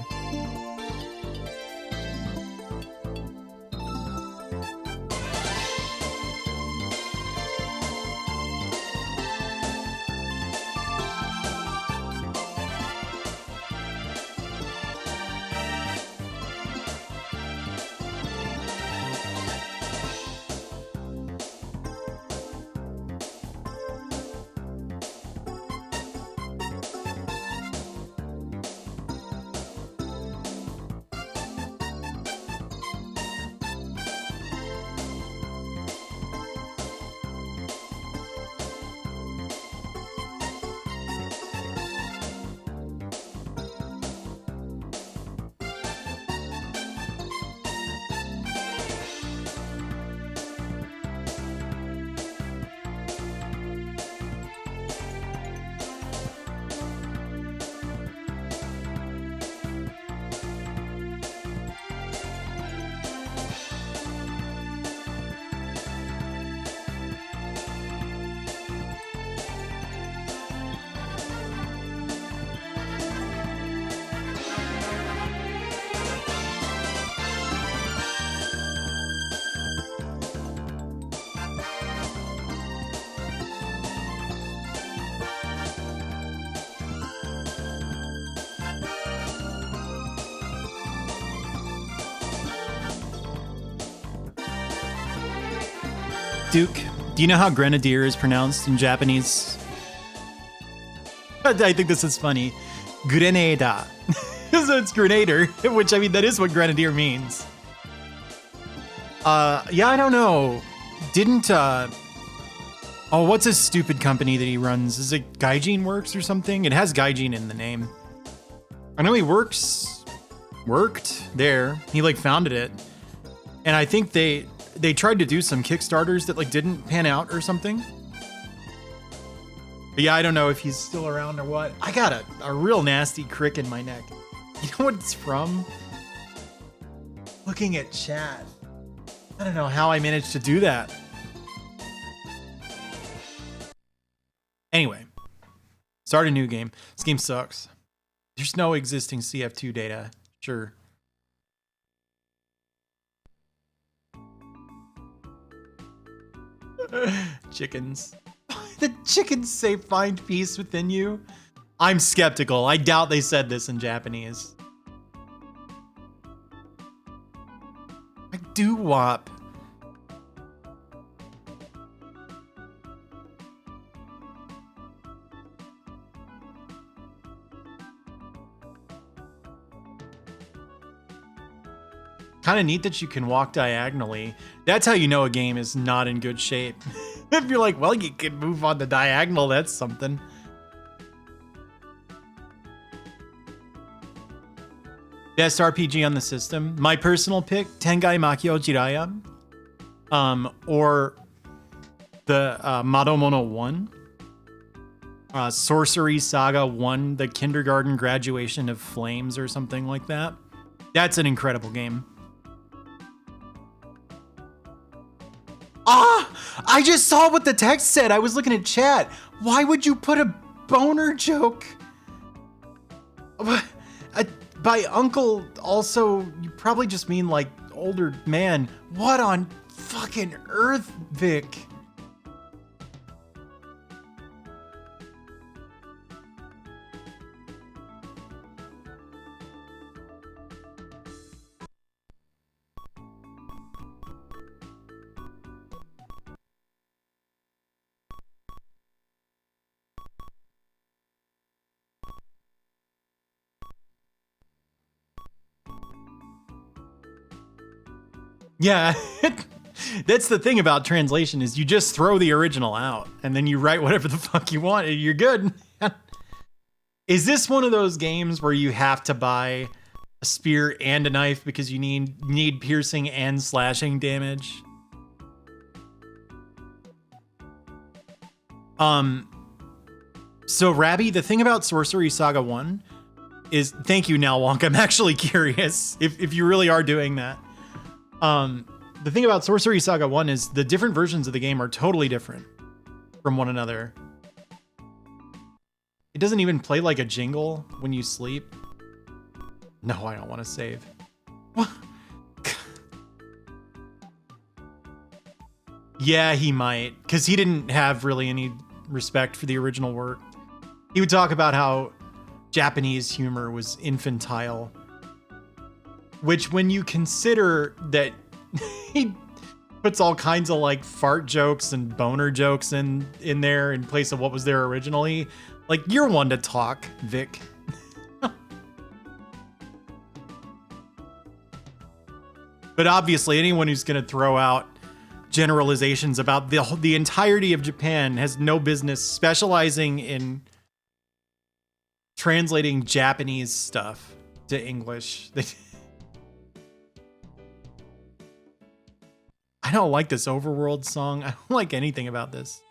Duke, do you know how grenadier is pronounced in Japanese? I think this is funny. Grenada. So it's grenader, which I mean, that is what grenadier means. Yeah, I don't know. Didn't, oh, what's his stupid company that he runs? Is it Gaijin Works or something? It has Gaijin in the name. I know he worked there. He like founded it. And I think they tried to do some Kickstarters that like didn't pan out or something. But yeah, I don't know if he's still around or what. I got a real nasty crick in my neck. You know what it's from? Looking at chat. I don't know how I managed to do that. Anyway, start a new game. This game sucks. There's no existing CF2 data. Sure. Chickens. The chickens say find peace within you. I'm skeptical. I doubt they said this in Japanese. I do wop. Kind of neat that you can walk diagonally. That's how you know a game is not in good shape. If you're like, well, you can move on the diagonal, that's something. Best RPG on the system. My personal pick, Tengai Makio Jiraiya. Or the Madomono 1. Sorcery Saga 1, the Kindergarten Graduation of Flames or something like that. That's an incredible game. I just saw what the text said. I was looking at chat. Why would you put a boner joke? By uncle, also, you probably just mean like older man. What on fucking earth, Vic? Yeah, that's the thing about translation is you just throw the original out and then you write whatever the fuck you want and you're good. Is this one of those games where you have to buy a spear and a knife because you need piercing and slashing damage? So Rabby, the thing about Sorcery Saga 1 is, thank you, Now Wonk. I'm actually curious if you really are doing that. The thing about Sorcery Saga 1 is the different versions of the game are totally different from one another. It doesn't even play like a jingle when you sleep. No, I don't want to save. What? Yeah, he might, because he didn't have really any respect for the original work. He would talk about how Japanese humor was infantile. Which, when you consider that he puts all kinds of like fart jokes and boner jokes in there in place of what was there originally, like, you're one to talk, Vic. But obviously, anyone who's going to throw out generalizations about the entirety of Japan has no business specializing in translating Japanese stuff to English. I don't like this Overworld song. I don't like anything about this.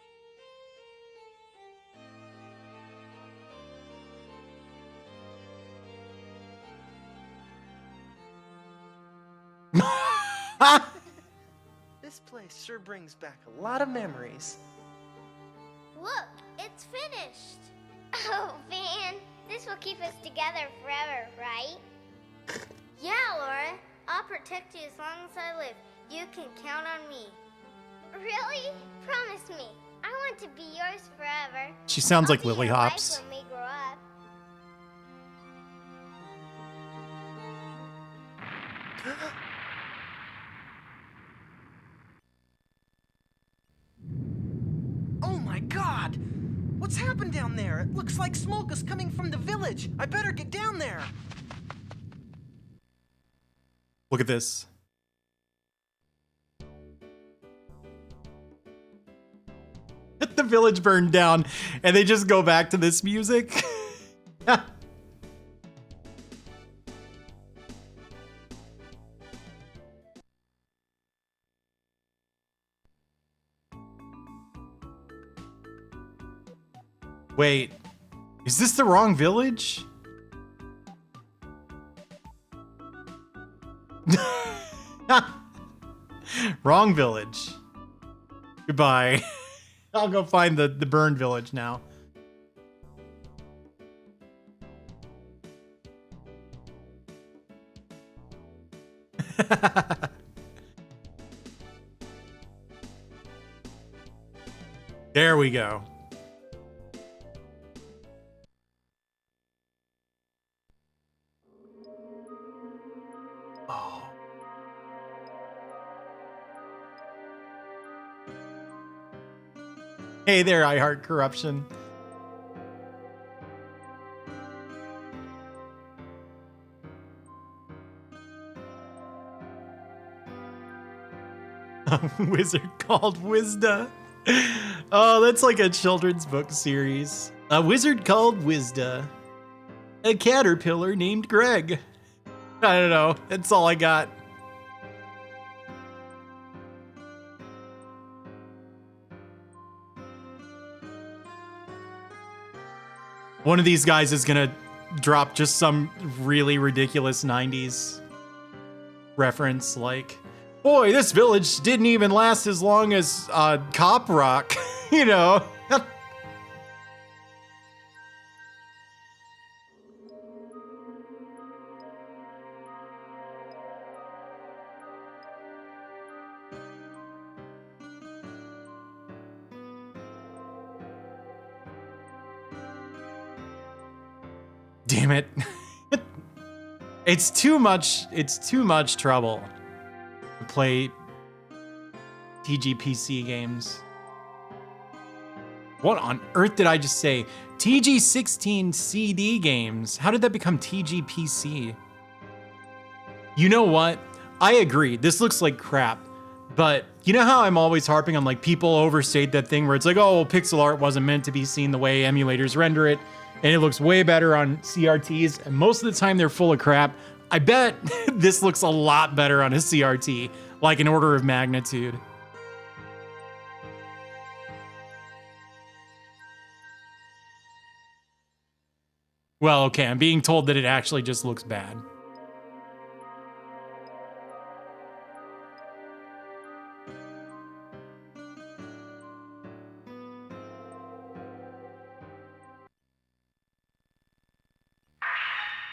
This place sure brings back a lot of memories. Look, it's finished. Oh, Van, this will keep us together forever, right? Yeah, Laura. I'll protect you as long as I live. You can count on me. Really? Promise me. I want to be yours forever. She sounds like I'll be Lily your wife Hops. when we grow up. God! What's happened down there? It looks like smoke is coming from the village. I better get down there. Look at this. The village burned down, and they just go back to this music. Wait, is this the wrong village? Wrong village. Goodbye. I'll go find the burned village now. There we go. Oh. Hey there, I Heart Corruption. A wizard called Wisda. Oh, that's like a children's book series. A wizard called Wisda. A caterpillar named Greg. I don't know. That's all I got. One of these guys is gonna drop just some really ridiculous 90s reference like, boy, this village didn't even last as long as Cop Rock, you know? Damn it. It's too much trouble to play TGPC games. What on earth did I just say? TG16 CD games. How did that become TGPC? You know what? I agree. This looks like crap. But you know how I'm always harping on like people overstate that thing where it's like, oh, well, pixel art wasn't meant to be seen the way emulators render it. And it looks way better on CRTs, and most of the time they're full of crap. I bet this looks a lot better on a CRT, like an order of magnitude. Well, okay, I'm being told that it actually just looks bad.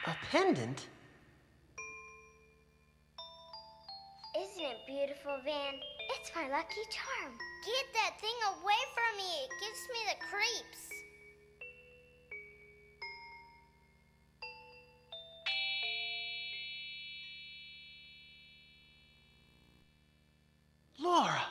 A pendant? Isn't it beautiful, Van? It's my lucky charm. Get that thing away from me. It gives me the creeps. Laura!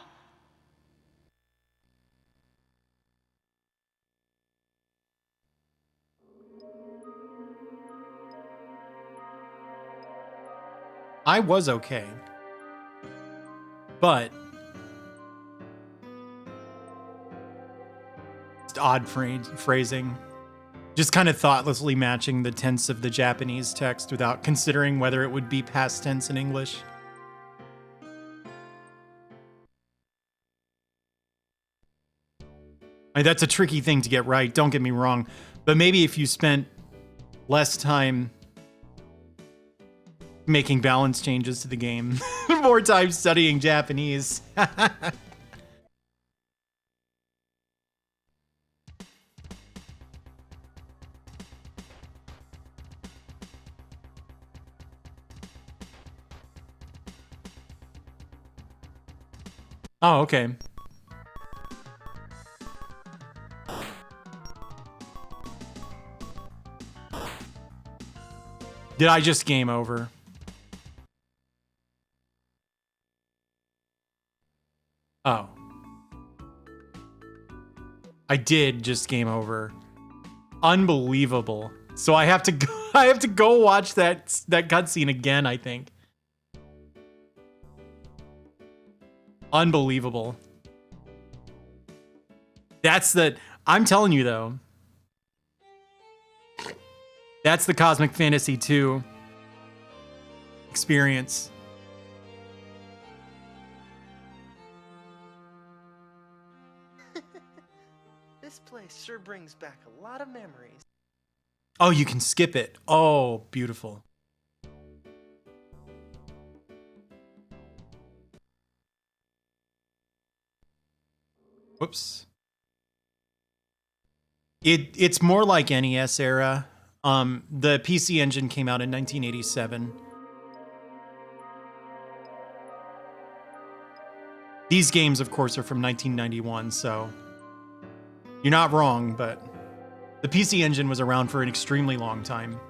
I was okay. But just odd phrasing. Just kind of thoughtlessly matching the tense of the Japanese text without considering whether it would be past tense in English. I mean, that's a tricky thing to get right, don't get me wrong. But maybe if you spent less time making balance changes to the game, more time studying Japanese. Oh, okay. Did I just game over? Oh. I did just game over. Unbelievable. So I have to go, I have to go watch that cutscene again, I think. Unbelievable. I'm telling you though. That's the Cosmic Fantasy 2 experience. This place sure brings back a lot of memories. Oh, you can skip it. Oh, beautiful. Whoops. It's more like NES era. The PC Engine came out in 1987. These games, of course, are from 1991, so you're not wrong, but the PC Engine was around for an extremely long time.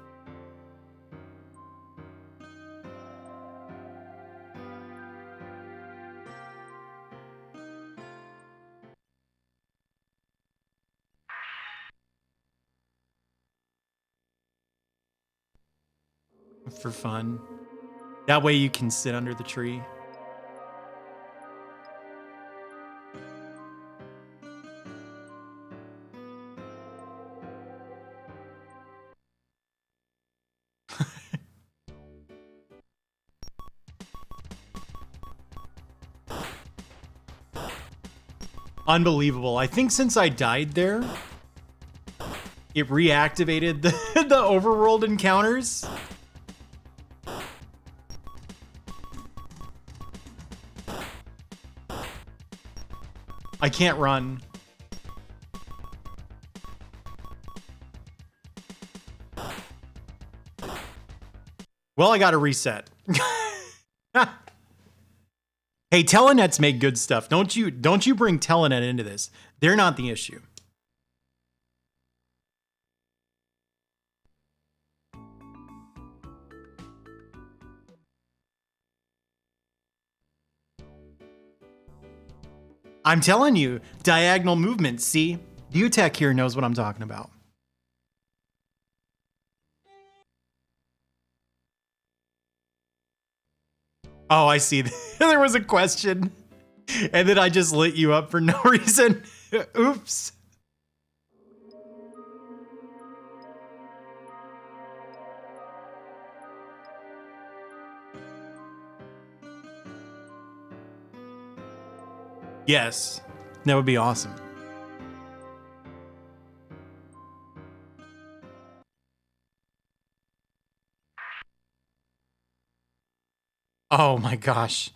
For fun. That way you can sit under the tree. Unbelievable. I think since I died there, it reactivated the overworld encounters. I can't run. Well, I gotta reset. Hey, Telenets make good stuff. Don't you bring Telenet into this. They're not the issue. I'm telling you, diagonal movement. See, Butech here knows what I'm talking about. Oh, I see. There was a question, and then I just lit you up for no reason. Oops. Yes, that would be awesome. Oh my gosh.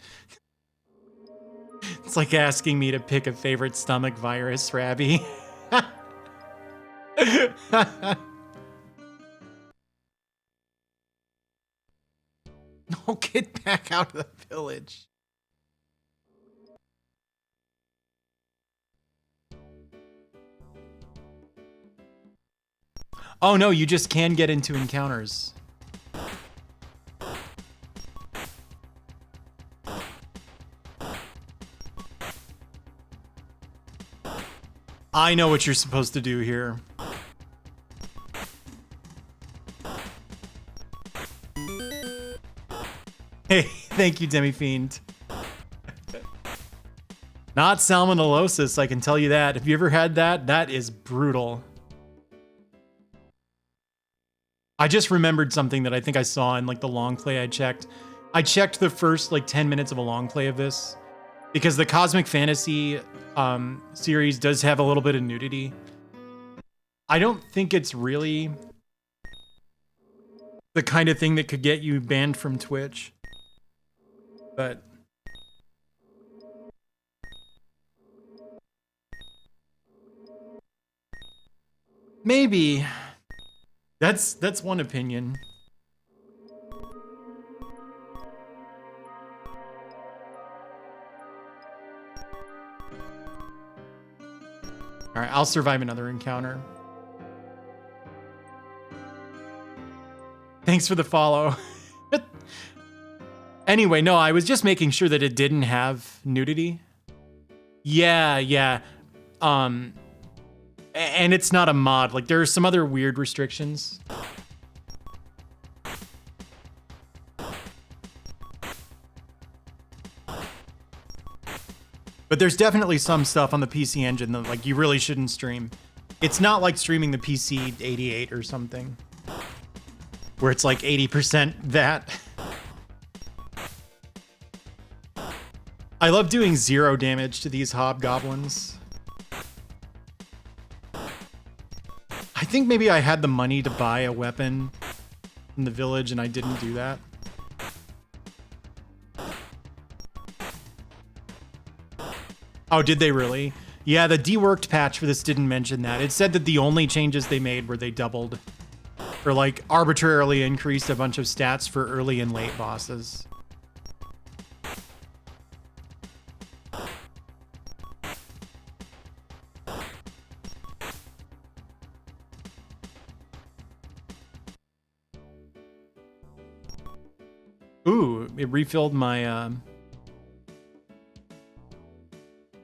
It's like asking me to pick a favorite stomach virus, Rabby. No, get back out of the village. Oh no, you just can get into encounters. I know what you're supposed to do here. Hey, thank you, Demi-Fiend. Not salmonellosis, I can tell you that. Have you ever had that? That is brutal. I just remembered something that I think I saw in like the long play I checked. I checked the first like 10 minutes of a long play of this because the Cosmic Fantasy series does have a little bit of nudity. I don't think it's really the kind of thing that could get you banned from Twitch, but maybe. That's one opinion. All right, I'll survive another encounter. Thanks for the follow. Anyway, no, I was just making sure that it didn't have nudity. Yeah. And it's not a mod. Like, there are some other weird restrictions. But there's definitely some stuff on the PC Engine that, like, you really shouldn't stream. It's not like streaming the PC 88 or something, where it's like 80% that. I love doing 0 damage to these hobgoblins. I think maybe I had the money to buy a weapon in the village and I didn't do that. Oh, did they really? Yeah, the deworked patch for this didn't mention that. It said that the only changes they made were they doubled or like arbitrarily increased a bunch of stats for early and late bosses. Ooh, it refilled my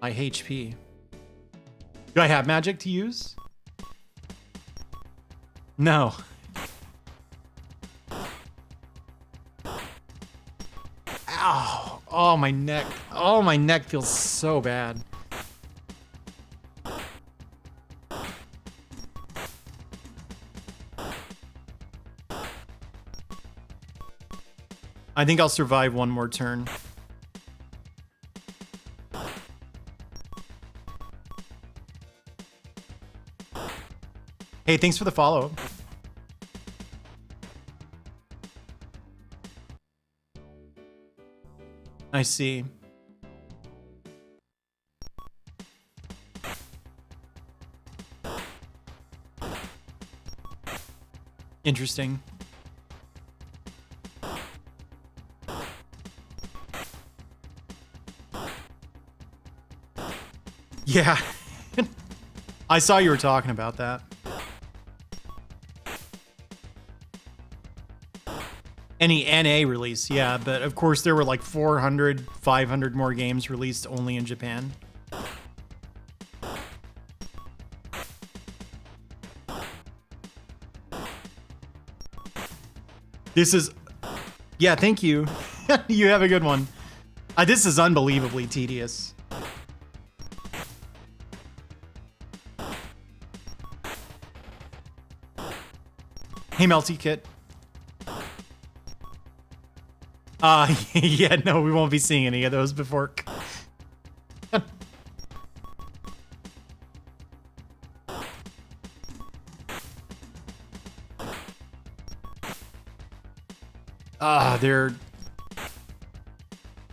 my HP. Do I have magic to use? No. Ow. Oh, my neck. Oh, my neck feels so bad. I think I'll survive one more turn. Hey, thanks for the follow. I see. Interesting. Yeah. I saw you were talking about that. Any NA release, yeah, but of course there were like 400, 500 more games released only in Japan. This is... Yeah, thank you. You have a good one. This is unbelievably tedious. Hey, Melty Kit. Yeah, no, we won't be seeing any of those before.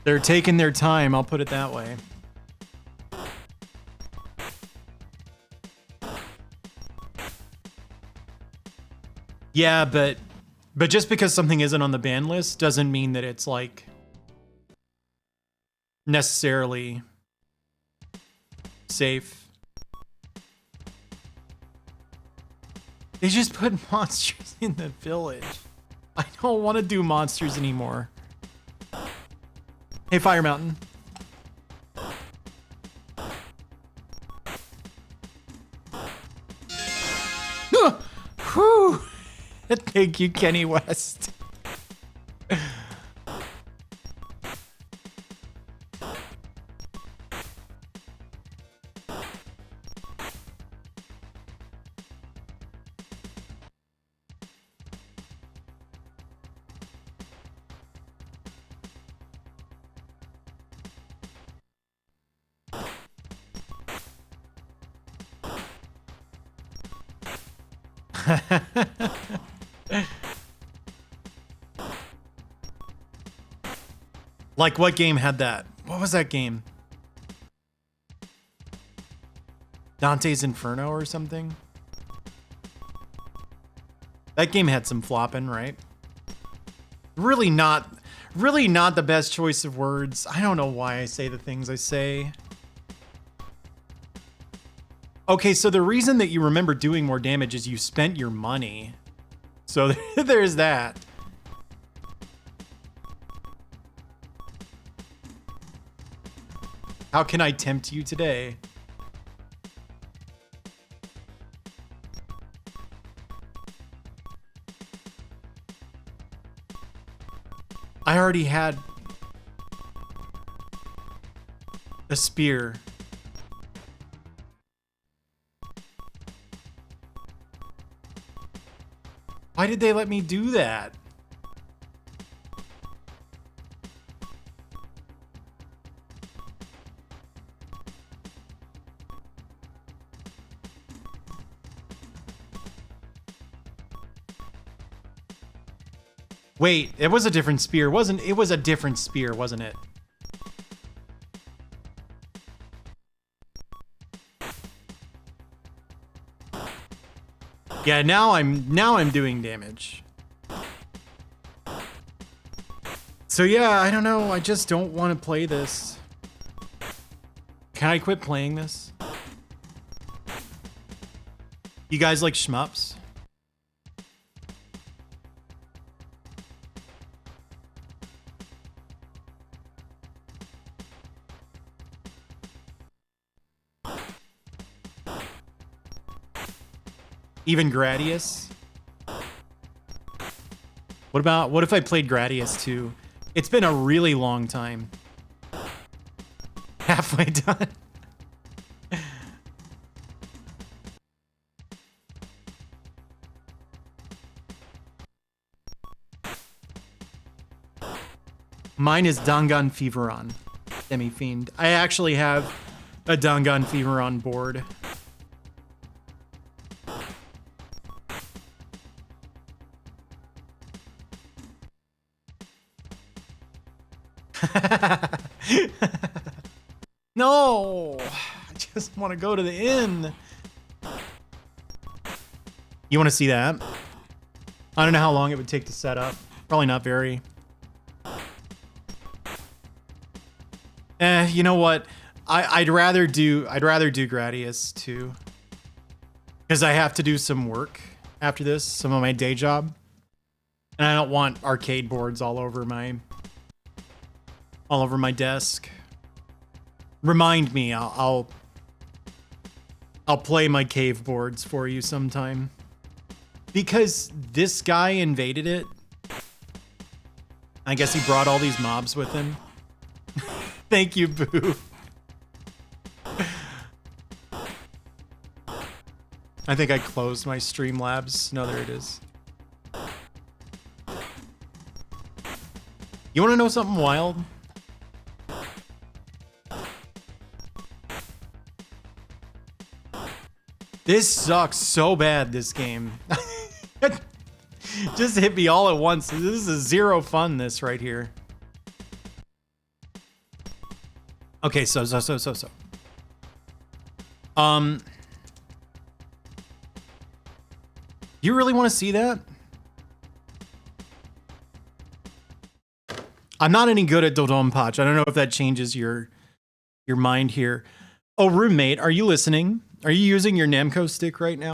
They're taking their time, I'll put it that way. Yeah, but just because something isn't on the ban list doesn't mean that it's like necessarily safe. They just put monsters in the village. I don't want to do monsters anymore. Hey, Fire Mountain. Whew. Thank you, Kenny West. Like, what game had that? What was that game? Dante's Inferno or something? That game had some flopping, right? Really not the best choice of words. I don't know why I say the things I say. Okay, so the reason that you remember doing more damage is you spent your money. So there's that. How can I tempt you today? I already had a spear. Why did they let me do that? Wait, it was a different spear, wasn't it? It was a different spear, wasn't it? Yeah, now I'm doing damage. So yeah, I don't know. I just don't want to play this. Can I quit playing this? You guys like shmups? Even Gradius? What if I played Gradius too? It's been a really long time. Halfway done. Mine is Dangan Feveron. Demi-Fiend. I actually have a Dangan Feveron board. No, I just want to go to the inn. You want to see that? I don't know how long it would take to set up. Probably not very. You know what? I'd rather do Gradius too, because I have to do some work after this, some of my day job, and I don't want arcade boards all over my desk. Remind me, I'll play my cave boards for you sometime. Because this guy invaded it. I guess he brought all these mobs with him. Thank you, Boo. I think I closed my Streamlabs. No, there it is. You want to know something wild? This sucks so bad, this game. Just hit me all at once. This is zero fun, this right here. Okay, so. You really want to see that? I'm not any good at Dodonpachi. I don't know if that changes your mind here. Oh, roommate, are you listening? Are you using your Namco stick right now?